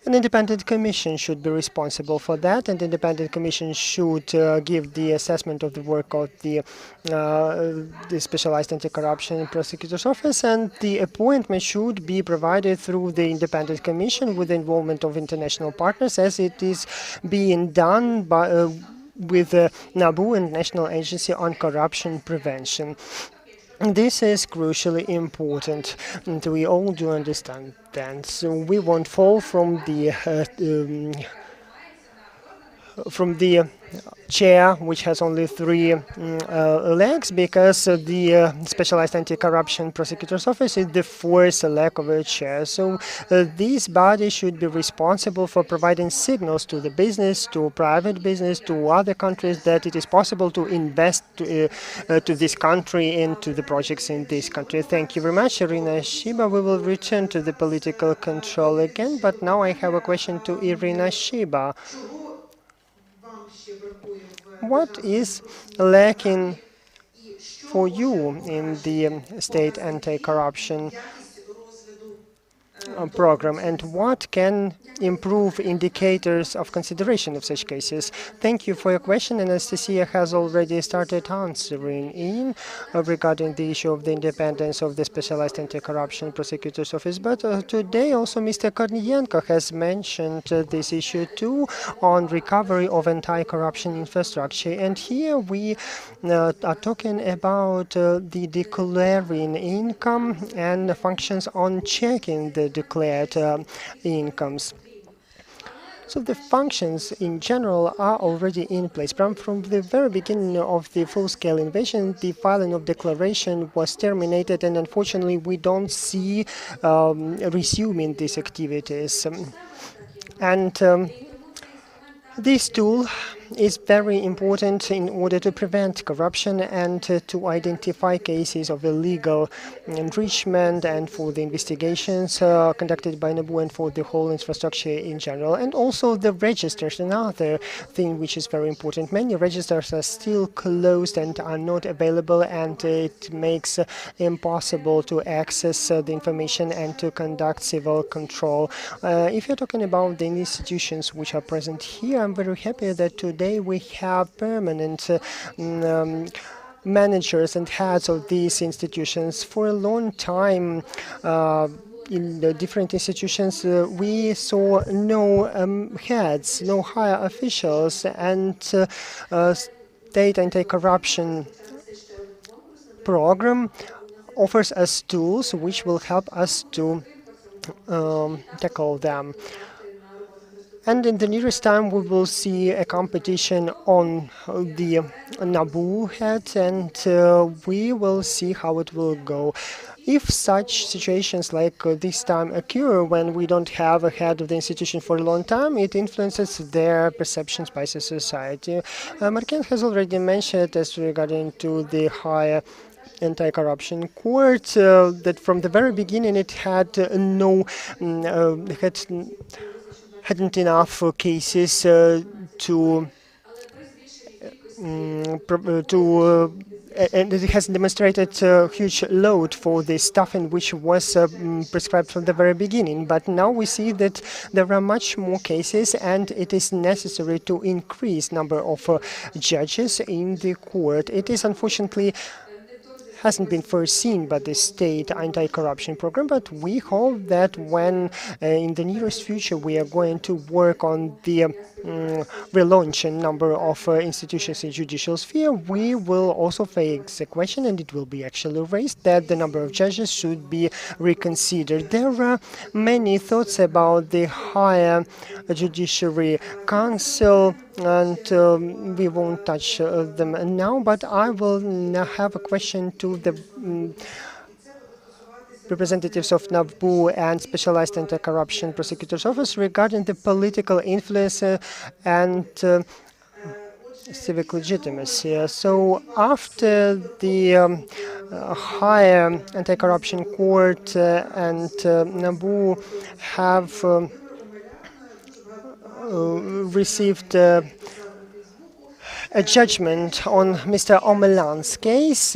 Speaker 5: an independent commission should be responsible for that, and the independent commission should give the assessment of the work of the Specialized Anti-Corruption Prosecutor's Office, and the appointment should be provided through the independent commission with the involvement of international partners, as it is being done by with NABU and National Agency on Corruption Prevention. This is crucially important, and we all do understand that. So we won't fall from the chair, which has only 3 legs, because the Specialized Anti-Corruption Prosecutor's Office is the 4th leg of a chair. So this body should be responsible for providing signals to the business, to private business, to other countries, that it is possible to invest to this country, into the projects in this country. Thank you very much, Irina Shiba. We will return to the political control again, but now I have a question to Irina Shiba. What is lacking for you in the state anti-corruption program, and what can improve indicators of consideration of such cases? Thank you for your question. Anastasia has already started answering in regarding the issue of the independence of the Specialized Anti-Corruption Prosecutor's Office. But today also Mr. Kornienko has mentioned this issue too on recovery of anti-corruption infrastructure. And here we are talking about the declaring income and functions on checking the declared incomes. So the functions in general are already in place. From the very beginning of the full-scale invasion, the filing of declaration was terminated, and unfortunately we don't see resuming these activities. This tool is very important in order to prevent corruption and to identify cases of illegal enrichment and for the investigations conducted by NABU and for the whole infrastructure in general. And also the registers, another thing which is very important. Many registers are still closed and are not available, and it makes impossible to access the information and to conduct civil control. If you're talking about the institutions which are present here, I'm very happy that today we have permanent managers and heads of these institutions. For a long time, in the different institutions, we saw no heads, no higher officials, and state anti-corruption program offers us tools which will help us to tackle them. And in the nearest time, we will see a competition on the NABU head, and we will see how it will go. If such situations like this time occur when we don't have a head of the institution for a long time, it influences their perceptions by the society. Marken has already mentioned as regarding to the higher anti-corruption court that from the very beginning it had hadn't enough cases to and it has demonstrated a huge load for the staffing which was prescribed from the very beginning. But now we see that there are much more cases, and it is necessary to increase number of judges in the court. It is unfortunately hasn't been foreseen by the state anti-corruption program, but we hope that when in the nearest future we are going to work on the relaunching number of institutions in judicial sphere, we will also face a question, and it will be actually raised, that the number of judges should be reconsidered. There are many thoughts about the higher judiciary council, and we won't touch them now, but I will now have a question to the representatives of NABU and Specialized Anti-Corruption Prosecutor's Office regarding the political influence and civic legitimacy. So after the higher anti-corruption court and NABU have received a judgment on Mr. Omelan's case,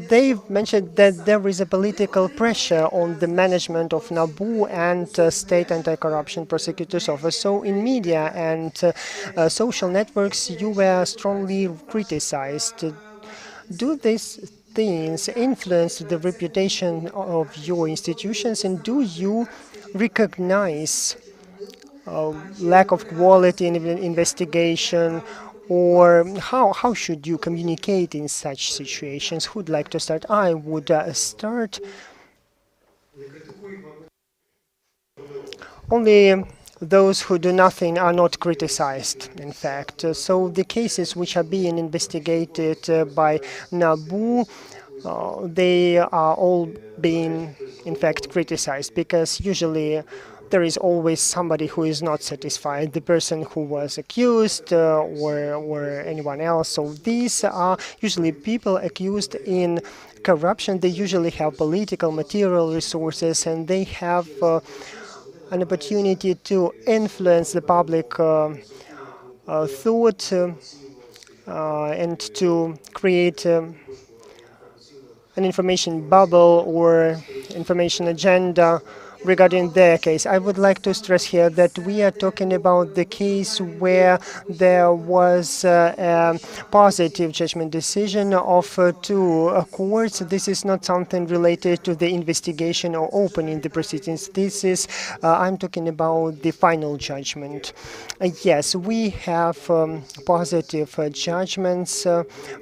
Speaker 5: they mentioned that there is a political pressure on the management of NABU and State Anti-Corruption Prosecutor's Office. So in media and social networks, you were strongly criticized. Do these things influence the reputation of your institutions, and do you recognize lack of quality in investigation, or how should you communicate in such situations? Who'd like to start? I would start. Only those who do nothing are not criticized, in fact. So the cases which are being investigated by NABU, they are all being, in fact, criticized, because usually there is always somebody who is not satisfied, the person who was accused or anyone else. So these are usually people accused in corruption. They usually have political, material resources, and they have an opportunity to influence the public thought and to create an information bubble or information agenda regarding their case. I would like to stress here that we are talking about the case where there was a positive judgment decision of two courts. This is not something related to the investigation or opening the proceedings. This is, I'm talking about the final judgment. Yes, we have positive judgments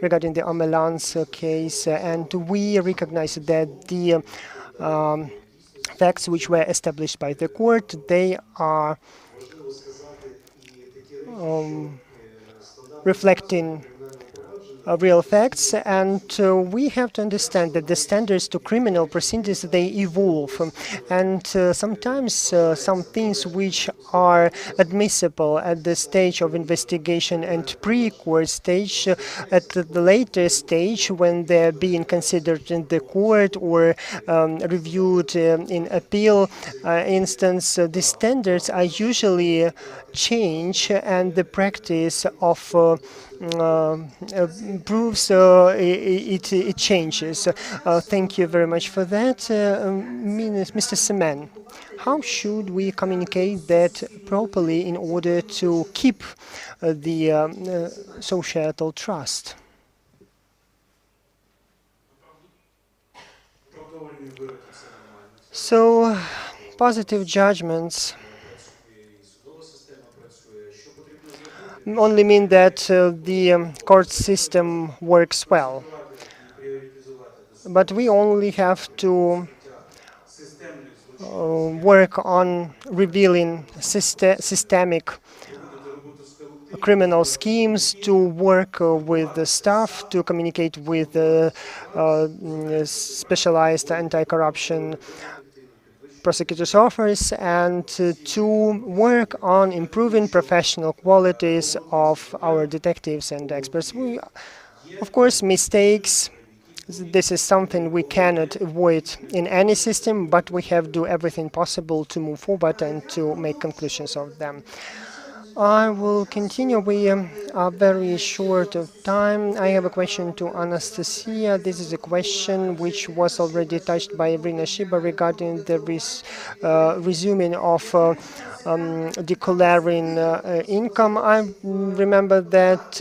Speaker 5: regarding the Amelance case, and we recognize that the facts which were established by the court, they are reflecting real facts, and we have to understand that the standards to criminal proceedings, they evolve, and sometimes some things which are admissible at the stage of investigation and pre-court stage, at the later stage when they're being considered in the court or reviewed in appeal instance, the standards are usually change, and the practice of proves it changes. Thank you very much for that. Mr. Semen, how should we communicate that properly in order to keep the societal trust? So, positive judgments only mean that the court system works well. But we only have to work on revealing systemic criminal schemes, to work with the staff, to communicate with the specialized anti-corruption prosecutor's office, and to work on improving professional qualities of our detectives and experts. Of course, mistakes, this is something we cannot avoid in any system, but we have to do everything possible to move forward and to make conclusions of them. I will continue. We are very short of time. I have a question to Anastasia. This is a question which was already touched by Irina Shiba regarding the resuming of declaring income. I remember that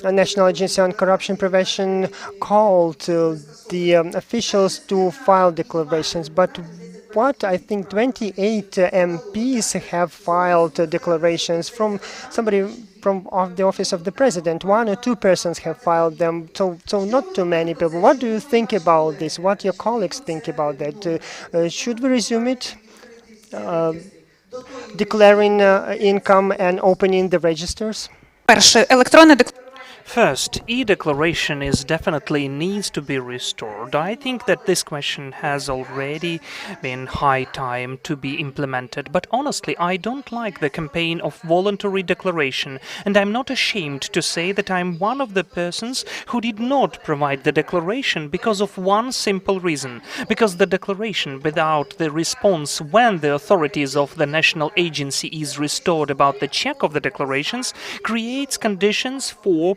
Speaker 5: National Agency on Corruption Prevention called the officials to file declarations, but what I think 28 MPs have filed declarations from somebody from the office of the president. 1 or 2 persons have filed them, so not too many people. What do you think about this? What your colleagues think about that? Should we resume it? Declaring income and opening the registers?
Speaker 6: Перше, електронне декларування.
Speaker 3: First, e-declaration is definitely needs to be restored. I think that this question has already been high time to be implemented. But honestly, I don't like the campaign of voluntary declaration, and I'm not ashamed to say that I'm one of the persons who did not provide the declaration because of one simple reason. Because the declaration without the response when the authorities of the national agency is restored about the check of the declarations creates conditions for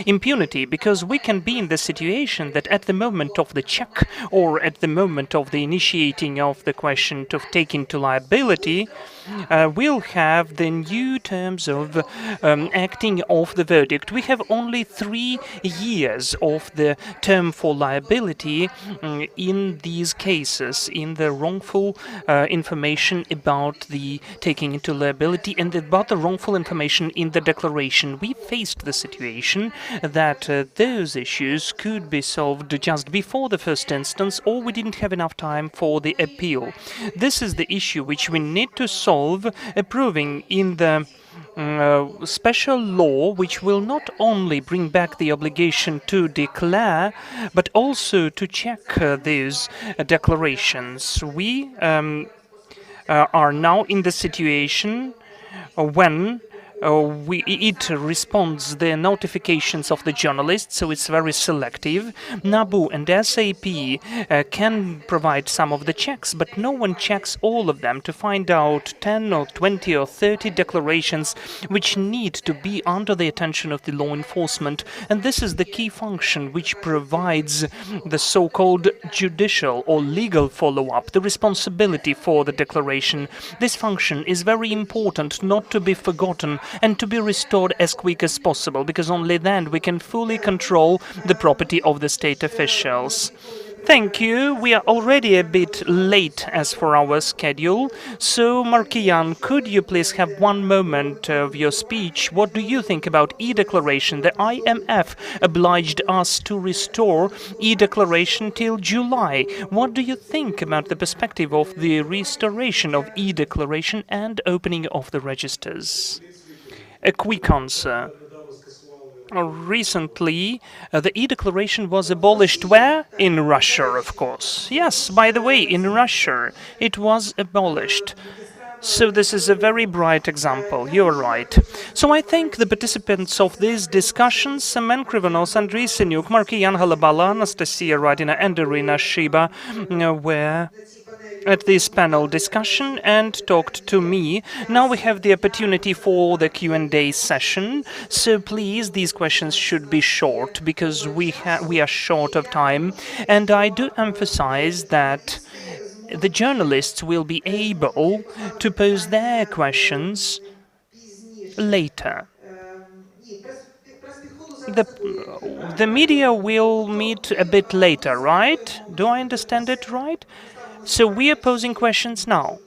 Speaker 3: impunity, because we can be in the situation that at the moment of the check or at the moment of the initiating of the question of taking to liability, we'll have the new terms of acting of the verdict. We have only 3 years of the term for liability in these cases, in the wrongful information about the taking into liability and about the wrongful information in the declaration. We faced the situation that those issues could be solved just before the first instance, or we didn't have enough time for the appeal. This is the issue which we need to solve, approving in the special law, which will not only bring back the obligation to declare, but also to check these declarations. We are now in the situation when it responds the notifications of the journalists, so it's very selective. NABU and SAP can provide some of the checks, but no one checks all of them to find out 10 or 20 or 30 declarations which need to be under the attention of the law enforcement. And this is the key function which provides the so-called judicial or legal follow-up, the responsibility for the declaration. This function is very important not to be forgotten and to be restored as quick as possible, because only then we can fully control the property of the state officials. Thank you. We are already a bit late as for our schedule. So, Markian, could you please have one moment of your speech? What do you think about e-declaration? The IMF obliged us to restore e-declaration till July. What do you think about the perspective of the restoration of e-declaration and opening of the registers? A quick answer. Recently, the e-declaration was abolished where? In Russia, of course. Yes, by the way, in Russia it was abolished. So this is a very bright example. You're right. So I thank the participants of these discussions, Semen Krivonos, Andriy Senyuk, Markian Halabala, Anastasia Radina, and Irina Shiba, were at this panel discussion and talked to me. Now we have the opportunity for the Q&A session. So please, these questions should be short because we are short of time. And I do emphasize that the journalists will be able to pose their questions later. The media will meet a bit later, right? Do I understand it right? So we are posing questions now,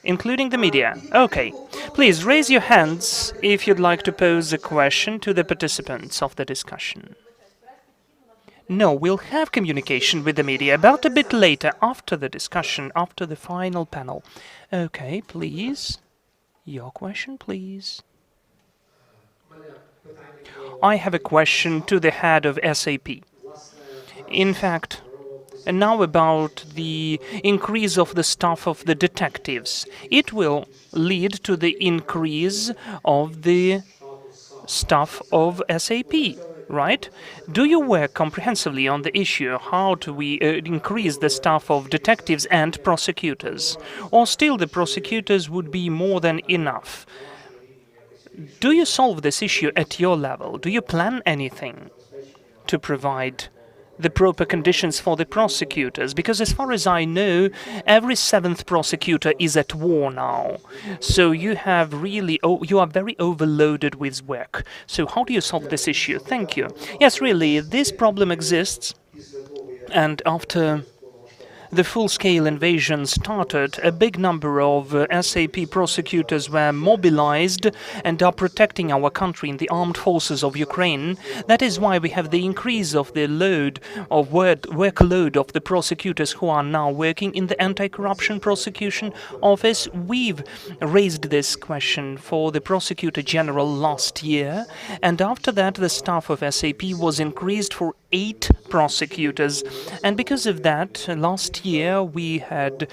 Speaker 3: including the media. Okay. Please raise your hands if you'd like to pose a question to the participants of the discussion. No, we'll have communication with the media about a bit later, after the discussion, after the final panel. Okay, please. Your question, please. I have a question to the head of SAP. In fact, and now about the increase of the staff of the detectives. It will lead to the increase of the staff of SAP, right? Do you work comprehensively on the issue how do we increase the staff of detectives and prosecutors? Or still the prosecutors would be more than enough? Do you solve this issue at your level? Do you plan anything to provide the proper conditions for the prosecutors? Because as far as I know, every seventh prosecutor is at war now. So you are very overloaded with work. So how do you solve this issue? Thank you. Yes, really, this problem exists. And after the full-scale invasion started, a big number of SAP prosecutors were mobilized and are protecting our country in the armed forces of Ukraine. That is why we have the increase of the workload of the prosecutors who are now working in the anti-corruption prosecution office. We've raised this question for the prosecutor general last year, and after that the staff of SAP was increased for 8 prosecutors, and because of that, last year we had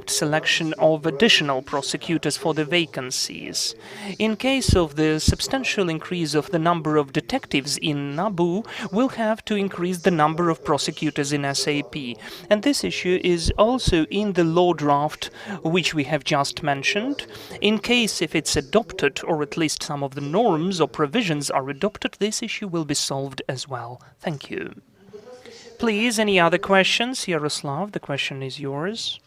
Speaker 3: selection of additional prosecutors for the vacancies. In case of the substantial increase of the number of detectives in NABU, we'll have to increase the number of prosecutors in SAP. And this issue is also in the law draft which we have just mentioned. In case if it's adopted, or at least some of the norms or provisions are adopted, this issue will be solved as well. Thank you. Please, any other questions? Yaroslav, the question is yours.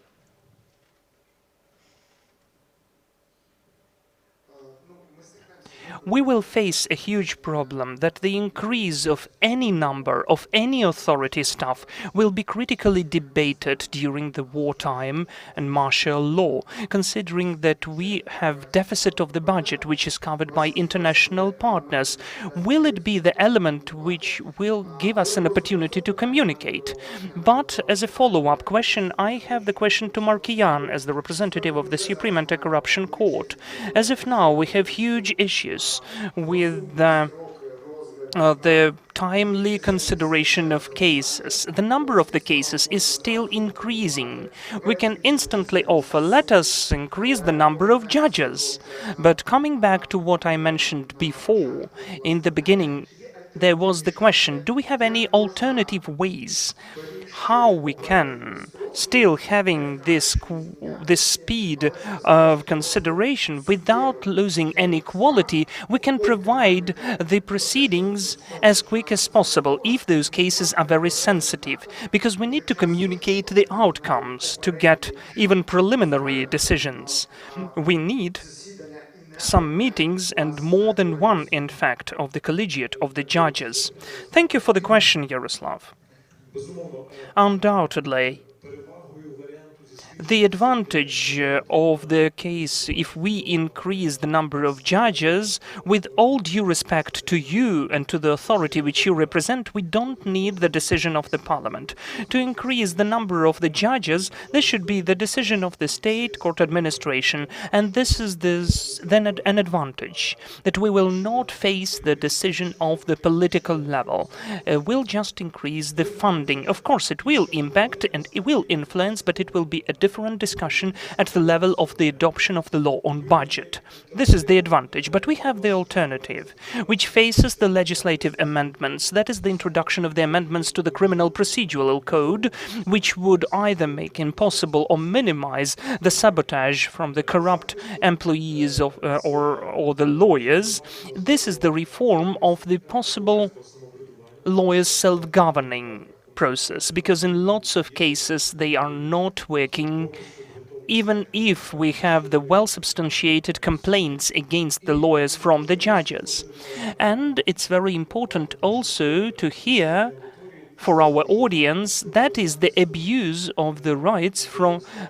Speaker 3: We will face a huge problem that the increase of any number of any authority staff will be critically debated during the wartime and martial law, considering that we have deficit of the budget which is covered by international partners. Will it be the element which will give us an opportunity to communicate? But as a follow-up question, I have the question to Markian as the representative of the Supreme Anti-Corruption Court. As of now, we have huge issues with the the timely consideration of cases. The number of the cases is still increasing. We can instantly offer, let us increase the number of judges. But coming back to what I mentioned before, in the beginning, there was the question, do we have any alternative ways how we can, still having this speed of consideration without losing any quality, we can provide the proceedings as quick as possible if those cases are very sensitive, because we need to communicate the outcomes to get even preliminary decisions. We need some meetings, and more than one, in fact, of the collegiate of the judges. Thank you for the question, Yaroslav. Undoubtedly, the advantage of the case, if we increase the number of judges, with all due respect to you and to the authority which you represent, we don't need the decision of the parliament. To increase the number of the judges, this should be the decision of the state court administration, and this is then an advantage, that we will not face the decision of the political level. We'll just increase the funding. Of course, it will impact and it will influence, but it will be a different discussion at the level of the adoption of the law on budget. This is the advantage, but we have the alternative, which faces the legislative amendments. That is the introduction of the amendments to the Criminal Procedural Code, which would either make impossible or minimize the sabotage from the corrupt employees of, or the lawyers. This is the reform of the possible lawyers' self-governing process, because in lots of cases they are not working, even if we have the well-substantiated complaints against the lawyers from the judges. And it's very important also to hear for our audience, that is the abuse of the rights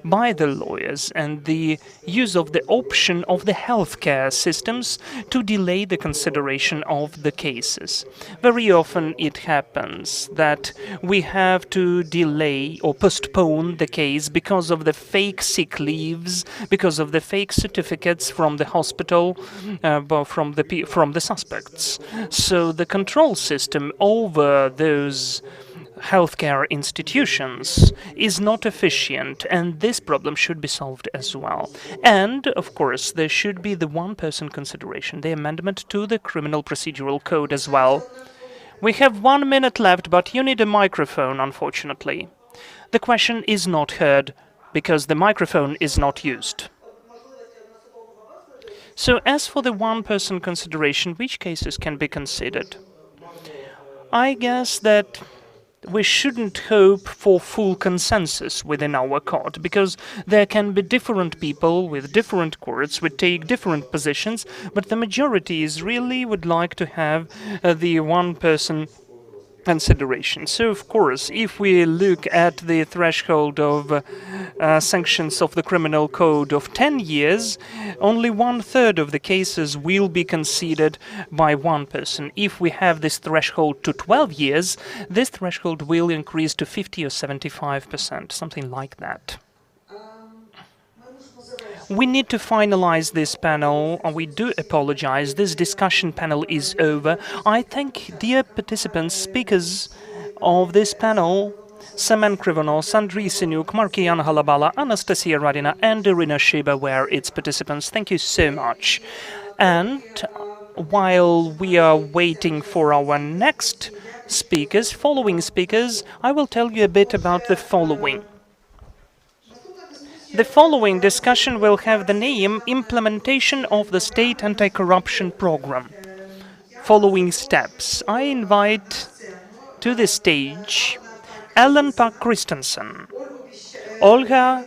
Speaker 3: by the lawyers and the use of the option of the healthcare systems to delay the consideration of the cases. Very often it happens that we have to delay or postpone the case because of the fake sick leaves, because of the fake certificates from the hospital, from the suspects. So the control system over those healthcare institutions is not efficient, and this problem should be solved as well. And, of course, there should be the one-person consideration, the amendment to the Criminal Procedural Code as well. We have 1 minute left, but you need a microphone, unfortunately. The question is not heard because the microphone is not used. So, as for the one-person consideration, which cases can be considered? I guess that we shouldn't hope for full consensus within our court, because there can be different people with different courts who take different positions, but the majority is really would like to have the one-person consideration. So, of course, if we look at the threshold of sanctions of the criminal code of 10 years, only 1/3 of the cases will be considered by one person. If we have this threshold to 12 years, this threshold will increase to 50 or 75%, something like that. We need to finalize this panel, and we do apologize. This discussion panel is over. I thank dear participants, speakers of this panel, Semen Krivonos, Andriy Sinuk, Markian Halabala, Anastasia Radina, and Irina Shiba were its participants. Thank you so much. And while we are waiting for our next following speakers, I will tell you a bit about the following. The following discussion will have the name Implementation of the State Anti-Corruption Program. Following steps. I invite to the stage Ellen Pak Christensen, Olga,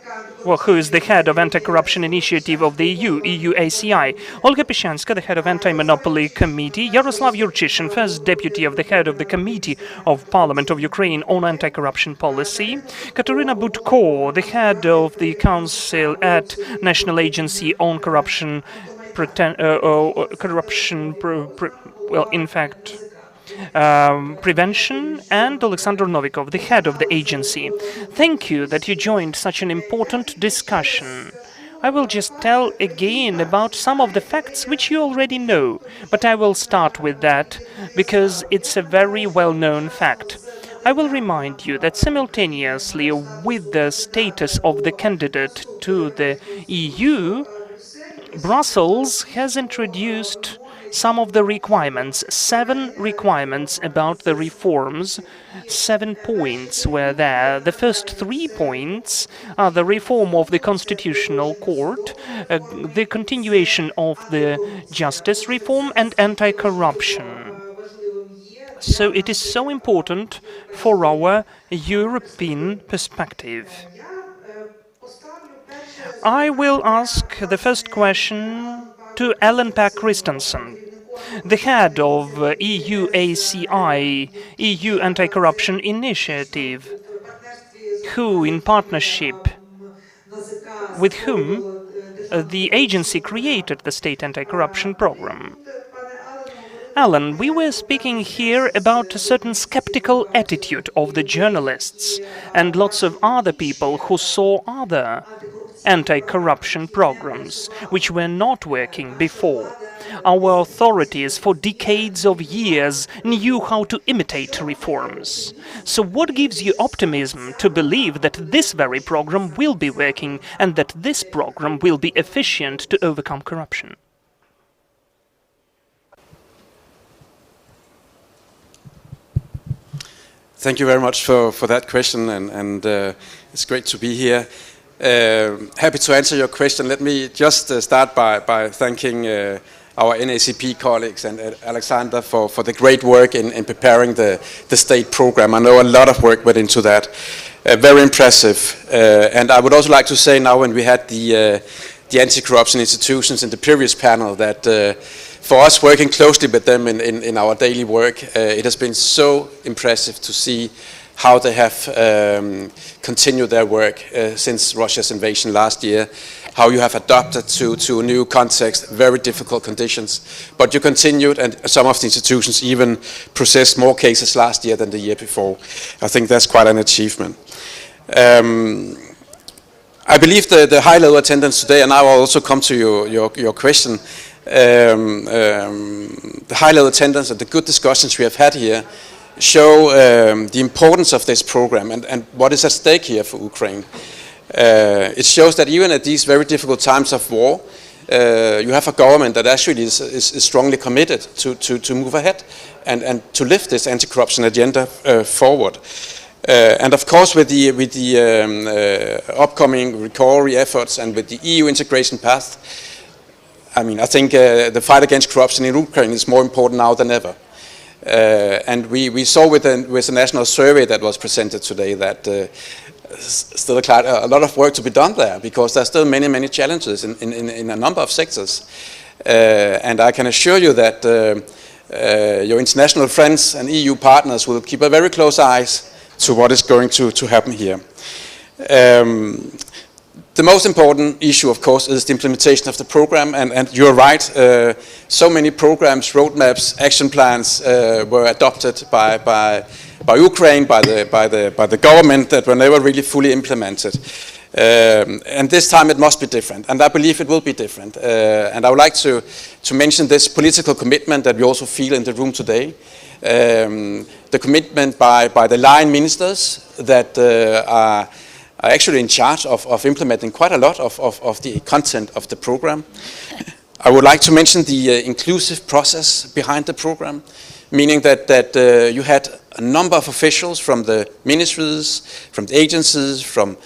Speaker 3: who is the head of Anti-Corruption Initiative of the EU ACI, Olga Pishanska, the head of Anti-Monopoly Committee, Yaroslav Yurchishin, first deputy of the head of the Committee of Parliament of Ukraine on Anti-Corruption Policy, Katerina Budko, the head of the Council at National Agency on Corruption, Prevention, and Alexander Novikov, the head of the agency. Thank you that you joined such an important discussion. I will just tell again about some of the facts which you already know, but I will start with that because it's a very well-known fact. I will remind you that simultaneously with the status of the candidate to the EU, Brussels has introduced some of the requirements, 7 requirements about the reforms. 7 points were there. The first 3 points are the reform of the Constitutional Court, the continuation of the justice reform, and anti-corruption. So it is so important for our European perspective. I will ask the first question to Ellen Pack Christensen, the head of EU ACI, EU Anti-Corruption Initiative, who, in partnership with whom the agency created the State Anti-Corruption Program. Alan, we were speaking here about a certain skeptical attitude of the journalists and lots of other people who saw other anti-corruption programs which were not working before. Our authorities for decades of years knew how to imitate reforms. So what gives you optimism to believe that this very program will be working and that this program will be efficient to overcome corruption?
Speaker 8: Thank you very much for that question, and it's great to be here. Happy to answer your question. Let me just start by thanking our NACP colleagues and Alexander for the great work in preparing the state program. I know a lot of work went into that. Very impressive. And I would also like to say now, when we had the anti-corruption institutions in the previous panel, that for us working closely with them in our daily work, it has been so impressive to see how they have continued their work since Russia's invasion last year, how you have adapted to a new context, very difficult conditions, but you continued, and some of the institutions even processed more cases last year than the year before. I think that's quite an achievement. I believe the high-level attendance today, and I will also come to your question, the high-level attendance and the good discussions we have had here show the importance of this program and what is at stake here for Ukraine. It shows that even at these very difficult times of war, you have a government that actually is strongly committed to move ahead and to lift this anti-corruption agenda forward. And of course, with the upcoming recovery efforts and with the EU integration path, I mean, I think the fight against corruption in Ukraine is more important now than ever. And we saw with the national survey that was presented today that still a lot of work to be done there, because there's still many challenges in a number of sectors. And I can assure you that your international friends and EU partners will keep a very close eyes to what is going to happen here. The most important issue, of course, is the implementation of the program, and you're right, so many programs, roadmaps, action plans were adopted by Ukraine, by the government, that were never really fully implemented. And this time it must be different, and I believe it will be different. And I would like to mention this political commitment that we also feel in the room today. The commitment by the line ministers that are actually in charge of implementing quite a lot of the content of the program. I would like to mention the inclusive process behind the program, meaning that you had a number of officials from the ministries, from the agencies, from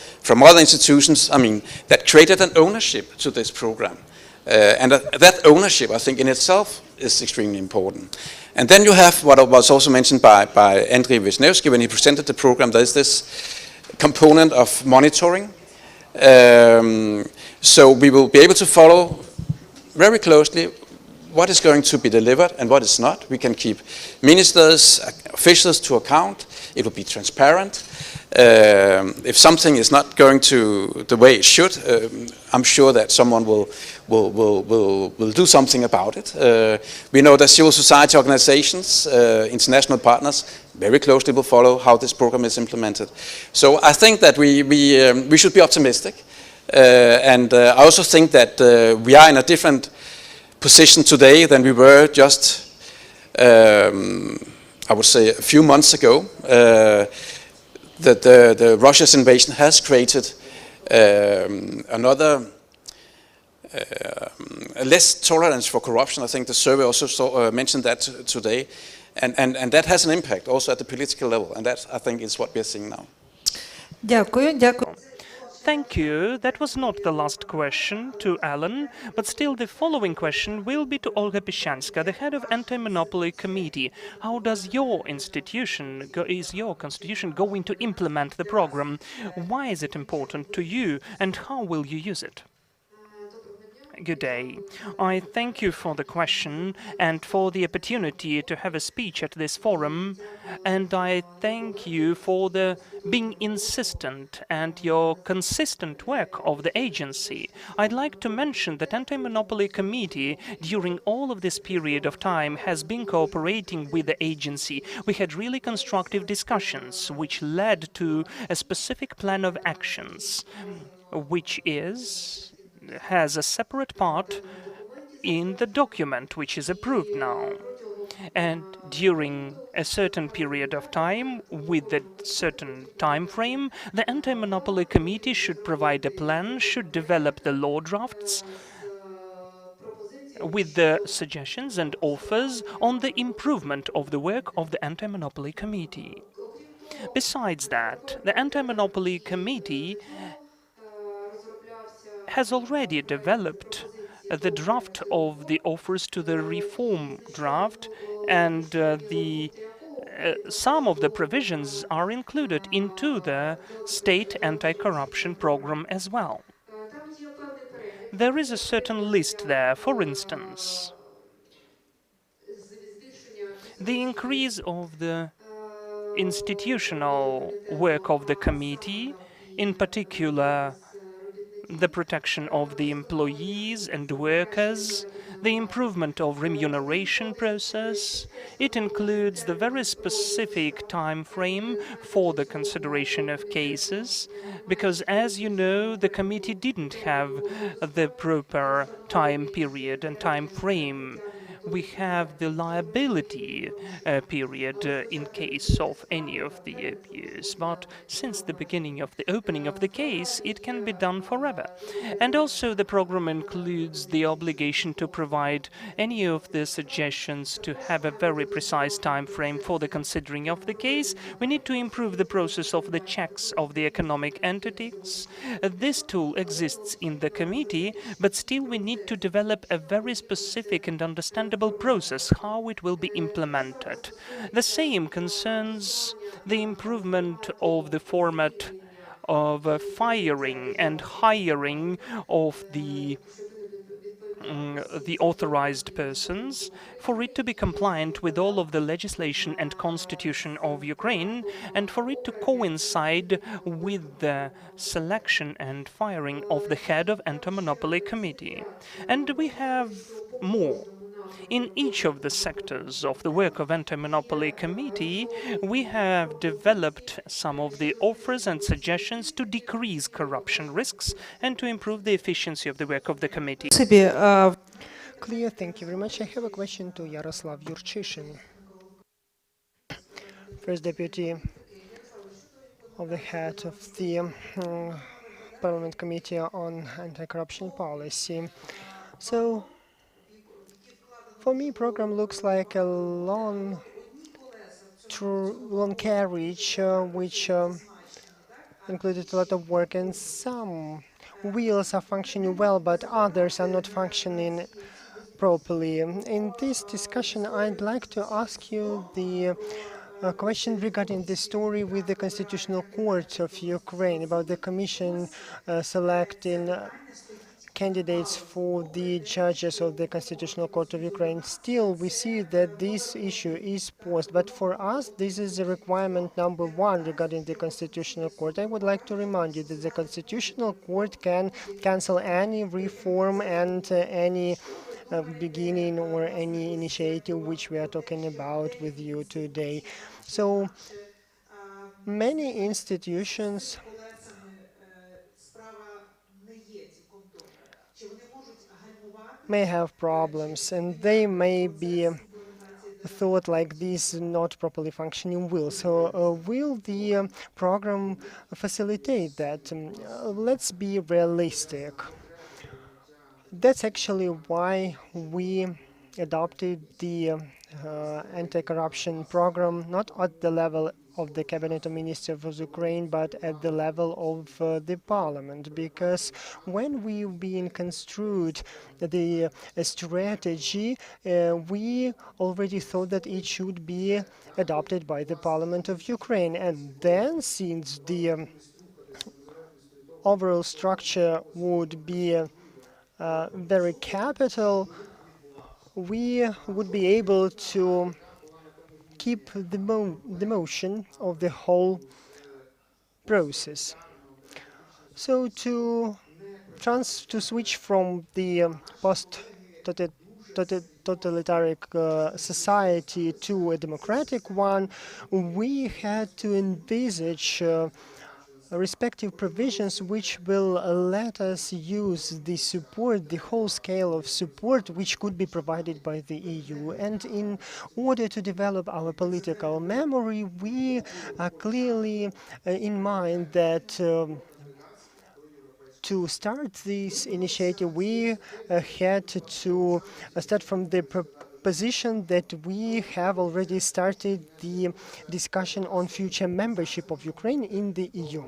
Speaker 8: other institutions, I mean, that created an ownership to this program. And that ownership, I think, in itself is extremely important. And then you have what was also mentioned by Andriy Wisniewski when he presented the program. There is this component of monitoring. So we will be able to follow very closely what is going to be delivered and what is not. We can keep ministers, officials to account. It will be transparent. If something is not going to the way it should, I'm sure that someone will do something about it. We know that civil society organizations, international partners, very closely will follow how this program is implemented. So I think that we should be optimistic. I also think that we are in a different position today than we were just, I would say, a few months ago. That the Russia's invasion has created another less tolerance for corruption. I think the survey also mentioned that today, and that has an impact also at the political level, and that I think is what we are seeing now.
Speaker 6: Дякую, дякую.
Speaker 3: Thank you. That was not the last question to Alan, but still the following question will be to Olga Pishanska, the head of Anti-Monopoly Committee. How does your institution, is your constitution going to implement the program? Why is it important to you, and how will you use it? Good day. I thank you for the question and for the opportunity to have a speech at this forum, and I thank you for the being insistent and your consistent work of the agency. I'd like to mention that Anti-Monopoly Committee during all of this period of time has been cooperating with the agency. We had really constructive discussions which led to a specific plan of actions, which has a separate part in the document which is approved now. And during a certain period of time, with a certain time frame, the Anti-Monopoly Committee should provide a plan, should develop the law drafts with the suggestions and offers on the improvement of the work of the Anti-Monopoly Committee. Besides that, the Anti-Monopoly Committee has already developed the draft of the offers to the reform draft, and some of the provisions are included into the state anti-corruption program as well. There is a certain list there. For instance, the increase of the institutional work of the committee, in particular the protection of the employees and workers, the improvement of remuneration process. It includes the very specific time frame for the consideration of cases, because as you know, the committee didn't have the proper time period and time frame. We have the liability period in case of any of the abuse, but since the beginning of the opening of the case, it can be done forever. And also the program includes the obligation to provide any of the suggestions to have a very precise time frame for the considering of the case. We need to improve the process of the checks of the economic entities. This tool exists in the committee, but still we need to develop a very specific and understandable process how it will be implemented. The same concerns the improvement of the format of firing and hiring of the authorized persons, for it to be compliant with all of the legislation and constitution of Ukraine, and for it to coincide with the selection and firing of the head of Anti-Monopoly Committee. And we have more. In each of the sectors of the work of Anti-Monopoly Committee, we have developed some of the offers and suggestions to decrease corruption risks and to improve the efficiency of the work of the committee.
Speaker 5: Clear, thank you very much. I have a question to Yaroslav Yurchishin, First Deputy of the head of the Parliament Committee on Anti-Corruption Policy. So, for me, program looks like a long carriage, which included a lot of work, and some wheels are functioning well, but others are not functioning properly. In this discussion, I'd like to ask you the question regarding the story with the Constitutional Court of Ukraine about the Commission selecting candidates for the judges of the Constitutional Court of Ukraine. Still, we see that this issue is posed, but for us, this is a requirement number one regarding the Constitutional Court. I would like to remind you that the Constitutional Court can cancel any reform and any beginning or any initiative which we are talking about with you today. So many institutions may have problems, and they may be thought like this not properly functioning will. So will the program facilitate that? Let's be realistic. That's actually why we adopted the anti-corruption program, not at the level of the cabinet of ministers of Ukraine, but at the level of the parliament. Because when we being construed the strategy, we already thought that it should be adopted by the parliament of Ukraine. And then, since the overall structure would be very capital, we would be able to keep the motion of the whole process. So to switch from the totalitarian society to a democratic one, we had to envisage respective provisions which will let us use the support, the whole scale of support which could be provided by the EU. And in order to develop our political memory, we are clearly in mind that to start this initiative, we had to start from the position that we have already started the discussion on future membership of Ukraine in the EU.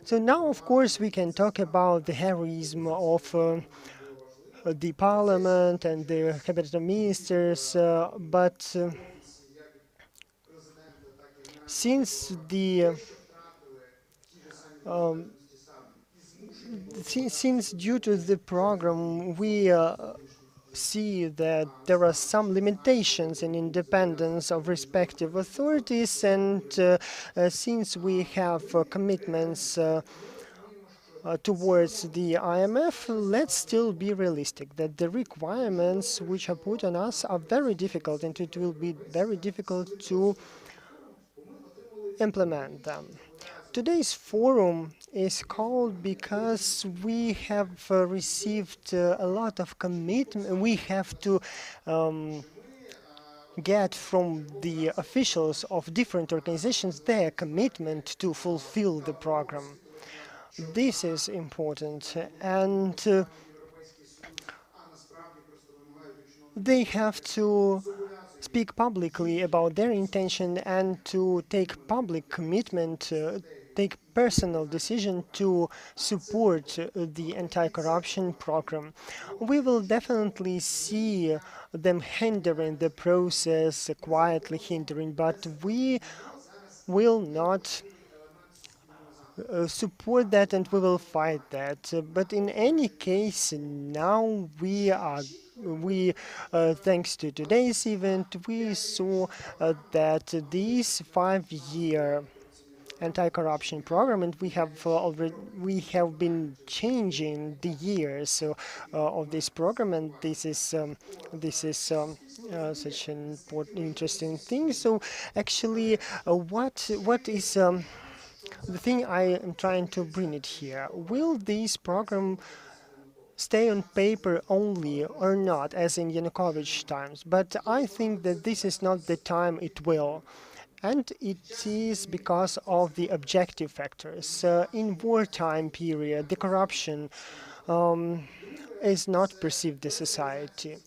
Speaker 5: So now, of course, we can talk about the heroism of the parliament and the cabinet of ministers, but since due to the program we see that there are some limitations in independence of respective authorities, and since we have commitments towards the IMF, let's still be realistic that the requirements which are put on us are very difficult, and it will be very difficult to implement them. Today's forum is called because we have received a lot of commitment. We have to get from the officials of different organizations their commitment to fulfill the program. This is important, and they have to speak publicly about their intention and to take public commitment, take personal decision to support the anti-corruption program. We will definitely see them hindering the process, quietly hindering, but we will not support that, and we will fight that. But in any case, now thanks to today's event, we saw that this 5-year anti-corruption program, and we have been changing the years of this program, and this is such an important, interesting thing. So actually, what is the thing I am trying to bring it here? Will this program stay on paper only or not, as in Yanukovych times? But I think that this is not the time it will. And it is because of the objective factors. In wartime period, the corruption is not perceived in society.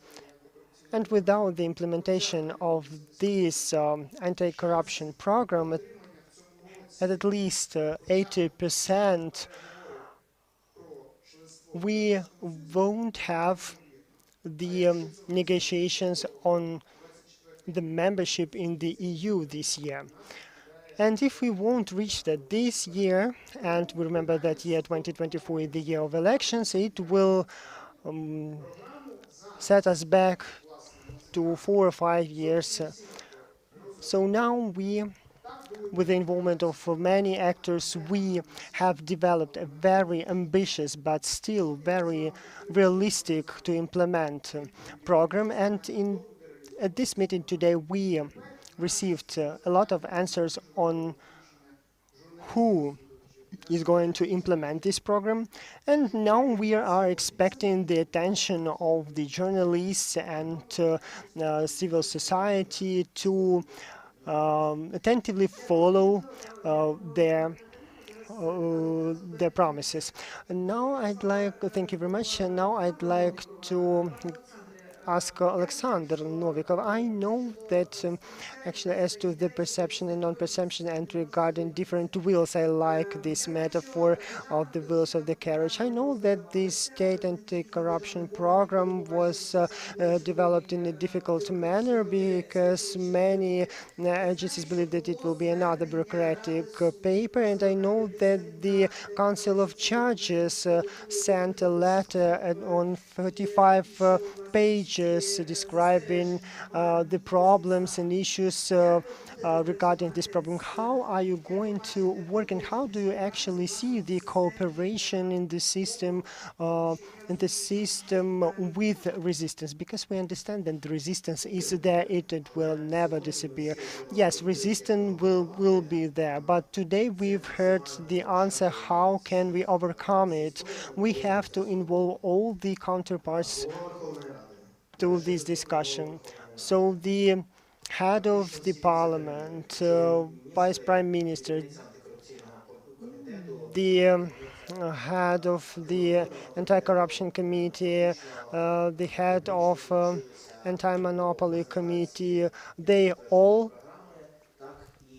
Speaker 5: And without the implementation of this anti-corruption program, at least 80%, we won't have the negotiations on the membership in the EU this year. And if we won't reach that this year, and we remember that year 2024 is the year of elections, it will set us back to 4 or 5 years. So now with the involvement of many actors, we have developed a very ambitious but still very realistic to implement program. And at this meeting today, we received a lot of answers on who is going to implement this program. And now we are expecting the attention of the journalists and civil society to attentively follow their promises. And now thank you very much. And now I'd like to ask Alexander Novikov. I know that actually as to the perception and non-perception and regarding different wheels, I like this metaphor of the wheels of the carriage. I know that the state anti-corruption program was developed in a difficult manner because many agencies believe that it will be another bureaucratic paper, and I know that the Council of Judges sent a letter on 35 pages describing the problems and issues regarding this problem. How are you going to work, and how do you actually see the cooperation in the system with resistance? Because we understand that the resistance is there, it will never disappear. Yes, resistance will be there, but today we've heard the answer. How can we overcome it? We have to involve all the counterparts to this discussion. So the head of the parliament, vice prime minister, the head of the anti-corruption committee, the head of anti-monopoly committee, they all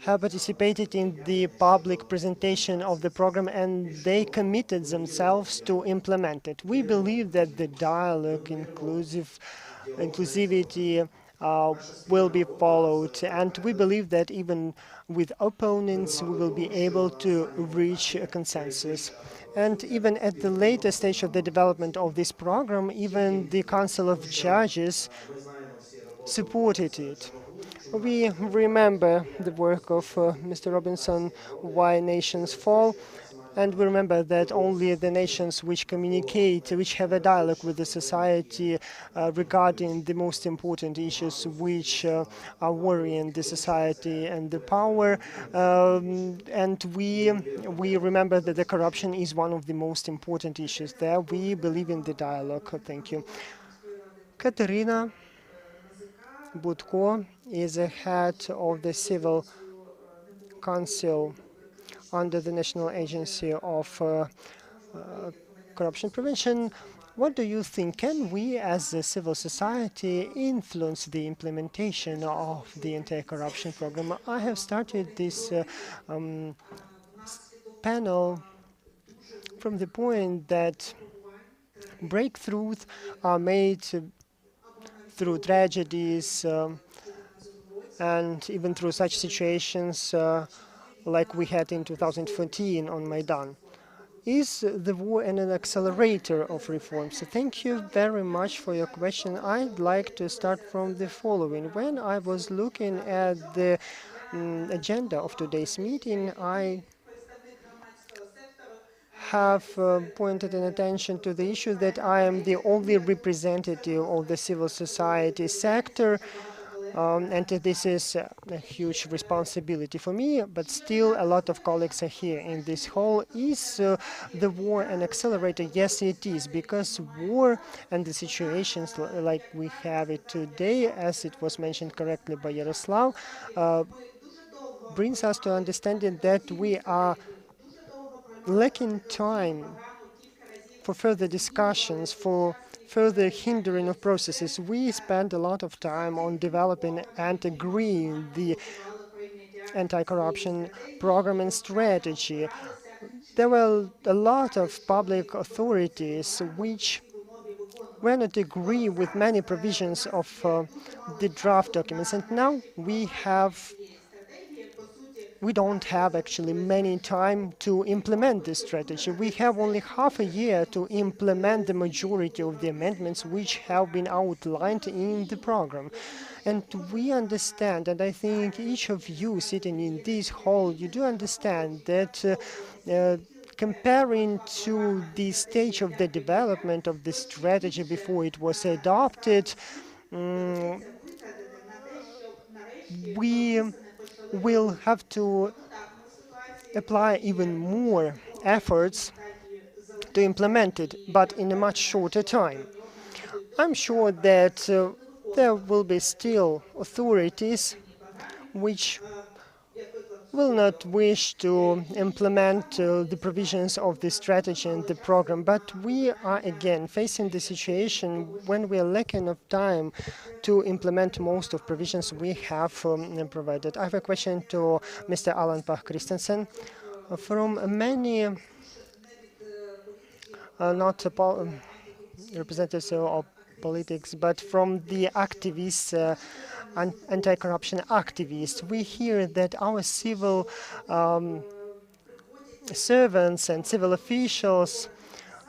Speaker 5: have participated in the public presentation of the program, and they committed themselves to implement it. We believe that the dialogue, inclusivity will be followed, and we believe that even with opponents we will be able to reach a consensus. And even at the later stage of the development of this program, even the Council of Judges supported it. We remember the work of Mr. Robinson, Why Nations Fall, and we remember that only the nations which communicate, which have a dialogue with the society regarding the most important issues which are worrying the society and the power, and we remember that the corruption is one of the most important issues there. We believe in the dialogue. Thank you. Katerina Budko is a head of the Civil Council under the National Agency of Corruption Prevention. What do you think? Can we as a civil society influence the implementation of the anti-corruption program? I have started this panel from the point that breakthroughs are made through tragedies and even through such situations like we had in 2014 on Maidan. Is the war an accelerator of reforms? So thank you very much for your question. I'd like to start from the following. When I was looking at the agenda of today's meeting, I have pointed an attention to the issue that I am the only representative of the civil society sector, and this is a huge responsibility for me, but still a lot of colleagues are here in this hall. Is the war an accelerator? Yes, it is, because war and the situations like we have it today, as it was mentioned correctly by Yaroslav, brings us to understanding that we are lacking time for further discussions, for further hindering of processes. We spent a lot of time on developing and agreeing the anti-corruption program and strategy. There were a lot of public authorities which were not agree with many provisions of the draft documents, and now we don't have actually many time to implement this strategy. We have only half a year to implement the majority of the amendments which have been outlined in the program. And we understand, and I think each of you sitting in this hall, you do understand that comparing to the stage of the development of the strategy before it was adopted, we will have to apply even more efforts to implement it, but in a much shorter time. I'm sure that there will be still authorities which will not wish to implement the provisions of the strategy and the program, but we are again facing the situation when we are lacking of time to implement most of provisions we have provided. I have a question to Mr. Alan Pach Christensen. From many not representatives of politics, but from the activists, anti-corruption activists, we hear that our civil servants and civil officials,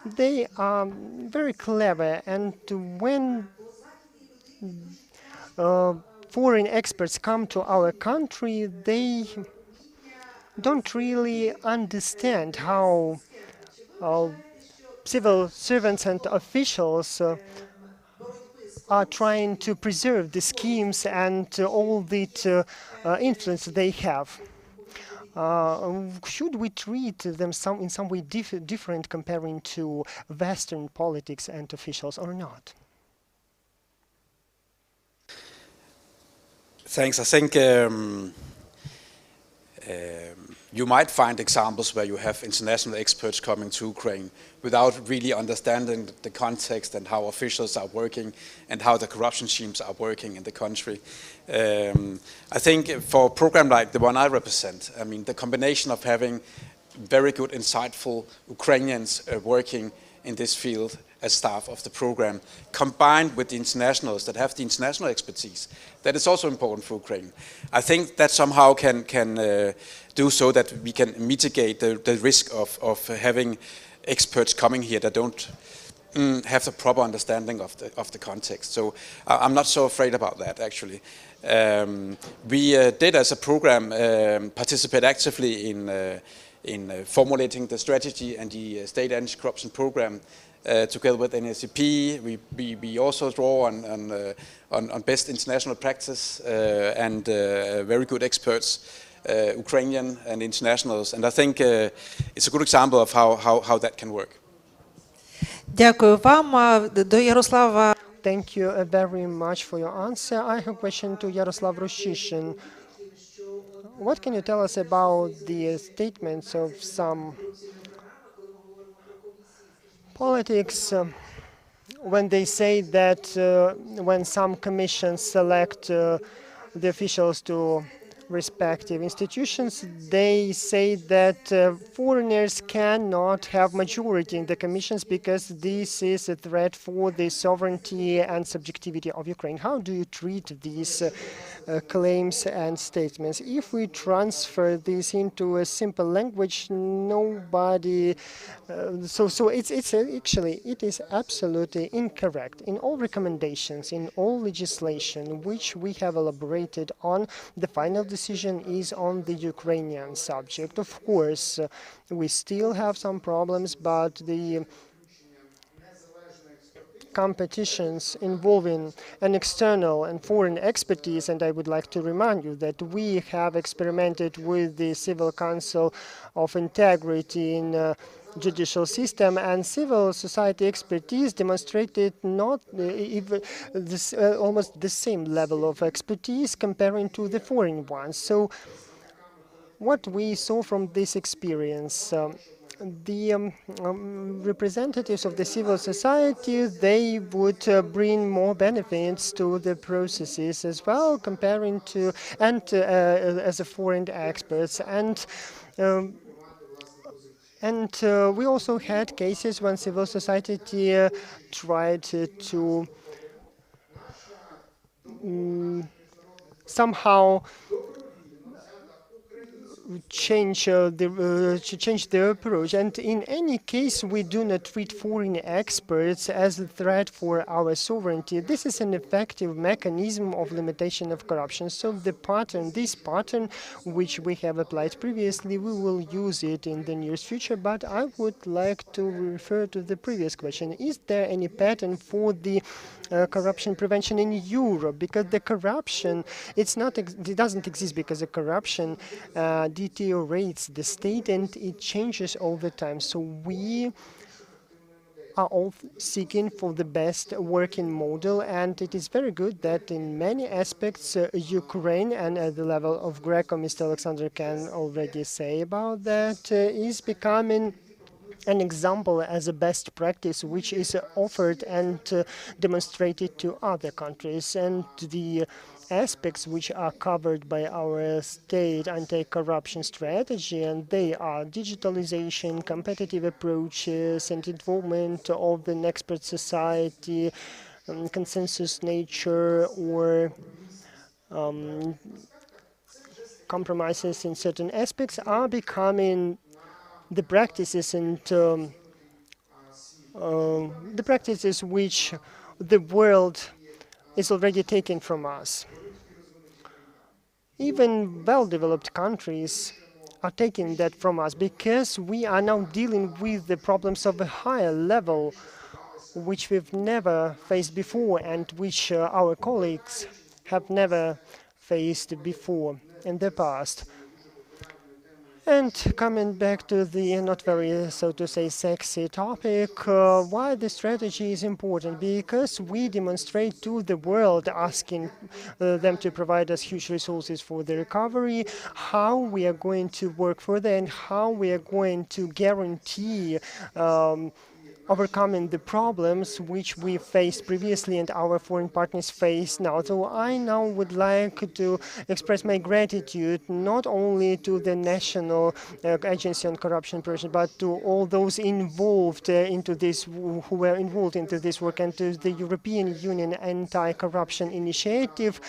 Speaker 5: they are very clever, and when foreign experts come to our country, they don't really understand how civil servants and officials are trying to preserve the schemes and all the influence they have. Should we treat them in some way different comparing to Western politics and officials or not?
Speaker 8: Thanks. I think you might find examples where you have international experts coming to Ukraine without really understanding the context and how officials are working and how the corruption schemes are working in the country. I think for a program like the one I represent, I mean, the combination of having very good, insightful Ukrainians working in this field as staff of the program, combined with the internationals that have the international expertise, that is also important for Ukraine. I think that somehow can do so that we can mitigate the risk of having experts coming here that don't have the proper understanding of the context. So I'm not so afraid about that, actually. We did, as a program, participate actively in formulating the strategy and the state anti-corruption program together with NSCP. We also draw on best international practice and very good experts, Ukrainian and internationals. And I think it's a good example of how that can work.
Speaker 6: Дякую вам. До Ярослава.
Speaker 5: Thank you very much for your answer. I have a question to Yaroslav Rushishin. What can you tell us about the statements of some politics when they say that when some commissions select the officials to respective institutions, they say that foreigners cannot have majority in the commissions because this is a threat for the sovereignty and subjectivity of Ukraine. How do you treat these claims and statements? If we transfer this into a simple language, nobody. So it's actually it is absolutely incorrect. In all recommendations, in all legislation which we have elaborated on, the final decision is on the Ukrainian subject. Of course, we still have some problems, but the competitions involving an external and foreign expertise, and I would like to remind you that we have experimented with the Civil Council of Integrity in judicial system, and civil society expertise demonstrated not even this, almost the same level of expertise comparing to the foreign ones. So what we saw from this experience, the representatives of the civil society, they would bring more benefits to the processes as well, comparing to and as a foreign experts. And we also had cases when civil society tried to somehow change their approach. And in any case, we do not treat foreign experts as a threat for our sovereignty. This is an effective mechanism of limitation of corruption. So this pattern, which we have applied previously, we will use it in the near future. But I would like to refer to the previous question. Is there any pattern for the corruption prevention in Europe? Because the corruption, it doesn't exist because the corruption deteriorates the state and it changes all the time. So we are all seeking for the best working model, and it is very good that in many aspects Ukraine, and at the level of Greco, Mr. Alexander can already say about that, is becoming an example as a best practice which is offered and demonstrated to other countries. And the aspects which are covered by our state anti-corruption strategy, and they are digitalization, competitive approaches, and involvement of the expert society, consensus nature, or compromises in certain aspects are becoming the practices and the practices which the world is already taking from us. Even well-developed countries are taking that from us because we are now dealing with the problems of a higher level which we've never faced before and which our colleagues have never faced before in the past. And coming back to the not very, so to say, sexy topic, why the strategy is important? Because we demonstrate to the world, asking them to provide us huge resources for the recovery, how we are going to work further and how we are going to guarantee overcoming the problems which we faced previously and our foreign partners face now. So I now would like to express my gratitude not only to the National Agency on Corruption Prevention, but to all those involved into this, who were involved into this work, and to the European Union Anti-Corruption Initiative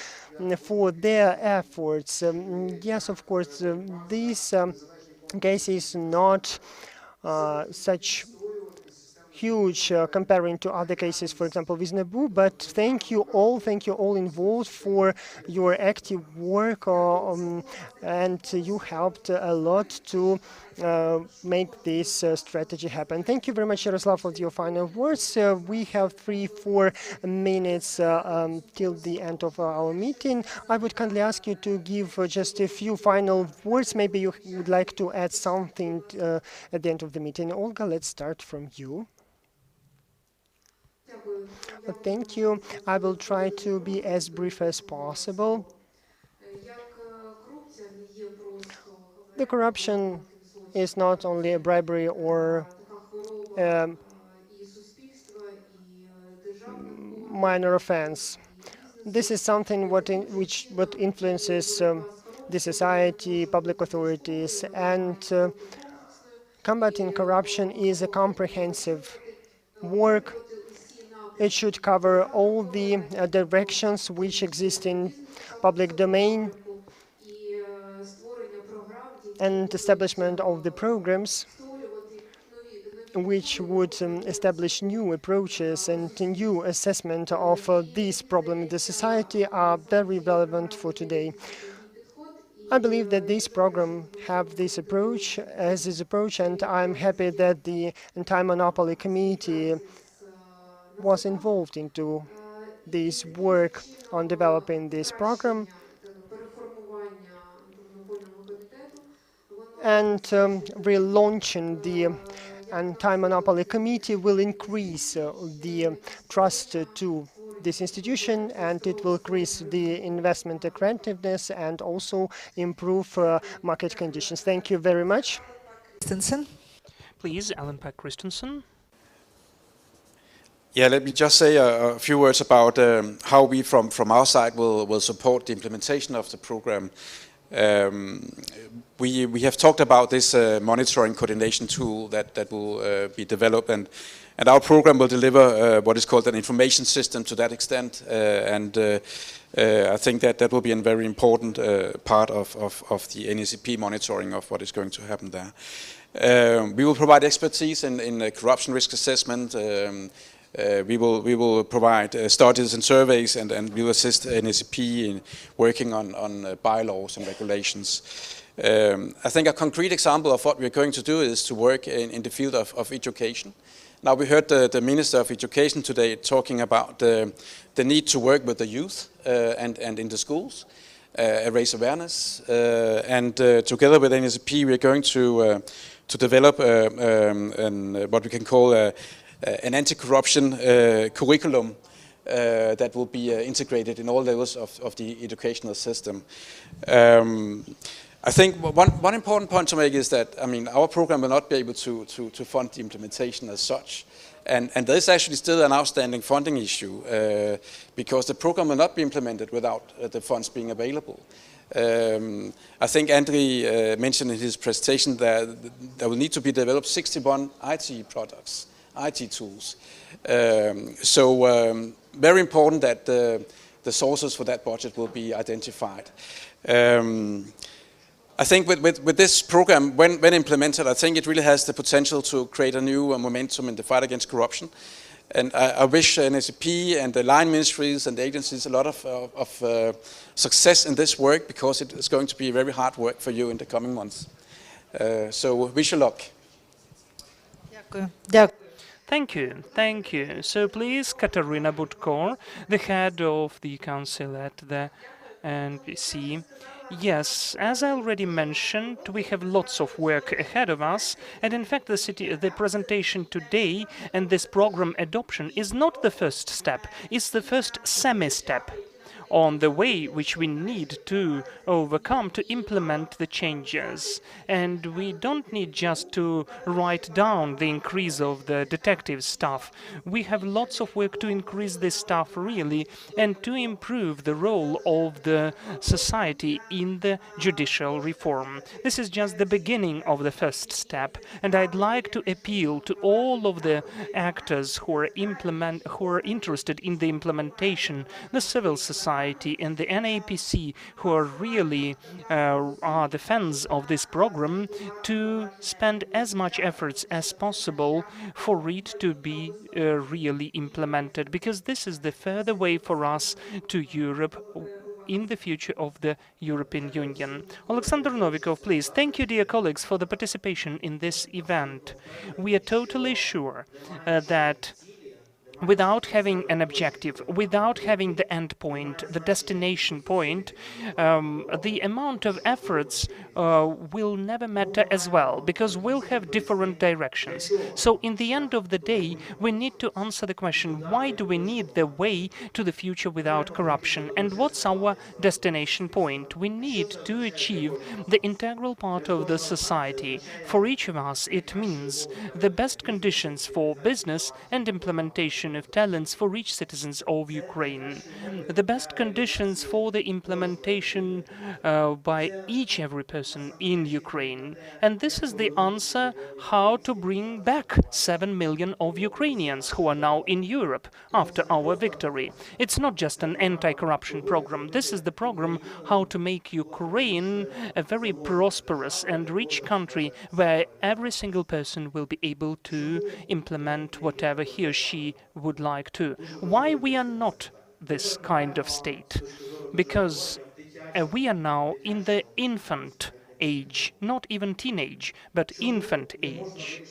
Speaker 5: for their efforts. Yes, of course, this case is not such huge comparing to other cases, for example, with Nabu, but thank you all involved for your active work, and you helped a lot to make this strategy happen. Thank you very much, Yaroslav, for your final words. We have 3-4 minutes till the end of our meeting. I would kindly ask you to give just a few final words. Maybe you would like to add something at the end of the meeting. Olga, let's start from you. Thank you. I will try to be as brief as possible. The corruption is not only a bribery or minor offense. This is something what influences the society, public authorities, and combating corruption is a comprehensive work. It should cover all the directions which exist in public domain and establishment of the programs which would establish new approaches and new assessment of this problem in the society are very relevant for today. I believe that this program have this approach, and I'm happy that the Anti-Monopoly Committee was involved into this work on developing this program. And relaunching the Anti-Monopoly Committee will increase the trust to this institution, and it will increase the investment attractiveness and also improve market conditions. Thank you very much.
Speaker 6: Christensen.
Speaker 3: Please, Alan Pack Christensen.
Speaker 8: Yeah, let me just say a few words about how we from our side will support the implementation of the program. We have talked about this monitoring coordination tool that will be developed, and our program will deliver what is called an information system to that extent, and I think that will be a very important part of the NACP monitoring of what is going to happen there. We will provide expertise in corruption risk assessment. We will provide studies and surveys, and we will assist NACP in working on bylaws and regulations. I think a concrete example of what we're going to do is to work in the field of education. Now, we heard the Minister of Education today talking about the need to work with the youth and in the schools. raise awareness. And together with NSP, we are going to develop what we can call an anti-corruption curriculum that will be integrated in all levels of the educational system. I think one important point to make is that, I mean, our program will not be able to fund the implementation as such. And there is actually still an outstanding funding issue because the program will not be implemented without the funds being available. I think Andre mentioned in his presentation that there will need to be developed 61 IT products, IT tools. Very important that the sources for that budget will be identified. I think with this program, when implemented, I think it really has the potential to create a new momentum in the fight against corruption. And I wish NSP and the line ministries and the agencies a lot of success in this work, because it is going to be very hard work for you in the coming months. So wish you luck.
Speaker 6: Дякую. Дякую.
Speaker 3: Thank you. So please, Katarina Budkor, the head of the council at the NPC. Yes, as I already mentioned, we have lots of work ahead of us, and in fact the presentation today and this program adoption is not the first step, it's the first semi-step on the way which we need to overcome to implement the changes. And we don't need just to write down the increase of the detective staff. We have lots of work to increase this staff really, and to improve the role of the society in the judicial reform. This is just the beginning of the first step, and I'd like to appeal to all of the actors who are interested in the implementation, the civil society and the NAPC, who are really are the fans of this program, to spend as much efforts as possible for it to be really implemented, because this is the further way for us to Europe in the future of the European Union. Alexander Novikov, please. Thank you, dear colleagues, for the participation in this event. We are totally sure that without having an objective, without having the end point, the destination point, the amount of efforts will never matter as well, because we'll have different directions. So in the end of the day, we need to answer the question, why do we need the way to the future without corruption? And what's our destination point? We need to achieve the integral part of the society. For each of us, it means the best conditions for business and implementation of talents for each citizens of Ukraine, the best conditions for the implementation by every person in Ukraine. And this is the answer how to bring back 7 million of Ukrainians who are now in Europe after our victory. It's not just an anti-corruption program. This is the program how to make Ukraine a very prosperous and rich country where every single person will be able to implement whatever he or she would like to. Why we are not this kind of state? Because we are now in the infant age, not even teenage, but infant age.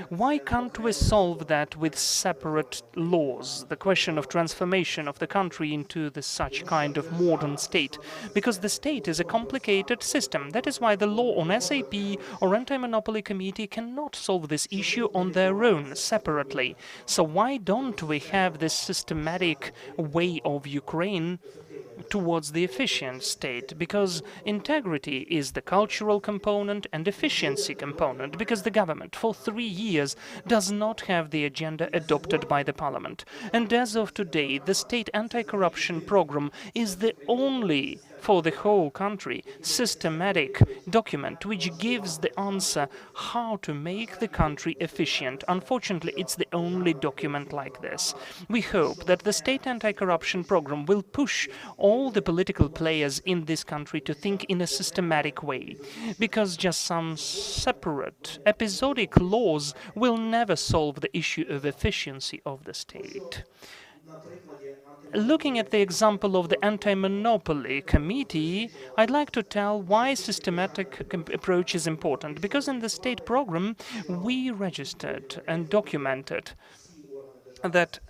Speaker 3: Why can't we solve that with separate laws, the question of transformation of the country into such kind of modern state? Because the state is a complicated system. That is why the law on SAP or Anti-Monopoly Committee cannot solve this issue on their own, separately. So why don't we have this systematic way of Ukraine towards the efficient state? Because integrity is the cultural component and efficiency component, because the government for 3 years does not have the agenda adopted by the parliament. And as of today, the state anti-corruption program is the only for the whole country systematic document which gives the answer how to make the country efficient. Unfortunately, it's the only document like this. We hope that the state anti-corruption program will push all the political players in this country to think in a systematic way, because just some separate episodic laws will never solve the issue of efficiency of the state. Looking at the example of the Anti-Monopoly Committee, I'd like to tell why systematic approach is important. Because in the state program, we registered and documented that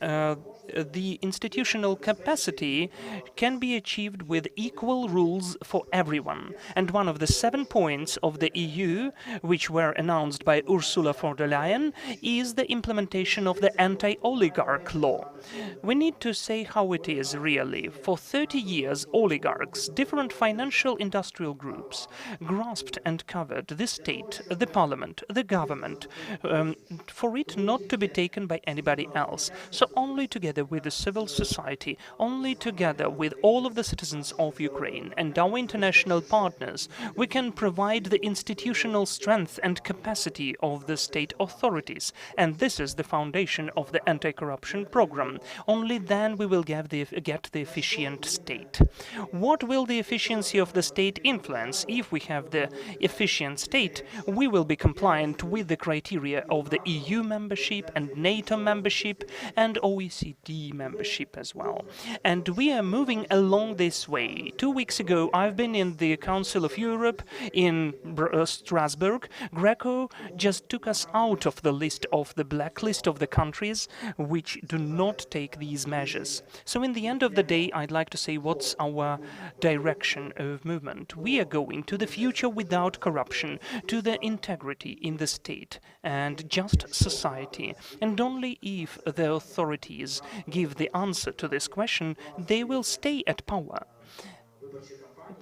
Speaker 3: the institutional capacity can be achieved with equal rules for everyone. And one of the 7 points of the EU, which were announced by Ursula von der Leyen, is the implementation of the anti-oligarch law. We need to say how it is really. For 30 years, oligarchs, different financial industrial groups, grasped and covered the state, the parliament, the government, for it not to be taken by anybody else. So only together with the civil society, only together with all of the citizens of Ukraine and our international partners, we can provide the institutional strength and capacity of the state authorities. And this is the foundation of the anti-corruption program. Only then we will get the efficient state. What will the efficiency of the state influence? If we have the efficient state, we will be compliant with the criteria of the EU membership and NATO membership and OECD membership as well. And we are moving along this way. 2 weeks ago, I've been in the Council of Europe in Strasbourg. Greco just took us out of the list of the blacklist of the countries which do not take these measures. So in the end of the day, I'd like to say what's our direction of movement. We are going to the future without corruption, to the integrity in the state and just society. And only if the authorities give the answer to this question, they will stay at power.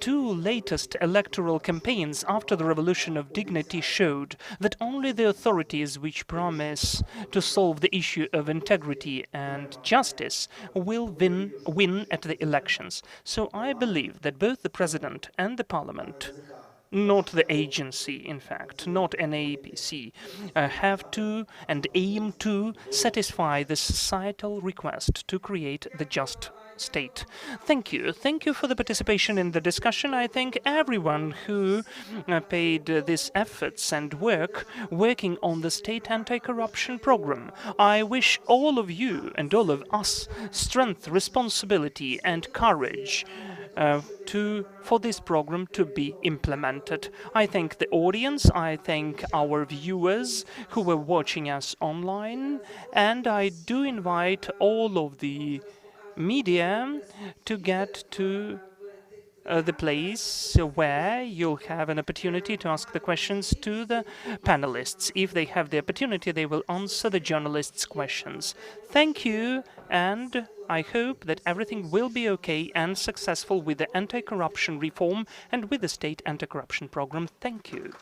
Speaker 3: 2 latest electoral campaigns after the Revolution of Dignity showed that only the authorities which promise to solve the issue of integrity and justice will win at the elections. So I believe that both the President and the Parliament, not the agency, in fact, not NAPC, have to and aim to satisfy the societal request to create the just state. Thank you. Thank you for the participation in the discussion. I thank everyone who paid these efforts and working on the state anti-corruption program. I wish all of you and all of us strength, responsibility and courage for this program to be implemented. I thank the audience, I thank our viewers who were watching us online, and I do invite all of the media to get to the place where you'll have an opportunity to ask the questions to the panelists. If they have the opportunity, they will answer the journalists' questions. Thank you, and I hope that everything will be okay and successful with the anti-corruption reform and with the state anti-corruption program. Thank you.